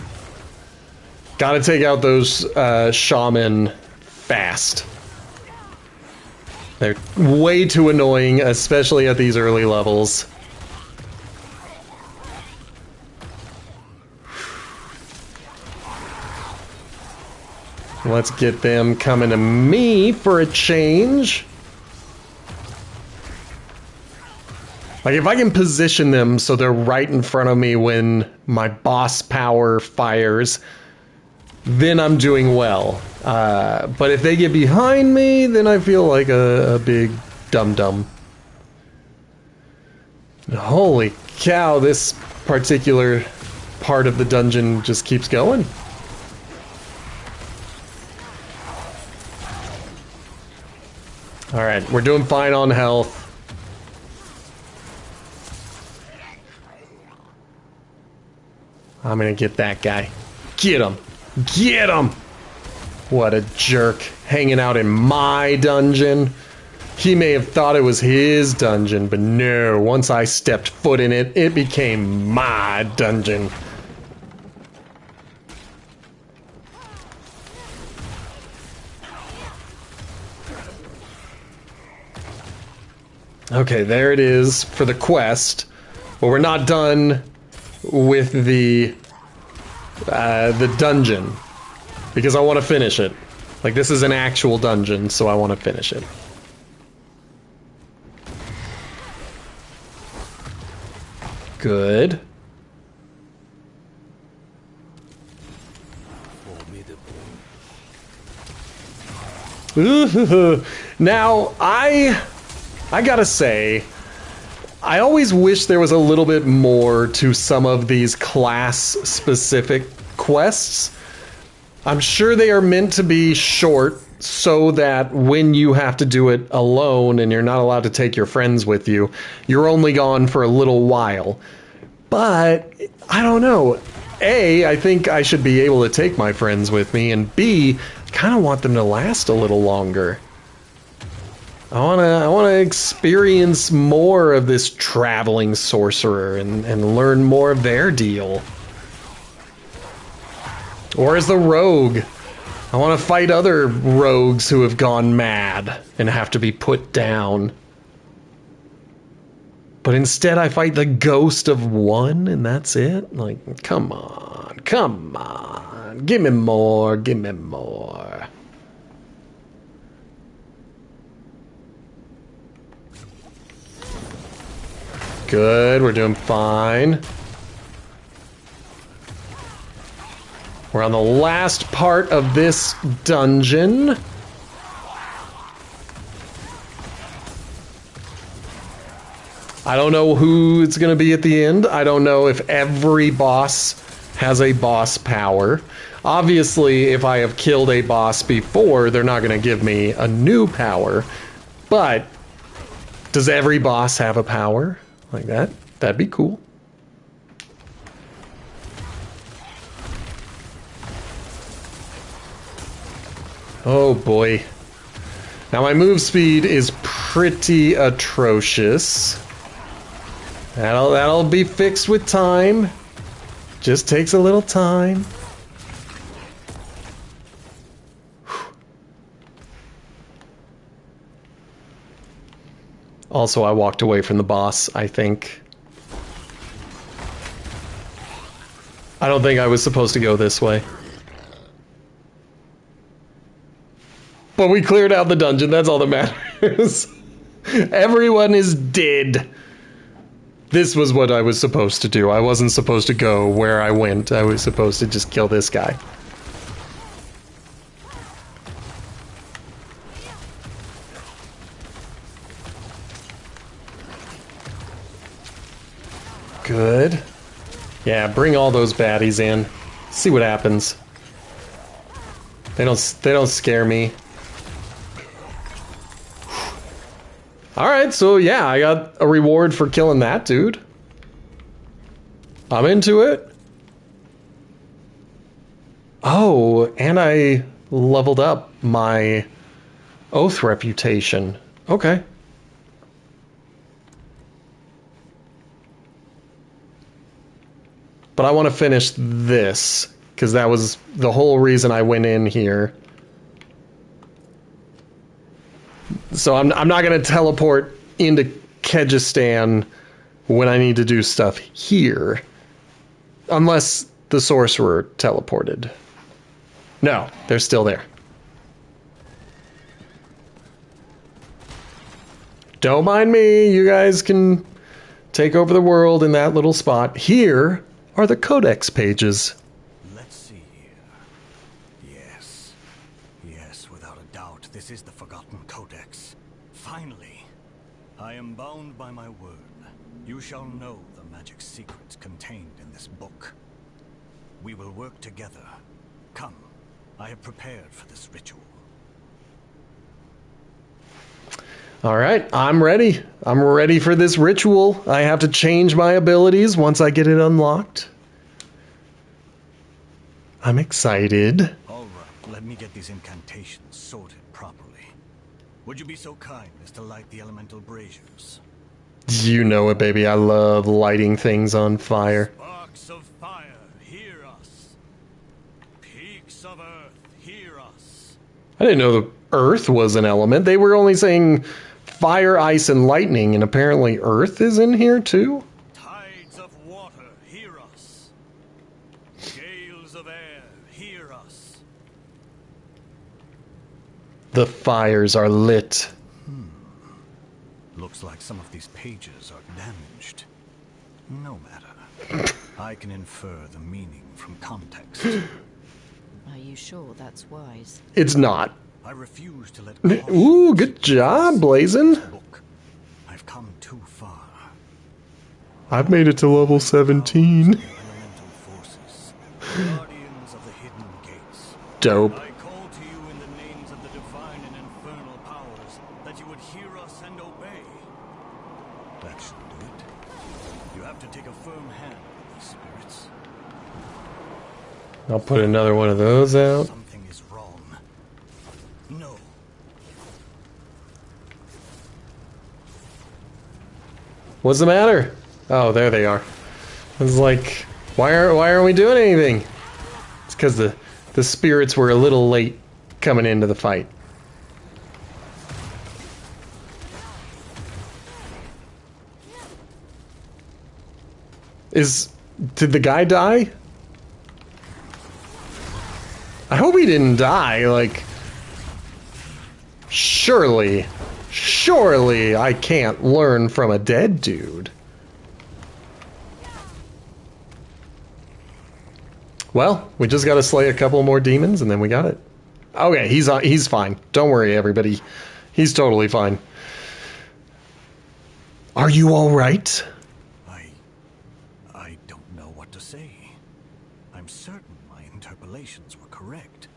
Gotta take out those shaman fast. They're way too annoying, especially at these early levels. Let's get them coming to me for a change. Like, if I can position them so they're right in front of me when my boss power fires, then I'm doing well. But if they get behind me, then I feel like a big dum-dum. Holy cow, this particular part of the dungeon just keeps going. Alright, we're doing fine on health. I'm gonna get that guy. Get him! Get him! What a jerk. Hanging out in my dungeon. He may have thought it was his dungeon, but no. Once I stepped foot in it, it became my dungeon. Okay, there it is for the quest. But we're not done with the dungeon because I want to finish it. Like, this is an actual dungeon, so I want to finish it. Good. Now, I gotta say, I always wish there was a little bit more to some of these class-specific quests. I'm sure they are meant to be short so that when you have to do it alone and you're not allowed to take your friends with you, you're only gone for a little while. But, I don't know. A, I think I should be able to take my friends with me, and B, I kind of want them to last a little longer. I wanna experience more of this traveling sorcerer and learn more of their deal. Or as the rogue, I want to fight other rogues who have gone mad and have to be put down. But instead I fight the ghost of one and that's it? Like, come on, come on. Give me more, give me more. Good, we're doing fine. We're on the last part of this dungeon. I don't know who it's going to be at the end. I don't know if every boss has a boss power. Obviously, if I have killed a boss before, they're not going to give me a new power. But does every boss have a power like that? That'd be cool. Oh boy. Now my move speed is pretty atrocious. That'll be fixed with time. Just takes a little time. Also, I walked away from the boss, I think. I don't think I was supposed to go this way. But we cleared out the dungeon, that's all that matters. Everyone is dead. This was what I was supposed to do. I wasn't supposed to go where I went. I was supposed to just kill this guy. Good. Yeah, bring all those baddies in. See what happens. They don't scare me. Alright, so yeah, I got a reward for killing that dude. I'm into it. Oh, and I leveled up my oath reputation. Okay. But I want to finish this, because that was the whole reason I went in here. So I'm not going to teleport into Kyrgyzstan when I need to do stuff here. Unless the sorcerer teleported. No, they're still there. Don't mind me, you guys can take over the world in that little spot. Here are the codex pages. Let's see here. Yes. Yes, without a doubt, this is the Forgotten Codex. Finally. I am bound by my word. You shall know the magic secrets contained in this book. We will work together. Come, I have prepared for this ritual. All right, I'm ready. I'm ready for this ritual. I have to change my abilities once I get it unlocked. I'm excited. All right, let me get these incantations sorted properly. Would you be so kind as to light the elemental braziers? You know it, baby. I love lighting things on fire. Sparks of fire, hear us. Peaks of earth, hear us. I didn't know the earth was an element. They were only saying fire, ice, and lightning, and apparently earth is in here too? Tides of water, hear us. Gales of air, hear us. The fires are lit. Looks like some of these pages are damaged. No matter. I can infer the meaning from context. Are you sure that's wise? It's not. I refuse to let Ooh, good job, Blazin'. book. I've come too far. I've made it to level 17. Elemental forces, guardians of the hidden gates. Dope. I call to you in the names of the divine and infernal powers that you would hear us and obey. That should do it. You have to take a firm hand with these spirits. I'll put another one of those out. Something is wrong. No. What's the matter? Oh, there they are. I was like, why aren't we doing anything? It's because the spirits were a little late coming into the fight. Did the guy die? I hope he didn't die, like... Surely I can't learn from a dead dude. Well, we just gotta slay a couple more demons and then we got it. Okay, he's fine. Don't worry, everybody. He's totally fine. Are you alright? I don't know what to say. I'm certain my interpolations were correct.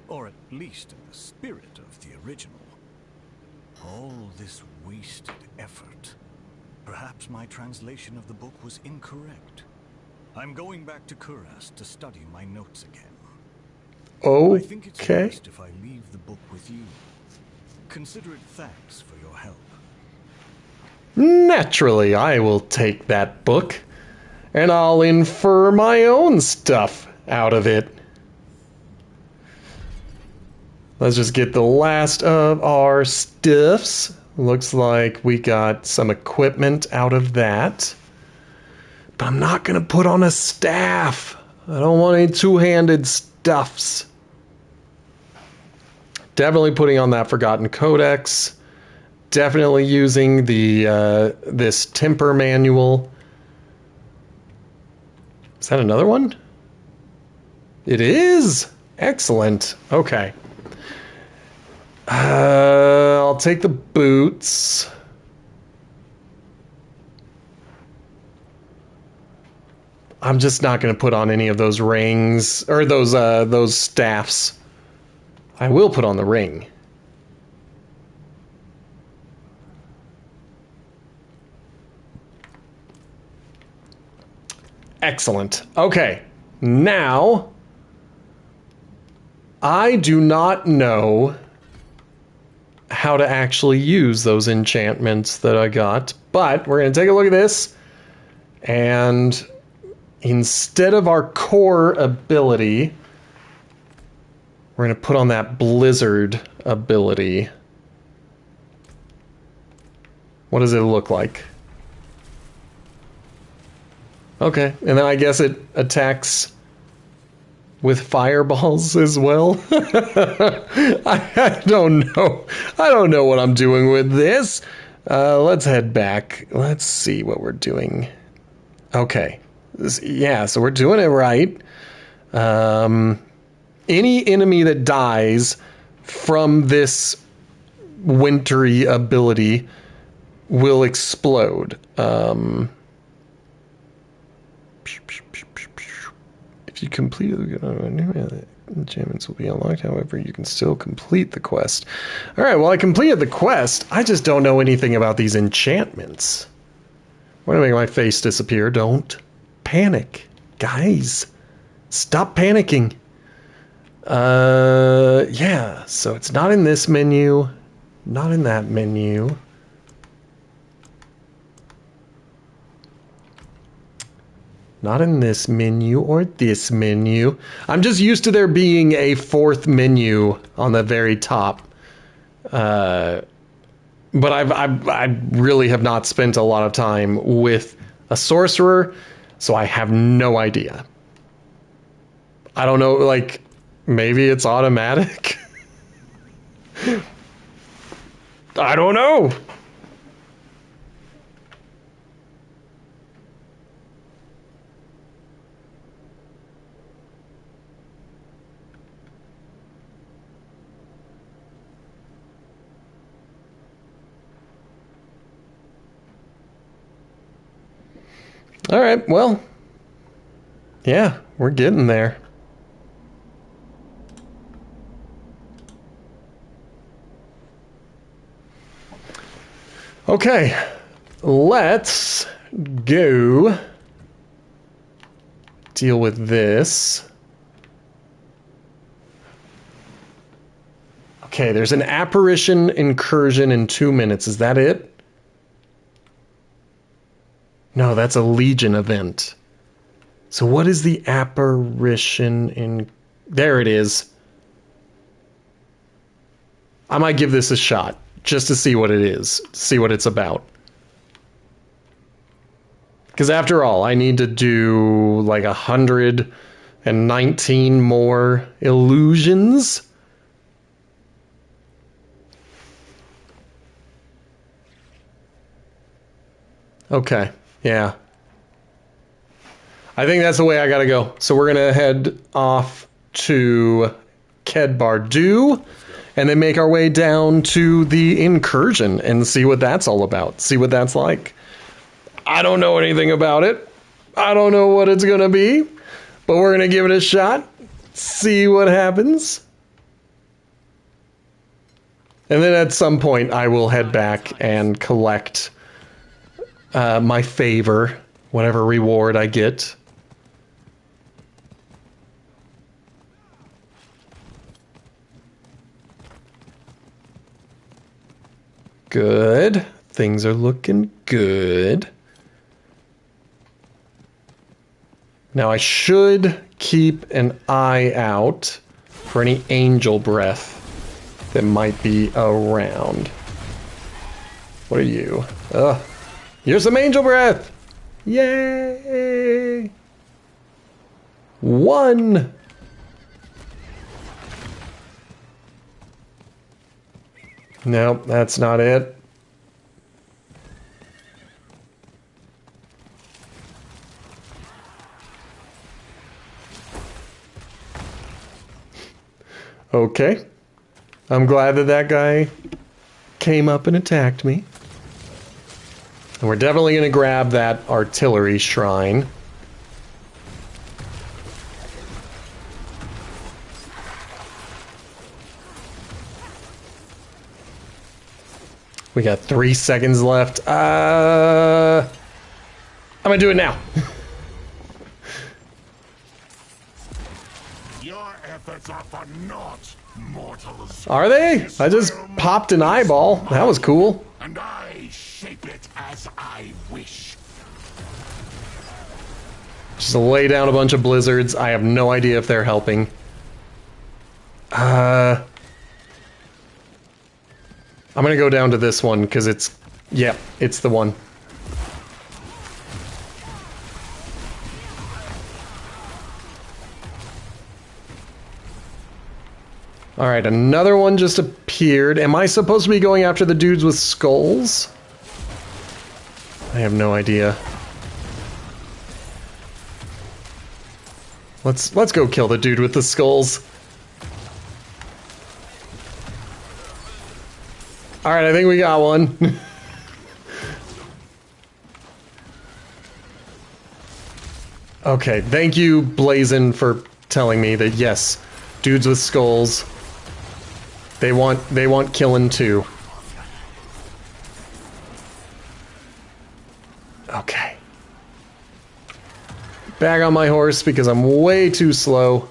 Or at least in the spirit of the original. All this wasted effort. Perhaps my translation of the book was incorrect. I'm going back to Kuras to study my notes again. Okay. I think it's best if I leave the book with you. Consider it thanks for your help. Naturally, I will take that book, and I'll infer my own stuff out of it. Let's just get the last of our stuffs. Looks like we got some equipment out of that. But I'm not going to put on a staff. I don't want any two-handed stuffs. Definitely putting on that Forgotten Codex. Definitely using the this temper manual. Is that another one? It is! Excellent. Okay. I'll take the boots. I'm just not going to put on any of those rings or those staffs. I will put on the ring. Excellent. Okay. Now, I do not know how to actually use those enchantments that I got, but we're going to take a look at this, and instead of our core ability, we're going to put on that blizzard ability. What does it look like? Okay, and then I guess it attacks with fireballs as well. I don't know. I don't know what I'm doing with this. Let's head back. Let's see what we're doing. Okay. Yeah, so we're doing it right. Any enemy that dies from this wintry ability will explode. If you complete the enchantments will be unlocked, however, you can still complete the quest. Alright, well, I completed the quest. I just don't know anything about these enchantments. Want to make my face disappear? Don't panic. Guys, stop panicking. Yeah, so it's not in this menu, not in that menu. Not in this menu or this menu. I'm just used to there being a fourth menu on the very top. But I really have not spent a lot of time with a sorcerer, so I have no idea. I don't know, like, maybe it's automatic? I don't know. All right, well, yeah, we're getting there. Okay, let's go deal with this. Okay, there's an apparition incursion in 2 minutes. Is that it? No, that's a Legion event. So what is the apparition in... There it is. I might give this a shot, just to see what it is, see what it's about. Because after all, I need to do like 119 more illusions. Okay, yeah. I think that's the way I gotta go. So we're gonna head off to Ked Bardu, and then make our way down to the incursion and see what that's all about. See what that's like. I don't know anything about it. I don't know what it's gonna be, but we're gonna give it a shot. See what happens. And then at some point I will head back and collect my favor, whatever reward I get. Good. Things are looking good. Now I should keep an eye out for any angel breath that might be around. What are you? Ugh. Here's some angel breath! Yay! 1! Nope, that's not it. Okay. I'm glad that that guy came up and attacked me. And we're definitely going to grab that artillery shrine. We got 3 seconds left. I'm going to do it now. Your efforts are for naught, mortals. Are they? I just popped an eyeball. That was cool. And I shape it as I wish. Just lay down a bunch of blizzards. I have no idea if they're helping. I'm gonna go down to this one because it's... Yep, it's the one. Alright, another one just appeared. Am I supposed to be going after the dudes with skulls? I have no idea. Let's go kill the dude with the skulls. Alright, I think we got one. Okay, thank you, Blazin, for telling me that yes, dudes with skulls, they want killing too. Okay. Back on my horse because I'm way too slow.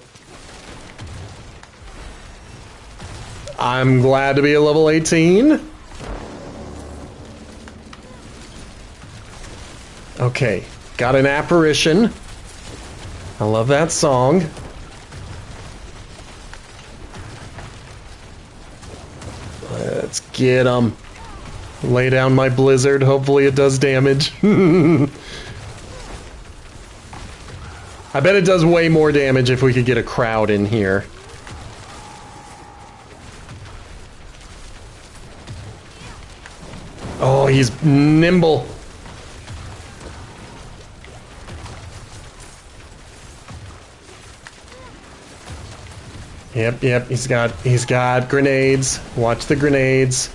I'm glad to be a level 18. Okay, got an apparition. I love that song. Let's get 'em. Lay down my blizzard. Hopefully it does damage. I bet it does way more damage if we could get a crowd in here. he's nimble. Yep, he's got grenades. Watch the grenades.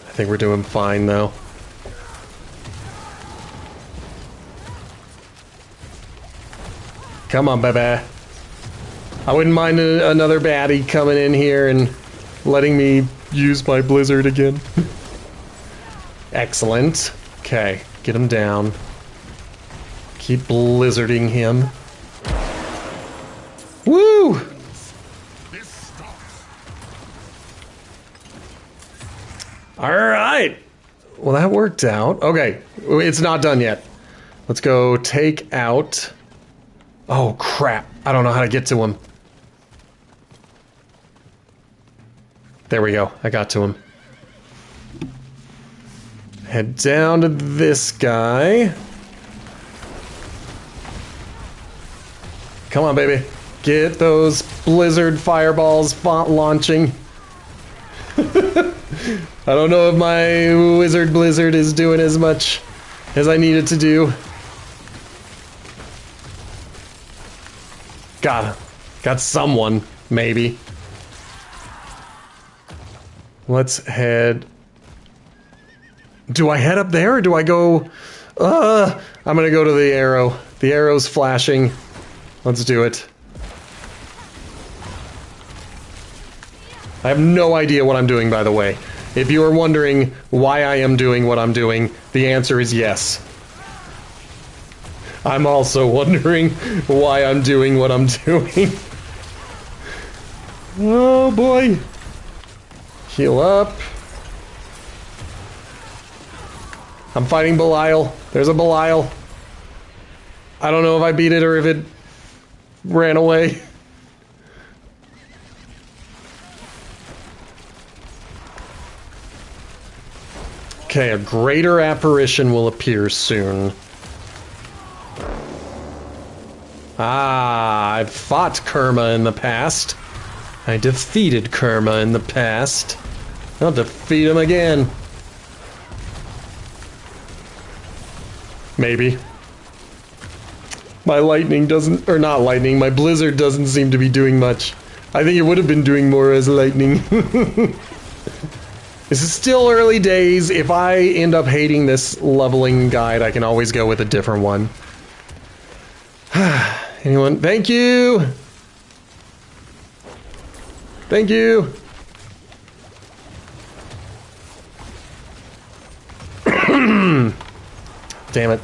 I think we're doing fine though. Come on, baby. I wouldn't mind another baddie coming in here and letting me use my blizzard again. Excellent. Okay, get him down. Keep blizzarding him. Woo! Alright. Well, that worked out. Okay, it's not done yet. Let's go take out... Oh, crap. I don't know how to get to him. There we go. I got to him. Head down to this guy. Come on, baby. Get those blizzard fireballs launching. I don't know if my wizard blizzard is doing as much as I need it to do. Got someone, maybe. Let's head... Do I head up there or do I go... I'm gonna go to the arrow. The arrow's flashing. Let's do it. I have no idea what I'm doing, by the way. If you are wondering why I am doing what I'm doing, the answer is yes. I'm also wondering why I'm doing what I'm doing. Oh boy. Heal up. I'm fighting Belial. There's a Belial. I don't know if I beat it or if it ran away. Okay, a greater apparition will appear soon. Ah, I've fought Kerma in the past. I defeated Kerma in the past. I'll defeat him again. Maybe. My lightning doesn't, or not lightning, my blizzard doesn't seem to be doing much. I think it would have been doing more as lightning. This is still early days. If I end up hating this leveling guide, I can always go with a different one. Anyone? Thank you! Thank you! Damn it.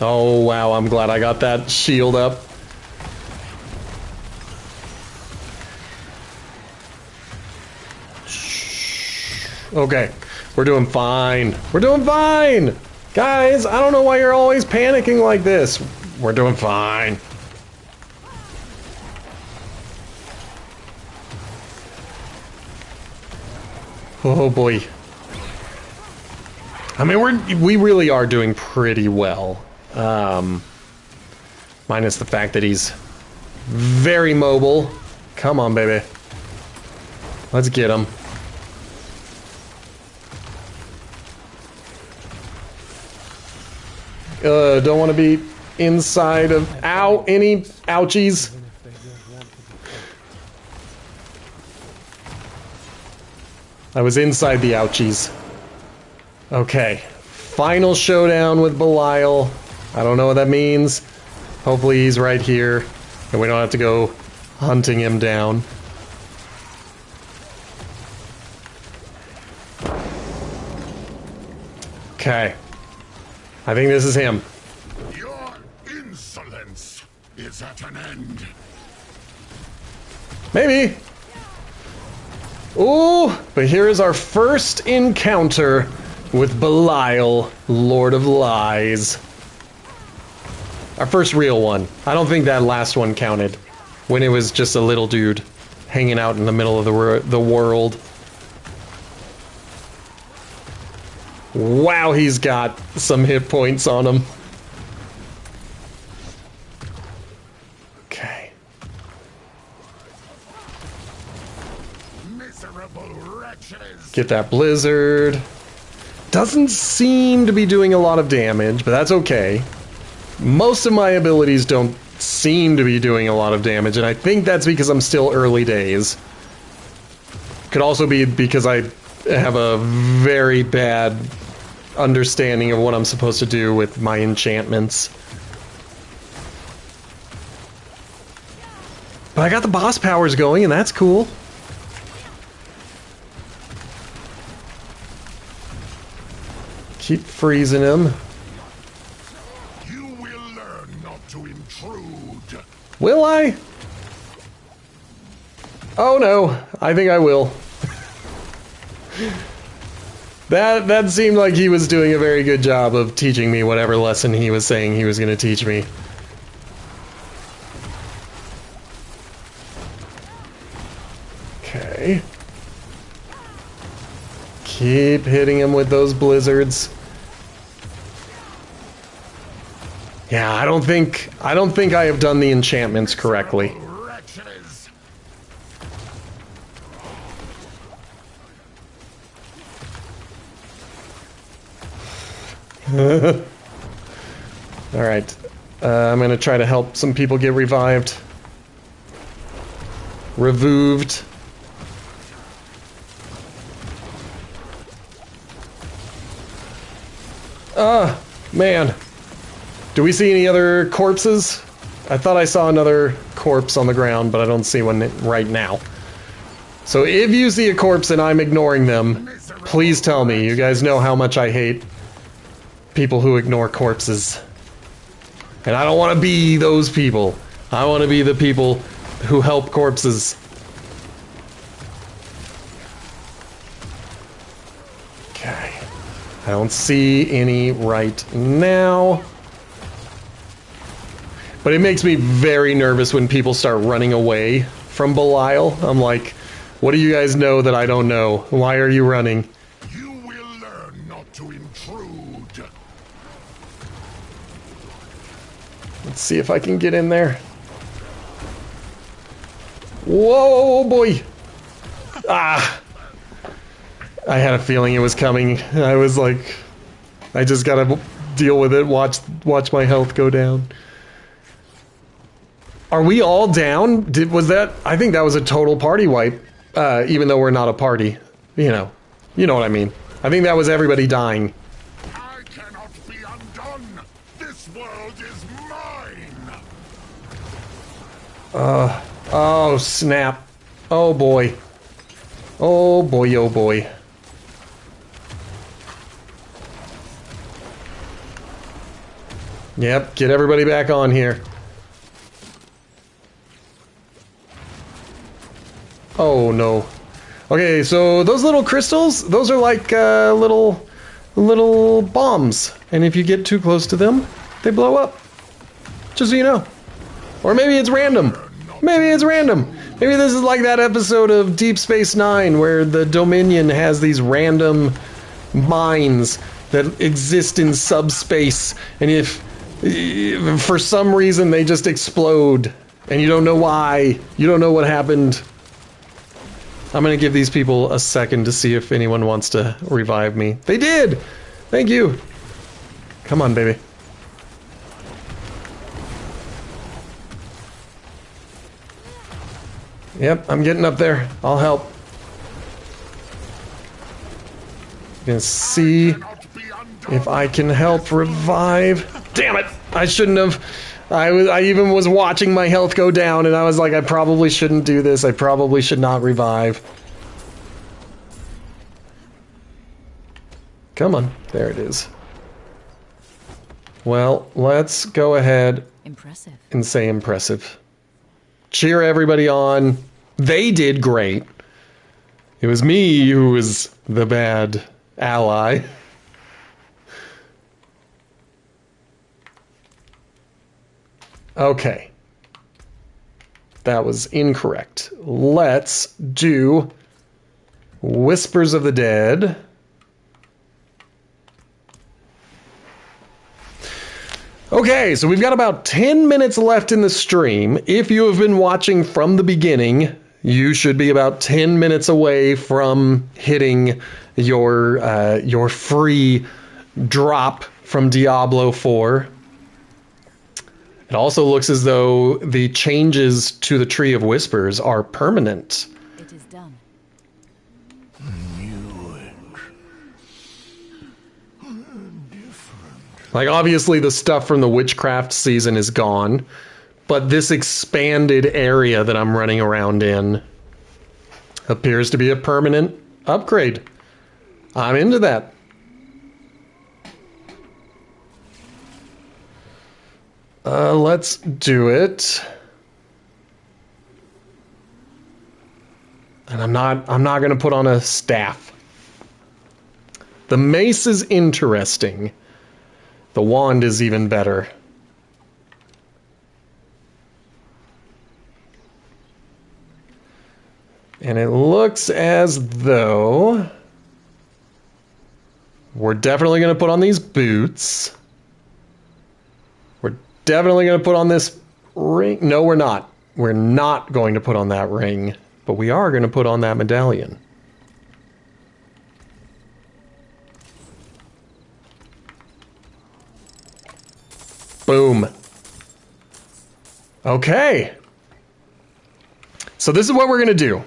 Oh, wow, I'm glad I got that shield up. Okay, we're doing fine. We're doing fine! Guys, I don't know why you're always panicking like this. We're doing fine. Oh boy. I mean, we really are doing pretty well. Minus the fact that he's very mobile. Come on, baby. Let's get him. Don't want to be inside of... Ow! Any ouchies? I was inside the ouchies. Okay. Final showdown with Belial. I don't know what that means. Hopefully he's right here, and we don't have to go hunting him down. Okay. I think this is him. Your insolence is at an end. Maybe. Ooh, but here is our first encounter with Belial, Lord of Lies. Our first real one. I don't think that last one counted, when it was just a little dude hanging out in the middle of the world. Wow, he's got some hit points on him. Okay. Miserable wretches! Get that blizzard. Doesn't seem to be doing a lot of damage, but that's okay. Most of my abilities don't seem to be doing a lot of damage, and I think that's because I'm still early days. Could also be because I have a very bad understanding of what I'm supposed to do with my enchantments. But I got the boss powers going, and that's cool. Keep freezing him. You will learn not to intrude. Will I? Oh no, I think I will. That seemed like he was doing a very good job of teaching me whatever lesson he was saying he was going to teach me. Okay. Keep hitting him with those blizzards. Yeah, I don't think I have done the enchantments correctly. Wretches! Alright. I'm going to try to help some people get revived. Revived. Man. Do we see any other corpses? I thought I saw another corpse on the ground, but I don't see one right now. So if you see a corpse and I'm ignoring them, please tell me. You guys know how much I hate people who ignore corpses. And I don't want to be those people. I want to be the people who help corpses. Okay. I don't see any right now. But it makes me very nervous when people start running away from Belial. I'm like, what do you guys know that I don't know? Why are you running? You will learn not to intrude. Let's see if I can get in there. Whoa, boy. Ah. I had a feeling it was coming. I was like, I just gotta deal with it. Watch my health go down. Are we all down? Was that? I think that was a total party wipe. Even though we're not a party. You know what I mean. I think that was everybody dying. I cannot be undone. This world is mine. Oh, snap. Oh, boy. Oh, boy, oh, boy. Yep, get everybody back on here. Oh, no. Okay, so those little crystals, those are like little bombs. And if you get too close to them, they blow up. Just so you know. Or maybe it's random. Maybe it's random. Maybe this is like that episode of Deep Space Nine where the Dominion has these random mines that exist in subspace. And if for some reason they just explode and you don't know why, you don't know what happened. I'm gonna give these people a second to see if anyone wants to revive me. They did! Thank you! Come on, baby. Yep, I'm getting up there. I'll help. Gonna see if I can help revive. Damn it! I shouldn't have. I even was watching my health go down, and I was like, I probably shouldn't do this. I probably should not revive. Come on. There it is. Well, let's go ahead and say impressive. Cheer everybody on. They did great. It was me who was the bad ally. Okay. That was incorrect. Let's do Whispers of the Dead. Okay, so we've got about 10 minutes left in the stream. If you have been watching from the beginning, you should be about 10 minutes away from hitting your free drop from Diablo 4. It also looks as though the changes to the Tree of Whispers are permanent. It is done. Like, obviously the stuff from the witchcraft season is gone, but this expanded area that I'm running around in appears to be a permanent upgrade. I'm into that. Let's do it. And I'm not going to put on a staff. The mace is interesting. The wand is even better. And it looks as though we're definitely going to put on these boots. We're definitely going to put on this ring. No, we're not. We're not going to put on that ring. But we are going to put on that medallion. Boom. Okay. So this is what we're going to do.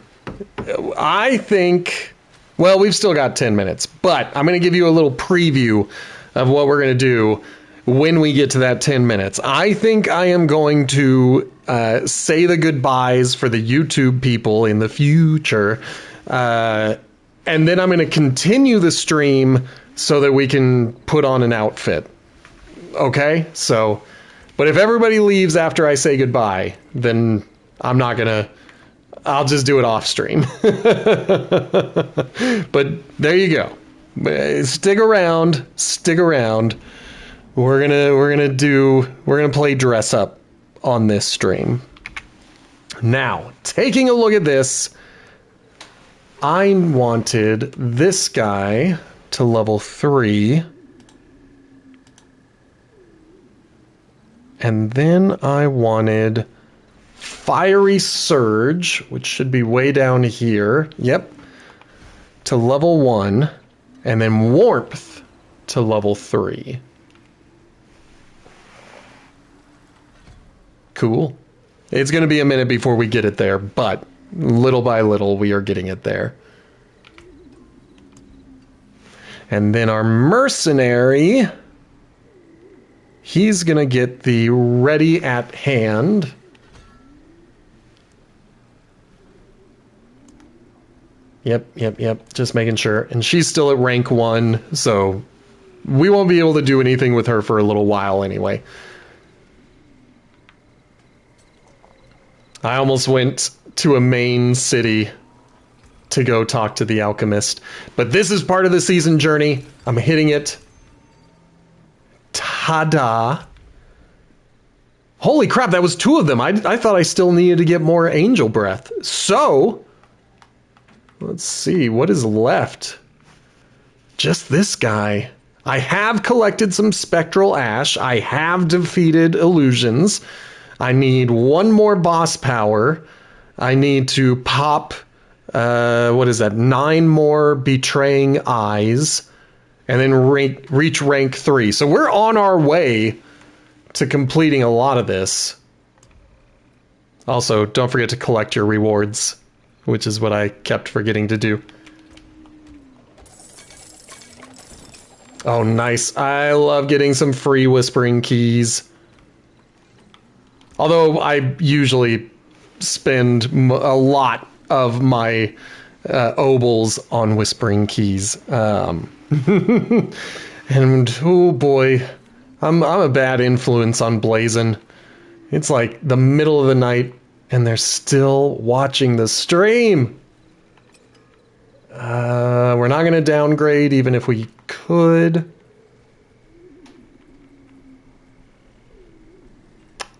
I think, well, we've still got 10 minutes, but I'm going to give you a little preview of what we're going to do when we get to that 10 minutes. I think I am going to say the goodbyes for the YouTube people in the future. And then I'm going to continue the stream so that we can put on an outfit. Okay? So, but if everybody leaves after I say goodbye, then I'm not going to, I'll just do it off stream. But there you go. Stick around. Stick around. We're gonna play dress up on this stream. Now, taking a look at this, I wanted this guy to level 3. And then I wanted Fiery Surge, which should be way down here. Yep. To level 1. And then Warmth to level 3. Cool. It's going to be a minute before we get it there, but little by little we are getting it there. And then our mercenary, he's going to get the ready at hand. Yep. Just making sure. And she's still at rank 1, so we won't be able to do anything with her for a little while anyway. I almost went to a main city to go talk to the alchemist. But this is part of the season journey. I'm hitting it. Ta-da. Holy crap, that was 2 of them. I thought I still needed to get more angel breath. So, let's see, what is left? Just this guy. I have collected some spectral ash. I have defeated illusions. I need 1 more boss power. I need to pop, 9 more betraying eyes, and then reach rank 3. So we're on our way to completing a lot of this. Also, don't forget to collect your rewards, which is what I kept forgetting to do. Oh, nice. I love getting some free whispering keys. Although I usually spend a lot of my obols on whispering keys. And oh boy, I'm a bad influence on Blazin'. It's like the middle of the night and they're still watching the stream. We're not going to downgrade even if we could.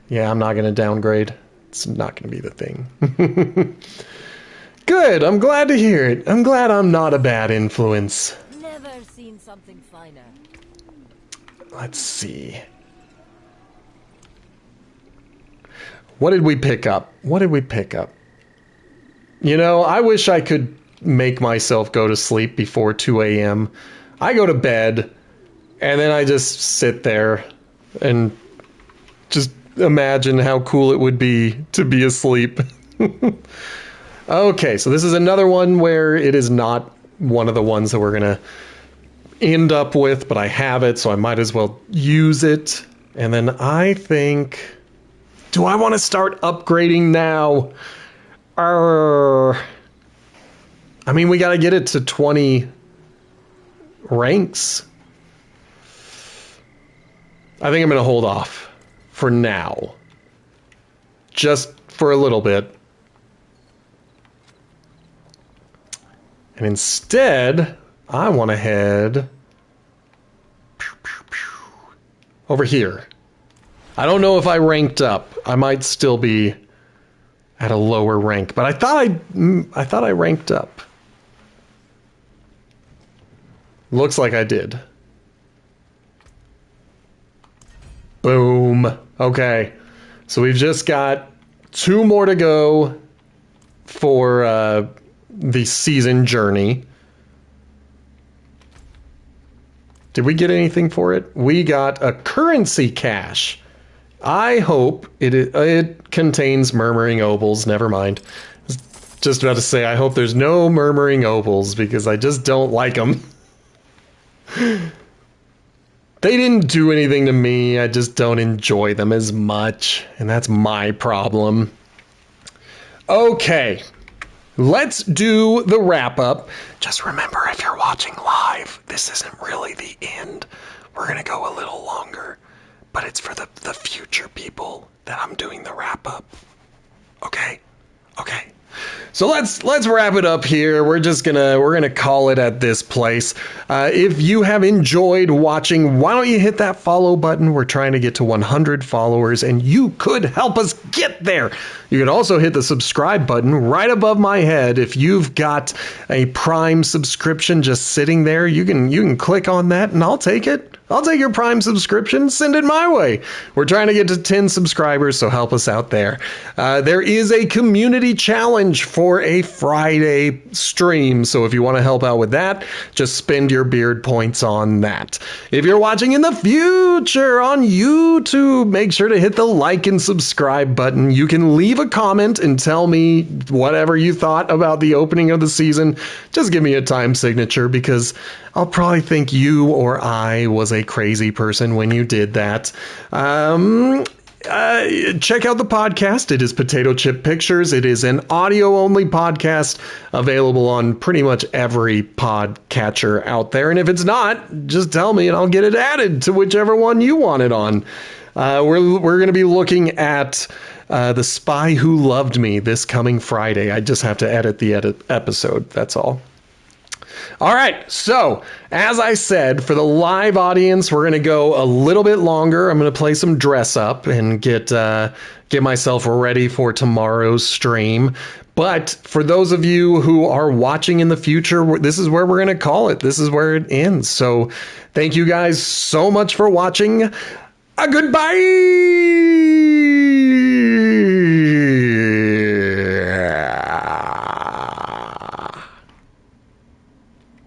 Yeah, I'm not going to downgrade. It's not going to be the thing. Good, I'm glad to hear it. I'm glad I'm not a bad influence. Never seen something finer. Let's see. What did we pick up? What did we pick up? You know, I wish I could make myself go to sleep before 2 a.m. I go to bed, and then I just sit there and just imagine how cool it would be to be asleep. Okay, so this is another one where it is not one of the ones that we're going to end up with, but I have it, so I might as well use it. And then I think... Do I want to start upgrading now? I mean, we got to get it to 20 ranks. I think I'm going to hold off for now. Just for a little bit. And instead, I want to head over here. I don't know if I ranked up. I might still be at a lower rank, but I thought I ranked up. Looks like I did. Boom. Okay. So we've just got 2 more to go for the season journey. Did we get anything for it? We got a currency cache. I hope it contains murmuring opals. Never mind. I was just about to say, I hope there's no murmuring opals because I just don't like them. They didn't do anything to me. I just don't enjoy them as much. And that's my problem. Okay. Let's do the wrap up. Just remember, if you're watching live, this isn't really the end. We're going to go a little longer. But it's for the future people that I'm doing the wrap up. Okay? Okay. So let's wrap it up here. We're gonna call it at this place. If you have enjoyed watching, why don't you hit that follow button? We're trying to get to 100 followers, and you could help us get there. You could also hit the subscribe button right above my head. If you've got a Prime subscription just sitting there, you can click on that, and I'll take it. I'll take your Prime subscription, send it my way. We're trying to get to 10 subscribers, so help us out there. There is a community challenge for a Friday stream, so if you want to help out with that, just spend your beard points on that. If you're watching in the future on YouTube, make sure to hit the like and subscribe button. You can leave a comment and tell me whatever you thought about the opening of the season. Just give me a time signature because I'll probably think you or I was a crazy person when you did that. Check out the podcast. It is Potato Chip Pictures. It is an audio-only podcast available on pretty much every podcatcher out there. And if it's not, just tell me and I'll get it added to whichever one you want it on. We're going to be looking at The Spy Who Loved Me this coming Friday. I just have to edit the episode. That's all. All right, so as I said, for the live audience, we're going to go a little bit longer. I'm going to play some dress up and get myself ready for tomorrow's stream. But for those of you who are watching in the future, this is where we're going to call it. This is where it ends. So thank you guys so much for watching. Goodbye.